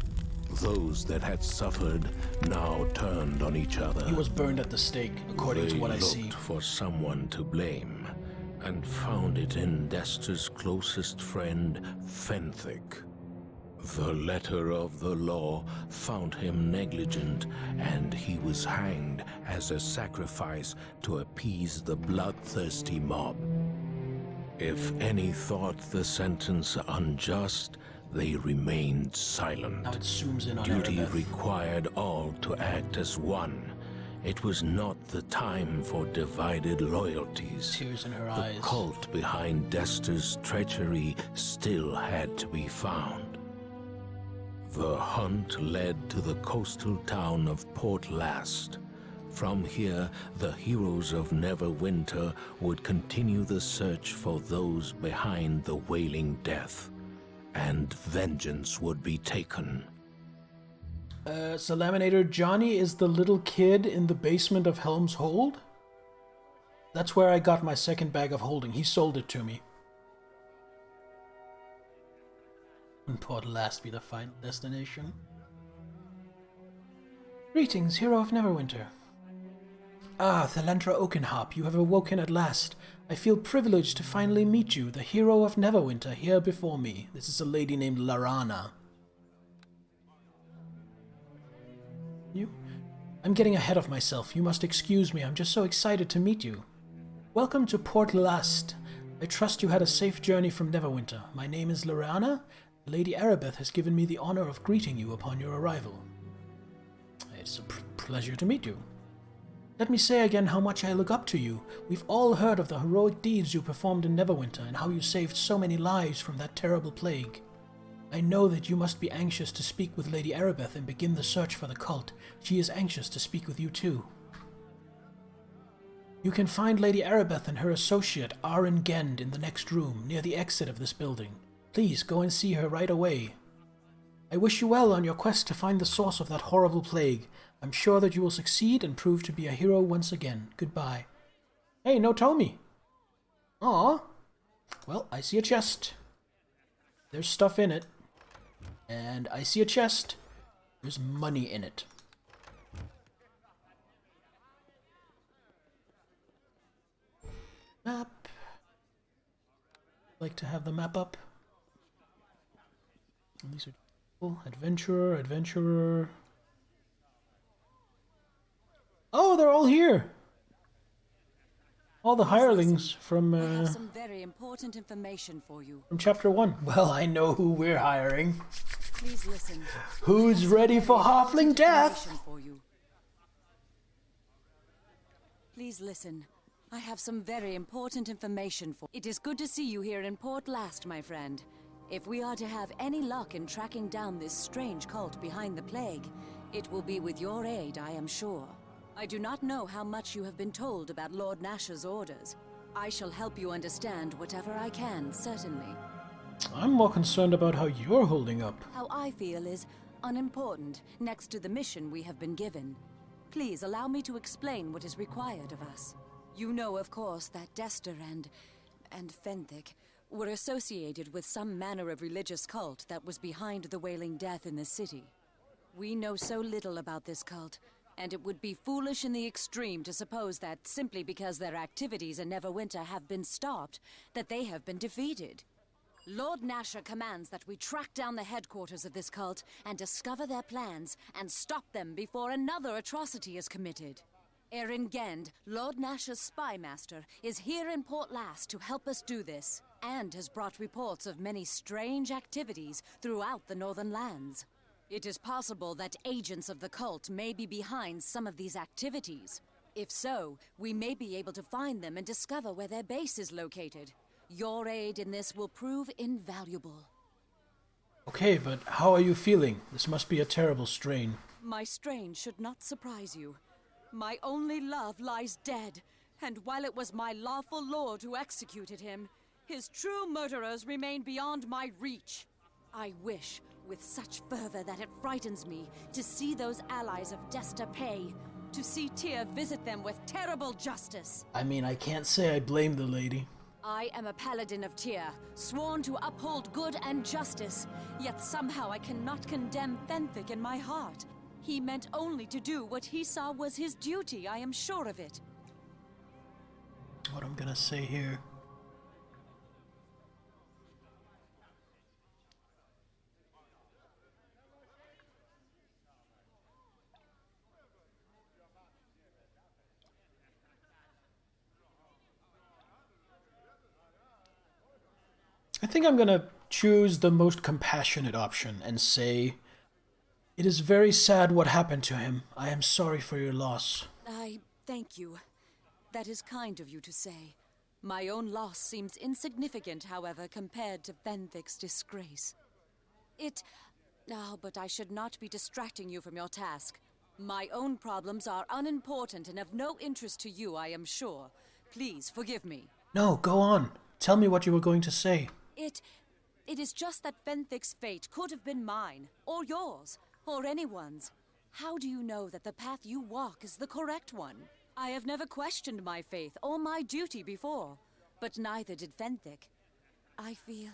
Speaker 15: Those that had suffered now turned on each other.
Speaker 1: He was burned at the stake, according to what I see.
Speaker 15: They looked for someone to blame, and found it in Dester's closest friend, Fenthic. The letter of the law found him negligent, and he was hanged as a sacrifice to appease the bloodthirsty mob. If any thought the sentence unjust, they remained silent.
Speaker 1: Now it zooms in on
Speaker 15: Duty
Speaker 1: Erebeth.
Speaker 15: required all to act as one. It was not the time for divided loyalties.
Speaker 1: Tears in her
Speaker 15: The
Speaker 1: eyes.
Speaker 15: cult behind Dester's treachery still had to be found. The hunt led to the coastal town of Port Last. From here, the heroes of Neverwinter would continue the search for those behind the Wailing Death, and vengeance would be taken.
Speaker 1: So Laminator, Johnny is the little kid in the basement of Helm's Hold? That's where I got my second bag of holding. He sold it to me. And Port Last be the final destination. Greetings, hero of Neverwinter. Ah, Thalentra Oakenharp, you have awoken at last. I feel privileged to finally meet you, the hero of Neverwinter, here before me. This is a lady named Larana. You? I'm getting ahead of myself. You must excuse me. I'm just so excited to meet you. Welcome to Port Last. I trust you had a safe journey from Neverwinter. My name is Larana. Lady Erebeth has given me the honor of greeting you upon your arrival. It's a pleasure to meet you. Let me say again how much I look up to you. We've all heard of the heroic deeds you performed in Neverwinter and how you saved so many lives from that terrible plague. I know that you must be anxious to speak with Lady Erebeth and begin the search for the cult. She is anxious to speak with you too. You can find Lady Erebeth and her associate, Aren Gend, in the next room, near the exit of this building. Please go and see her right away. I wish you well on your quest to find the source of that horrible plague. I'm sure that you will succeed and prove to be a hero once again. Goodbye. Hey, no Tommy. Aw. Well, I see a chest. There's stuff in it. And I see a chest. There's money in it. Map. Like to have the map up. And these are cool. Adventurer, adventurer. Oh, they're all here. All the hirelings from
Speaker 6: I have some very important information for you.
Speaker 1: from chapter 1. Well, I know who we're hiring.
Speaker 6: Please listen.
Speaker 1: Who's ready for halfling death?
Speaker 6: For you. Please listen. I have some very important information for you. It is good to see you here in Port Last, my friend. If we are to have any luck in tracking down this strange cult behind the plague, it will be with your aid, I am sure. I do not know how much you have been told about Lord Nash's orders. I shall help you understand whatever I can, certainly.
Speaker 1: I'm more concerned about how you're holding up.
Speaker 6: How I feel is unimportant next to the mission we have been given. Please allow me to explain what is required of us. You know, of course, that Dester and Fenthic were associated with some manner of religious cult that was behind the Wailing Death in the city. We know so little about this cult, and it would be foolish in the extreme to suppose that simply because their activities in Neverwinter have been stopped, that they have been defeated. Lord Nasher commands that we track down the headquarters of this cult and discover their plans and stop them before another atrocity is committed. Aren Gend, Lord Nasher's spy master, is here in Port Last to help us do this, and has brought reports of many strange activities throughout the Northern Lands. It is possible that agents of the cult may be behind some of these activities. If so, we may be able to find them and discover where their base is located. Your aid in this will prove invaluable.
Speaker 1: Okay, but how are you feeling? This must be a terrible strain.
Speaker 6: My strain should not surprise you. My only love lies dead, and while it was my lawful lord who executed him, his true murderers remain beyond my reach. I wish, with such fervor that it frightens me, to see those allies of Desta pay, to see Tyr visit them with terrible justice.
Speaker 1: I mean, I can't say I blame the lady.
Speaker 6: I am a paladin of Tyr, sworn to uphold good and justice, yet somehow I cannot condemn Fenthic in my heart. He meant only to do what he saw was his duty, I am sure of it.
Speaker 1: What I'm gonna say here. I think I'm gonna choose the most compassionate option and say, "It is very sad what happened to him. I am sorry for your loss."
Speaker 6: I thank you. That is kind of you to say. My own loss seems insignificant, however, compared to Fenthic's disgrace. But I should not be distracting you from your task. My own problems are unimportant and of no interest to you, I am sure. Please forgive me.
Speaker 1: No, go on. Tell me what you were going to say.
Speaker 6: It is just that Fenthic's fate could have been mine, or yours, or anyone's. How do you know that the path you walk is the correct one? I have never questioned my faith or my duty before, but neither did Fenthic. I feel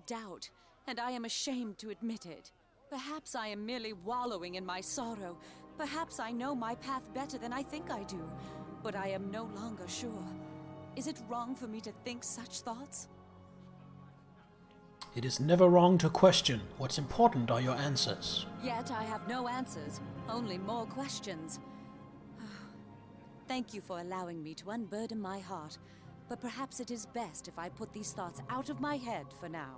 Speaker 6: doubt, and I am ashamed to admit it. Perhaps I am merely wallowing in my sorrow. Perhaps I know my path better than I think I do, but I am no longer sure. Is it wrong for me to think such thoughts?
Speaker 1: It is never wrong to question. What's important are your answers.
Speaker 6: Yet I have no answers, only more questions. Thank you for allowing me to unburden my heart, but perhaps it is best if I put these thoughts out of my head for now.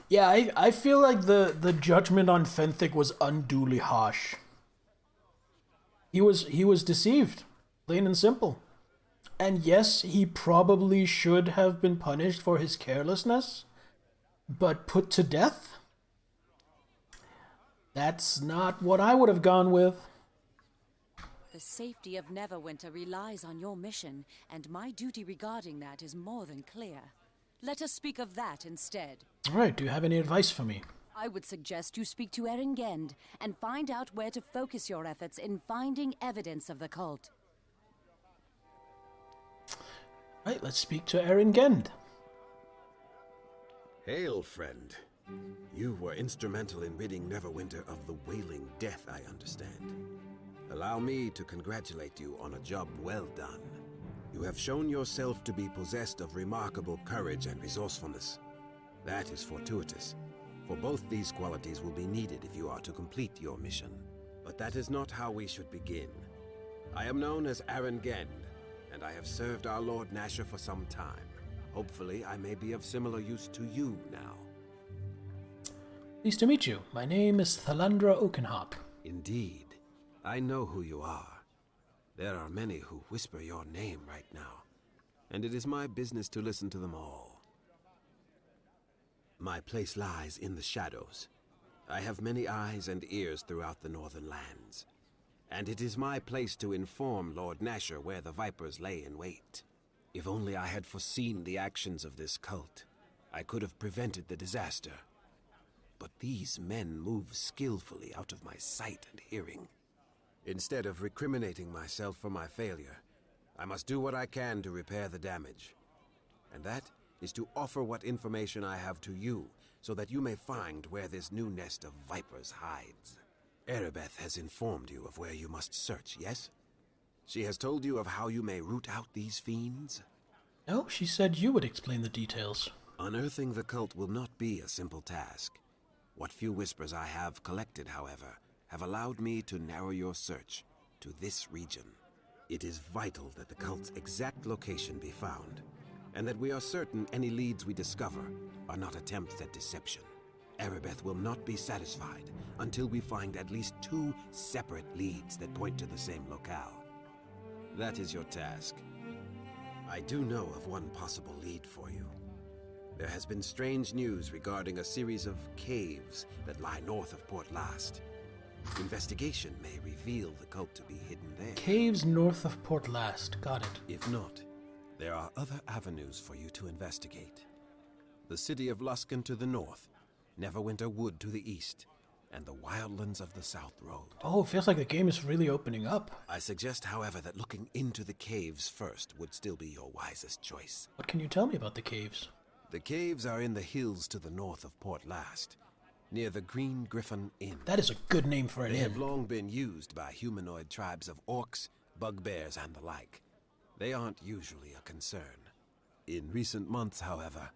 Speaker 1: Yeah, I feel like the judgment on Fenthic was unduly harsh. He was deceived, plain and simple. And yes, he probably should have been punished for his carelessness, but put to death? That's not what I would have gone with.
Speaker 6: The safety of Neverwinter relies on your mission, and my duty regarding that is more than clear. Let us speak of that instead.
Speaker 1: Alright, do you have any advice for me?
Speaker 6: I would suggest you speak to Erengend and find out where to focus your efforts in finding evidence of the cult.
Speaker 1: Right, let's speak to Erengend.
Speaker 16: Hail, friend. You were instrumental in ridding Neverwinter of the Wailing Death, I understand. Allow me to congratulate you on a job well done. You have shown yourself to be possessed of remarkable courage and resourcefulness. That is fortuitous, for both these qualities will be needed if you are to complete your mission. But that is not how we should begin. I am known as Erengend, and I have served our Lord Nasher for some time. Hopefully, I may be of similar use to you now.
Speaker 1: Pleased to meet you. My name is Thalandra Oakenhop.
Speaker 16: Indeed. I know who you are. There are many who whisper your name right now, and it is my business to listen to them all. My place lies in the shadows. I have many eyes and ears throughout the northern lands, and it is my place to inform Lord Nasher where the Vipers lay in wait. If only I had foreseen the actions of this cult, I could have prevented the disaster. But these men move skillfully out of my sight and hearing. Instead of recriminating myself for my failure, I must do what I can to repair the damage. And that is to offer what information I have to you, so that you may find where this new nest of vipers hides. Erebeth has informed you of where you must search, yes? She has told you of how you may root out these fiends?
Speaker 1: No, she said you would explain the details.
Speaker 16: Unearthing the cult will not be a simple task. What few whispers I have collected, however, have allowed me to narrow your search to this region. It is vital that the cult's exact location be found, and that we are certain any leads we discover are not attempts at deception. Erebeth will not be satisfied until we find at least 2 separate leads that point to the same locale. That is your task. I do know of one possible lead for you. There has been strange news regarding a series of caves that lie north of Port Last. Investigation may reveal the cult to be hidden there.
Speaker 1: Caves north of Port Last. Got it.
Speaker 16: If not, there are other avenues for you to investigate. The city of Luskan to the north, Neverwinter Wood to the east, and the wildlands of the South Road.
Speaker 1: Oh, it feels like the game is really opening up.
Speaker 16: I suggest, however, that looking into the caves first would still be your wisest choice.
Speaker 1: What can you tell me about the caves?
Speaker 16: The caves are in the hills to the north of Port Last, near the Green Griffin Inn.
Speaker 1: That is a good name for an inn.
Speaker 16: They have long been used by humanoid tribes of orcs, bugbears, and the like. They aren't usually a concern. In recent months, however,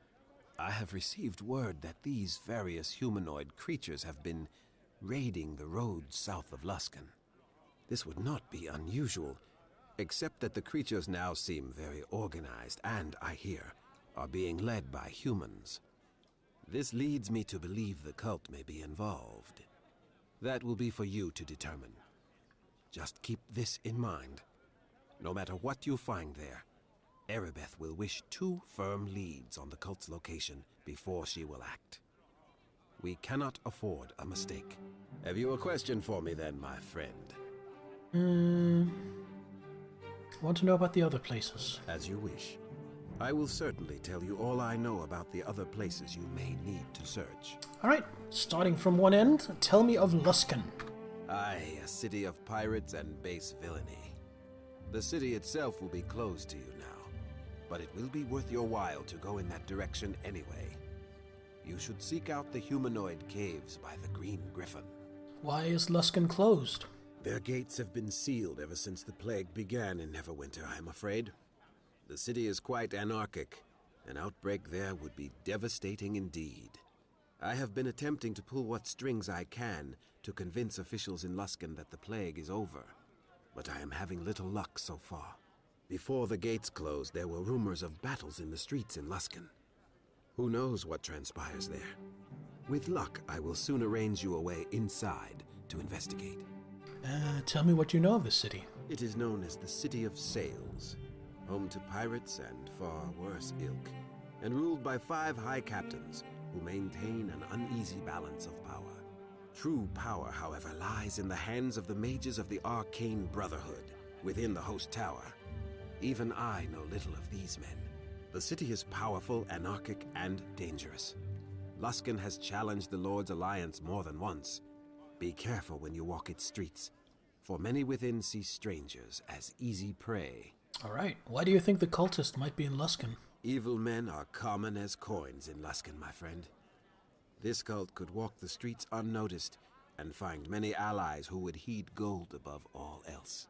Speaker 16: I have received word that these various humanoid creatures have been raiding the roads south of Luskan. This would not be unusual, except that the creatures now seem very organized and, I hear, are being led by humans. This leads me to believe the cult may be involved. That will be for you to determine. Just keep this in mind. No matter what you find there, Erebeth will wish 2 firm leads on the cult's location before she will act. We cannot afford a mistake. Have you a question for me then, my friend?
Speaker 1: Want to know about the other places?
Speaker 16: As you wish. I will certainly tell you all I know about the other places you may need to search.
Speaker 1: Alright, starting from one end, tell me of Luskan.
Speaker 16: Aye, a city of pirates and base villainy. The city itself will be closed to you now, but it will be worth your while to go in that direction anyway. You should seek out the humanoid caves by the Green Griffin.
Speaker 1: Why is Luskan closed?
Speaker 16: Their gates have been sealed ever since the plague began in Neverwinter, I'm afraid. The city is quite anarchic. An outbreak there would be devastating indeed. I have been attempting to pull what strings I can to convince officials in Luskan that the plague is over, but I am having little luck so far. Before the gates closed, there were rumors of battles in the streets in Luskan. Who knows what transpires there? With luck, I will soon arrange you a way inside to investigate.
Speaker 1: Tell me what you know of the city.
Speaker 16: It is known as the City of Sails, home to pirates and far worse ilk, and ruled by 5 high captains who maintain an uneasy balance of power. True power, however, lies in the hands of the mages of the Arcane Brotherhood within the Host Tower. Even I know little of these men. The city is powerful, anarchic, and dangerous. Luskan has challenged the Lord's Alliance more than once. Be careful when you walk its streets, for many within see strangers as easy prey.
Speaker 1: Alright, why do you think the cultist might be in Luskan?
Speaker 16: Evil men are common as coins in Luskan, my friend. This cult could walk the streets unnoticed and find many allies who would heed gold above all else.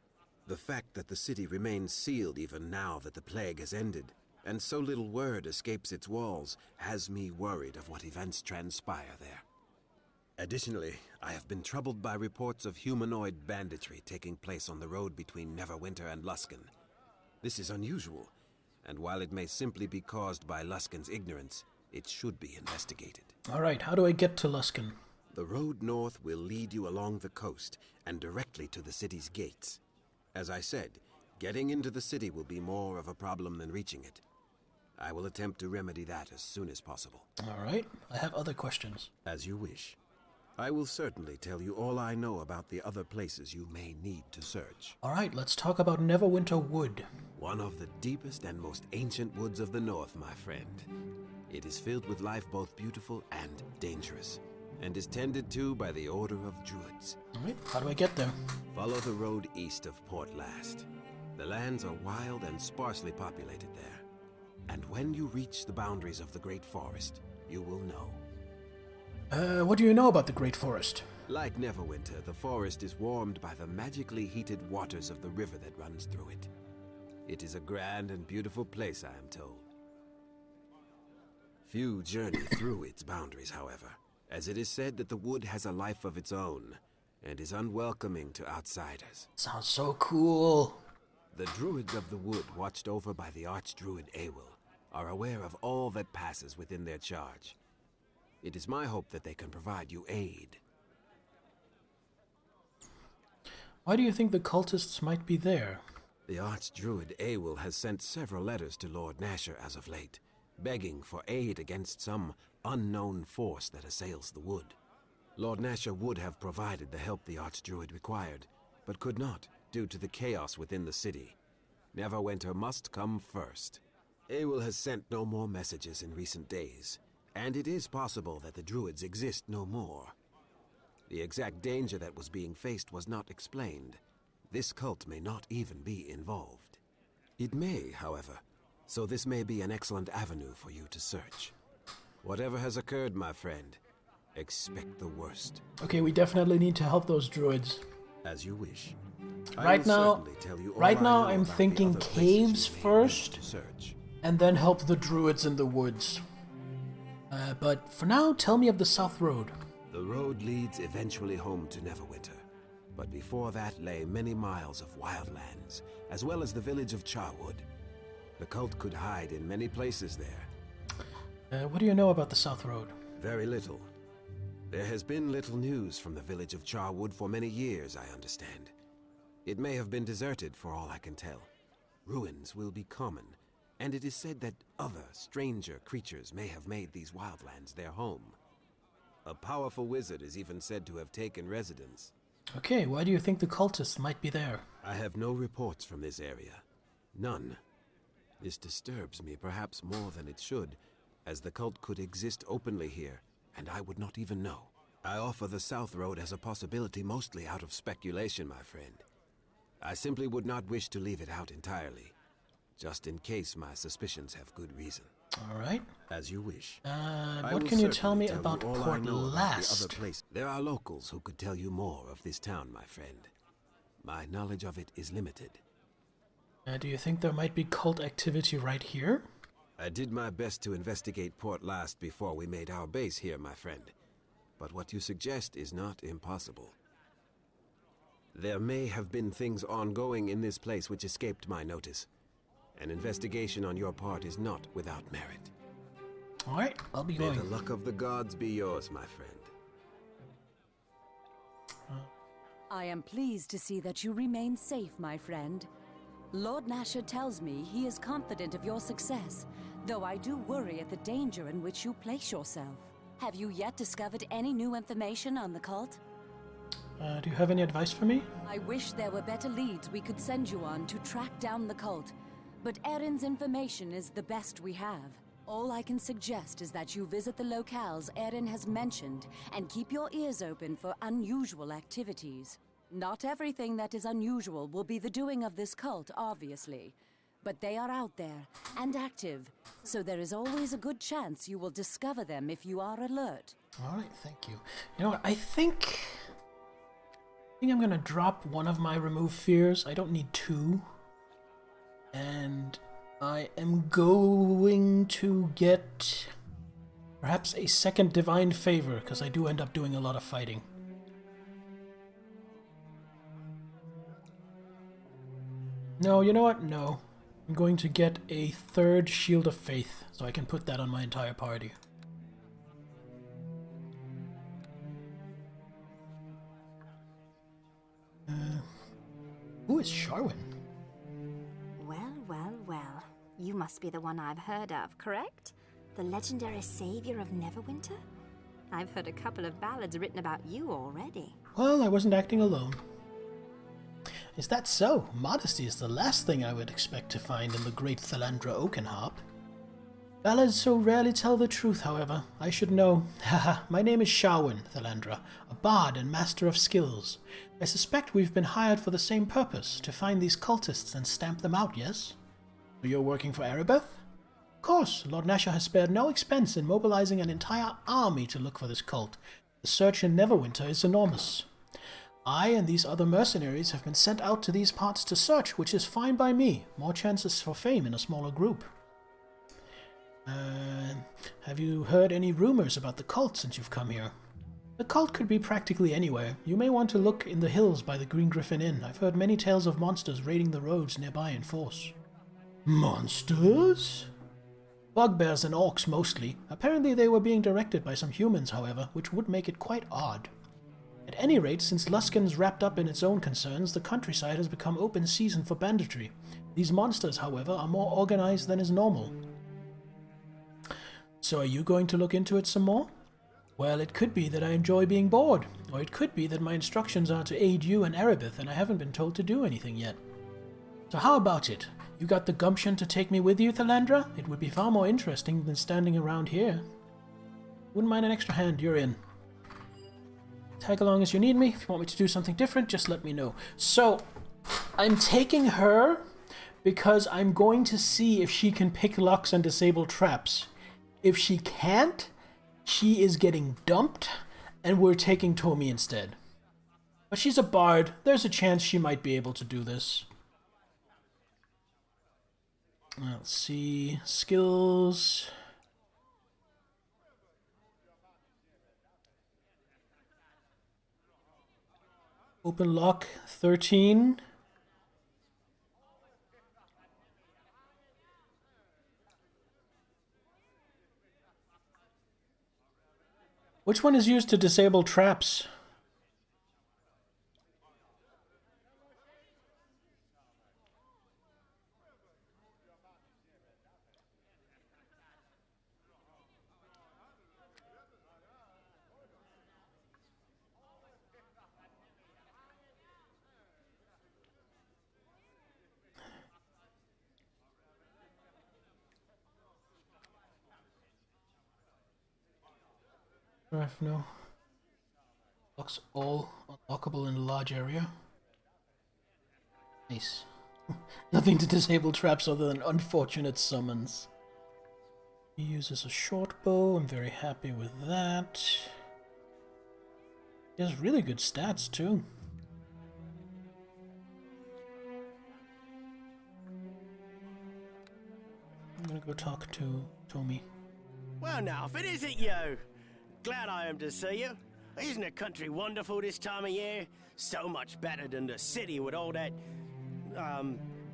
Speaker 16: The fact that the city remains sealed even now that the plague has ended, and so little word escapes its walls, has me worried of what events transpire there. Additionally, I have been troubled by reports of humanoid banditry taking place on the road between Neverwinter and Luskan. This is unusual, and while it may simply be caused by Luskan's ignorance, it should be investigated.
Speaker 1: Alright, how do I get to Luskan?
Speaker 16: The road north will lead you along the coast and directly to the city's gates. As I said, getting into the city will be more of a problem than reaching it. I will attempt to remedy that as soon as possible.
Speaker 1: Alright, I have other questions.
Speaker 16: As you wish. I will certainly tell you all I know about the other places you may need to search.
Speaker 1: Alright, let's talk about Neverwinter Wood.
Speaker 16: One of the deepest and most ancient woods of the north, my friend. It is filled with life both beautiful and dangerous, and is tended to by the Order of Druids.
Speaker 1: Alright, how do I get there?
Speaker 16: Follow the road east of Port Last. The lands are wild and sparsely populated there. And when you reach the boundaries of the Great Forest, you will know.
Speaker 1: What do you know about the Great Forest?
Speaker 16: Like Neverwinter, the forest is warmed by the magically heated waters of the river that runs through it. It is a grand and beautiful place, I am told. Few journey through its boundaries, however, as it is said that the wood has a life of its own and is unwelcoming to outsiders.
Speaker 1: Sounds so cool.
Speaker 16: The druids of the wood, watched over by the archdruid Ewell, are aware of all that passes within their charge. It is my hope that they can provide you aid.
Speaker 1: Why do you think the cultists might be there?
Speaker 16: The archdruid Ewell has sent several letters to Lord Nasher as of late, begging for aid against some unknown force that assails the wood. Lord Nasher would have provided the help the archdruid required, but could not, due to the chaos within the city. Neverwinter must come first. Ewell has sent no more messages in recent days, and it is possible that the druids exist no more. The exact danger that was being faced was not explained. This cult may not even be involved. It may, however, so this may be an excellent avenue for you to search. Whatever has occurred, my friend, expect the worst.
Speaker 1: Okay, we definitely need to help those druids.
Speaker 16: As you wish.
Speaker 1: Right now, I'm thinking caves first, and then help the druids in the woods. But for now, tell me of the South Road.
Speaker 16: The road leads eventually home to Neverwinter, but before that lay many miles of wildlands, as well as the village of Charwood. The cult could hide in many places there,
Speaker 1: What do you know about the South Road?
Speaker 16: Very little. There has been little news from the village of Charwood for many years, I understand. It may have been deserted for all I can tell. Ruins will be common, and it is said that other, stranger creatures may have made these wildlands their home. A powerful wizard is even said to have taken residence.
Speaker 1: Okay, why do you think the cultists might be there?
Speaker 16: I have no reports from this area. None. This disturbs me perhaps more than it should, as the cult could exist openly here, and I would not even know. I offer the South Road as a possibility mostly out of speculation, my friend. I simply would not wish to leave it out entirely, just in case my suspicions have good reason.
Speaker 1: All right.
Speaker 16: As you wish.
Speaker 1: What can you tell me about Port Last?
Speaker 16: There are locals who could tell you more of this town, my friend. My knowledge of it is limited.
Speaker 1: Do you think there might be cult activity right here?
Speaker 16: I did my best to investigate Port Last before we made our base here, my friend. But what you suggest is not impossible. There may have been things ongoing in this place which escaped my notice. An investigation on your part is not without merit.
Speaker 1: All right, I'll be going.
Speaker 16: May the luck of the gods be yours, my friend.
Speaker 6: I am pleased to see that you remain safe, my friend. Lord Nasher tells me he is confident of your success, though I do worry at the danger in which you place yourself. Have you yet discovered any new information on the cult?
Speaker 1: Do you have any advice for me?
Speaker 6: I wish there were better leads we could send you on to track down the cult, but Erin's information is the best we have. All I can suggest is that you visit the locales Erin has mentioned and keep your ears open for unusual activities. Not everything that is unusual will be the doing of this cult, obviously. But they are out there, and active, so there is always a good chance you will discover them if you are alert.
Speaker 1: Alright, thank you. You know what, I think I'm gonna drop one of my remove fears. I don't need two. And I am going to get perhaps a second divine favor, because I do end up doing a lot of fighting. No, you know what? No. I'm going to get a third Shield of Faith, so I can put that on my entire party. Who is Sharwin?
Speaker 17: Well, well, well. You must be the one I've heard of, correct? The legendary savior of Neverwinter? I've heard a couple of ballads written about you already.
Speaker 1: Well, I wasn't acting alone. Is that so? Modesty is the last thing I would expect to find in the great Thalandra Oakenharp. Ballads so rarely tell the truth, however. I should know. Haha, my name is Sharwin, Thalandra, a bard and master of skills. I suspect we've been hired for the same purpose, to find these cultists and stamp them out, yes? So you're working for Erebeth? Of course, Lord Nasher has spared no expense in mobilizing an entire army to look for this cult. The search in Neverwinter is enormous. I and these other mercenaries have been sent out to these parts to search, which is fine by me. More chances for fame in a smaller group. Have you heard any rumors about the cult since you've come here? The cult could be practically anywhere. You may want to look in the hills by the Green Griffin Inn. I've heard many tales of monsters raiding the roads nearby in force. Monsters? Bugbears and orcs mostly. Apparently they were being directed by some humans, however, which would make it quite odd. At any rate, since Luskan's wrapped up in its own concerns, the countryside has become open season for banditry. These monsters, however, are more organized than is normal. So are you going to look into it some more? Well, it could be that I enjoy being bored, or it could be that my instructions are to aid you and Erebeth and I haven't been told to do anything yet. So how about it? You got the gumption to take me with you, Thalandra? It would be far more interesting than standing around here. Wouldn't mind an extra hand, you're in. Tag along as you need me. If you want me to do something different, just let me know. So, I'm taking her because I'm going to see if she can pick locks and disable traps. If she can't, she is getting dumped, and we're taking Tomi instead. But she's a bard. There's a chance she might be able to do this. Let's see. Skills. Open lock 13. Which one is used to disable traps? No. Locks all unlockable in a large area. Nice. Nothing to disable traps other than unfortunate summons. He uses a short bow. I'm very happy with that. He has really good stats too. I'm gonna go talk to Tommy.
Speaker 2: Well, now, if it isn't you! Glad I am to see you. Isn't the country wonderful this time of year? So much better than the city with all that,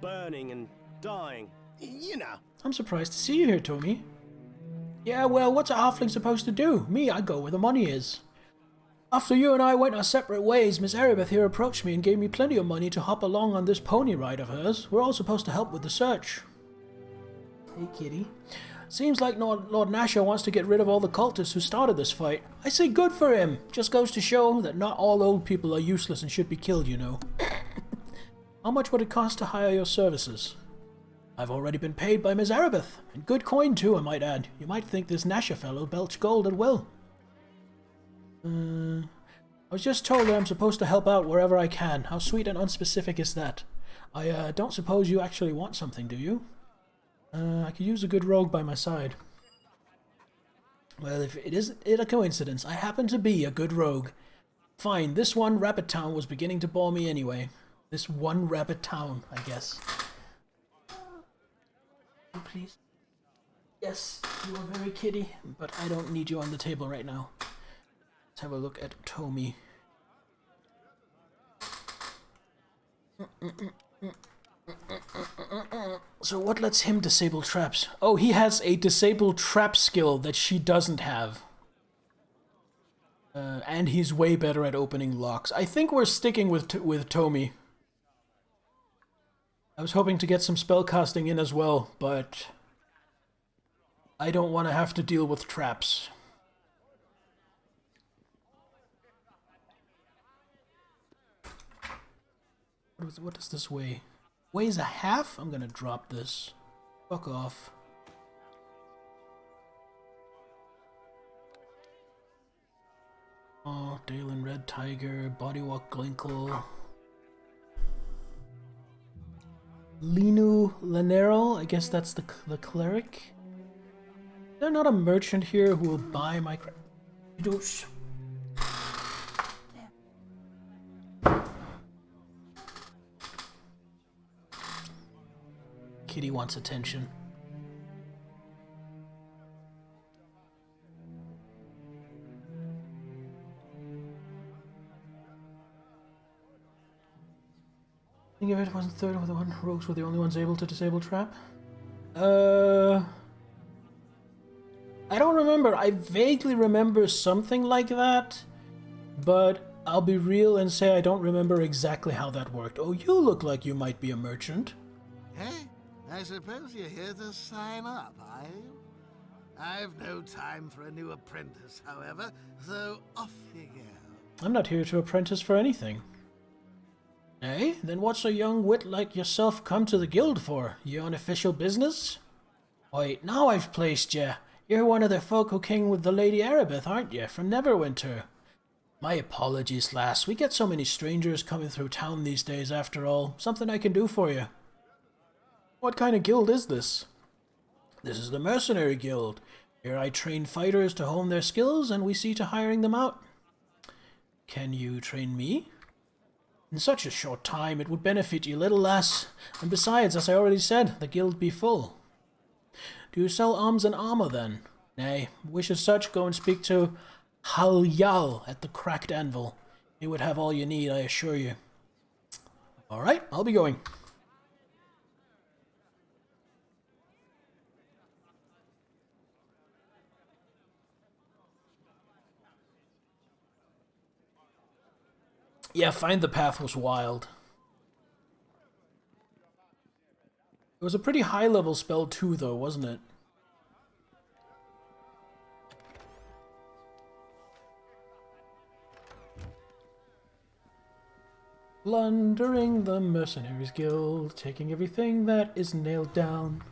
Speaker 2: burning and dying. You know.
Speaker 1: I'm surprised to see you here, Tommy. Yeah, well, what's a halfling supposed to do? Me, I go where the money is. After you and I went our separate ways, Miss Erebeth here approached me and gave me plenty of money to hop along on this pony ride of hers. We're all supposed to help with the search. Hey, kitty. Seems like Lord Nasher wants to get rid of all the cultists who started this fight. I say good for him. Just goes to show that not all old people are useless and should be killed, you know. How much would it cost to hire your services? I've already been paid by Miss Erebeth. And good coin too, I might add. You might think this Nasher fellow belched gold at will. I was just told that I'm supposed to help out wherever I can. How sweet and unspecific is that? I don't suppose you actually want something, do you? I could use a good rogue by my side. Well, if it isn't a coincidence, I happen to be a good rogue. Fine, this one rabbit town was beginning to bore me anyway. This one rabbit town, I guess. Please? Yes, you are very kitty, but I don't need you on the table right now. Let's have a look at Tommy. So what lets him disable traps? Oh, he has a disable trap skill that she doesn't have. And he's way better at opening locks. I think we're sticking with Tommy. I was hoping to get some spellcasting in as well, but I don't want to have to deal with traps. What does this weigh? Weighs a half? I'm gonna drop this. Fuck off. Oh, Dalen Red Tiger, Bodywalk Glinkle. Linu Lanero, I guess that's the cleric. Is there not a merchant here who will buy my douche? Kitty wants attention. Think of it, wasn't third with the one. Rogues were the only ones able to disable trap. I don't remember. I vaguely remember something like that, but I'll be real and say I don't remember exactly how that worked. Oh, you look like you might be a merchant.
Speaker 18: Hey, I suppose you're here to sign up, are you? I've no time for a new apprentice, however, so off you go.
Speaker 1: I'm not here to apprentice for anything. Eh? Then what's a young wit like yourself come to the guild for? You on official business? Wait, now I've placed you. You're one of the folk who came with the Lady Erebeth, aren't you? From Neverwinter. My apologies, lass. We get so many strangers coming through town these days after all. Something I can do for you. What kind of guild is this? This is the Mercenary Guild. Here I train fighters to hone their skills, and we see to hiring them out. Can you train me? In such a short time, it would benefit you little less. And besides, as I already said, the guild be full. Do you sell arms and armor, then? Nay, wish as such, go and speak to Halyal at the Cracked Anvil. He would have all you need, I assure you. Alright, I'll be going. Yeah, Find the Path was wild. It was a pretty high-level spell too, though, wasn't it? Plundering the Mercenaries Guild, taking everything that is nailed down.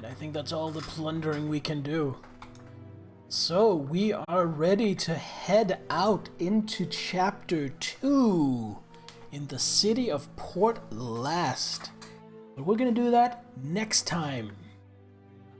Speaker 1: And I think that's all the plundering we can do. So we are ready to head out into Chapter 2 in the city of Port Last. But we're going to do that next time.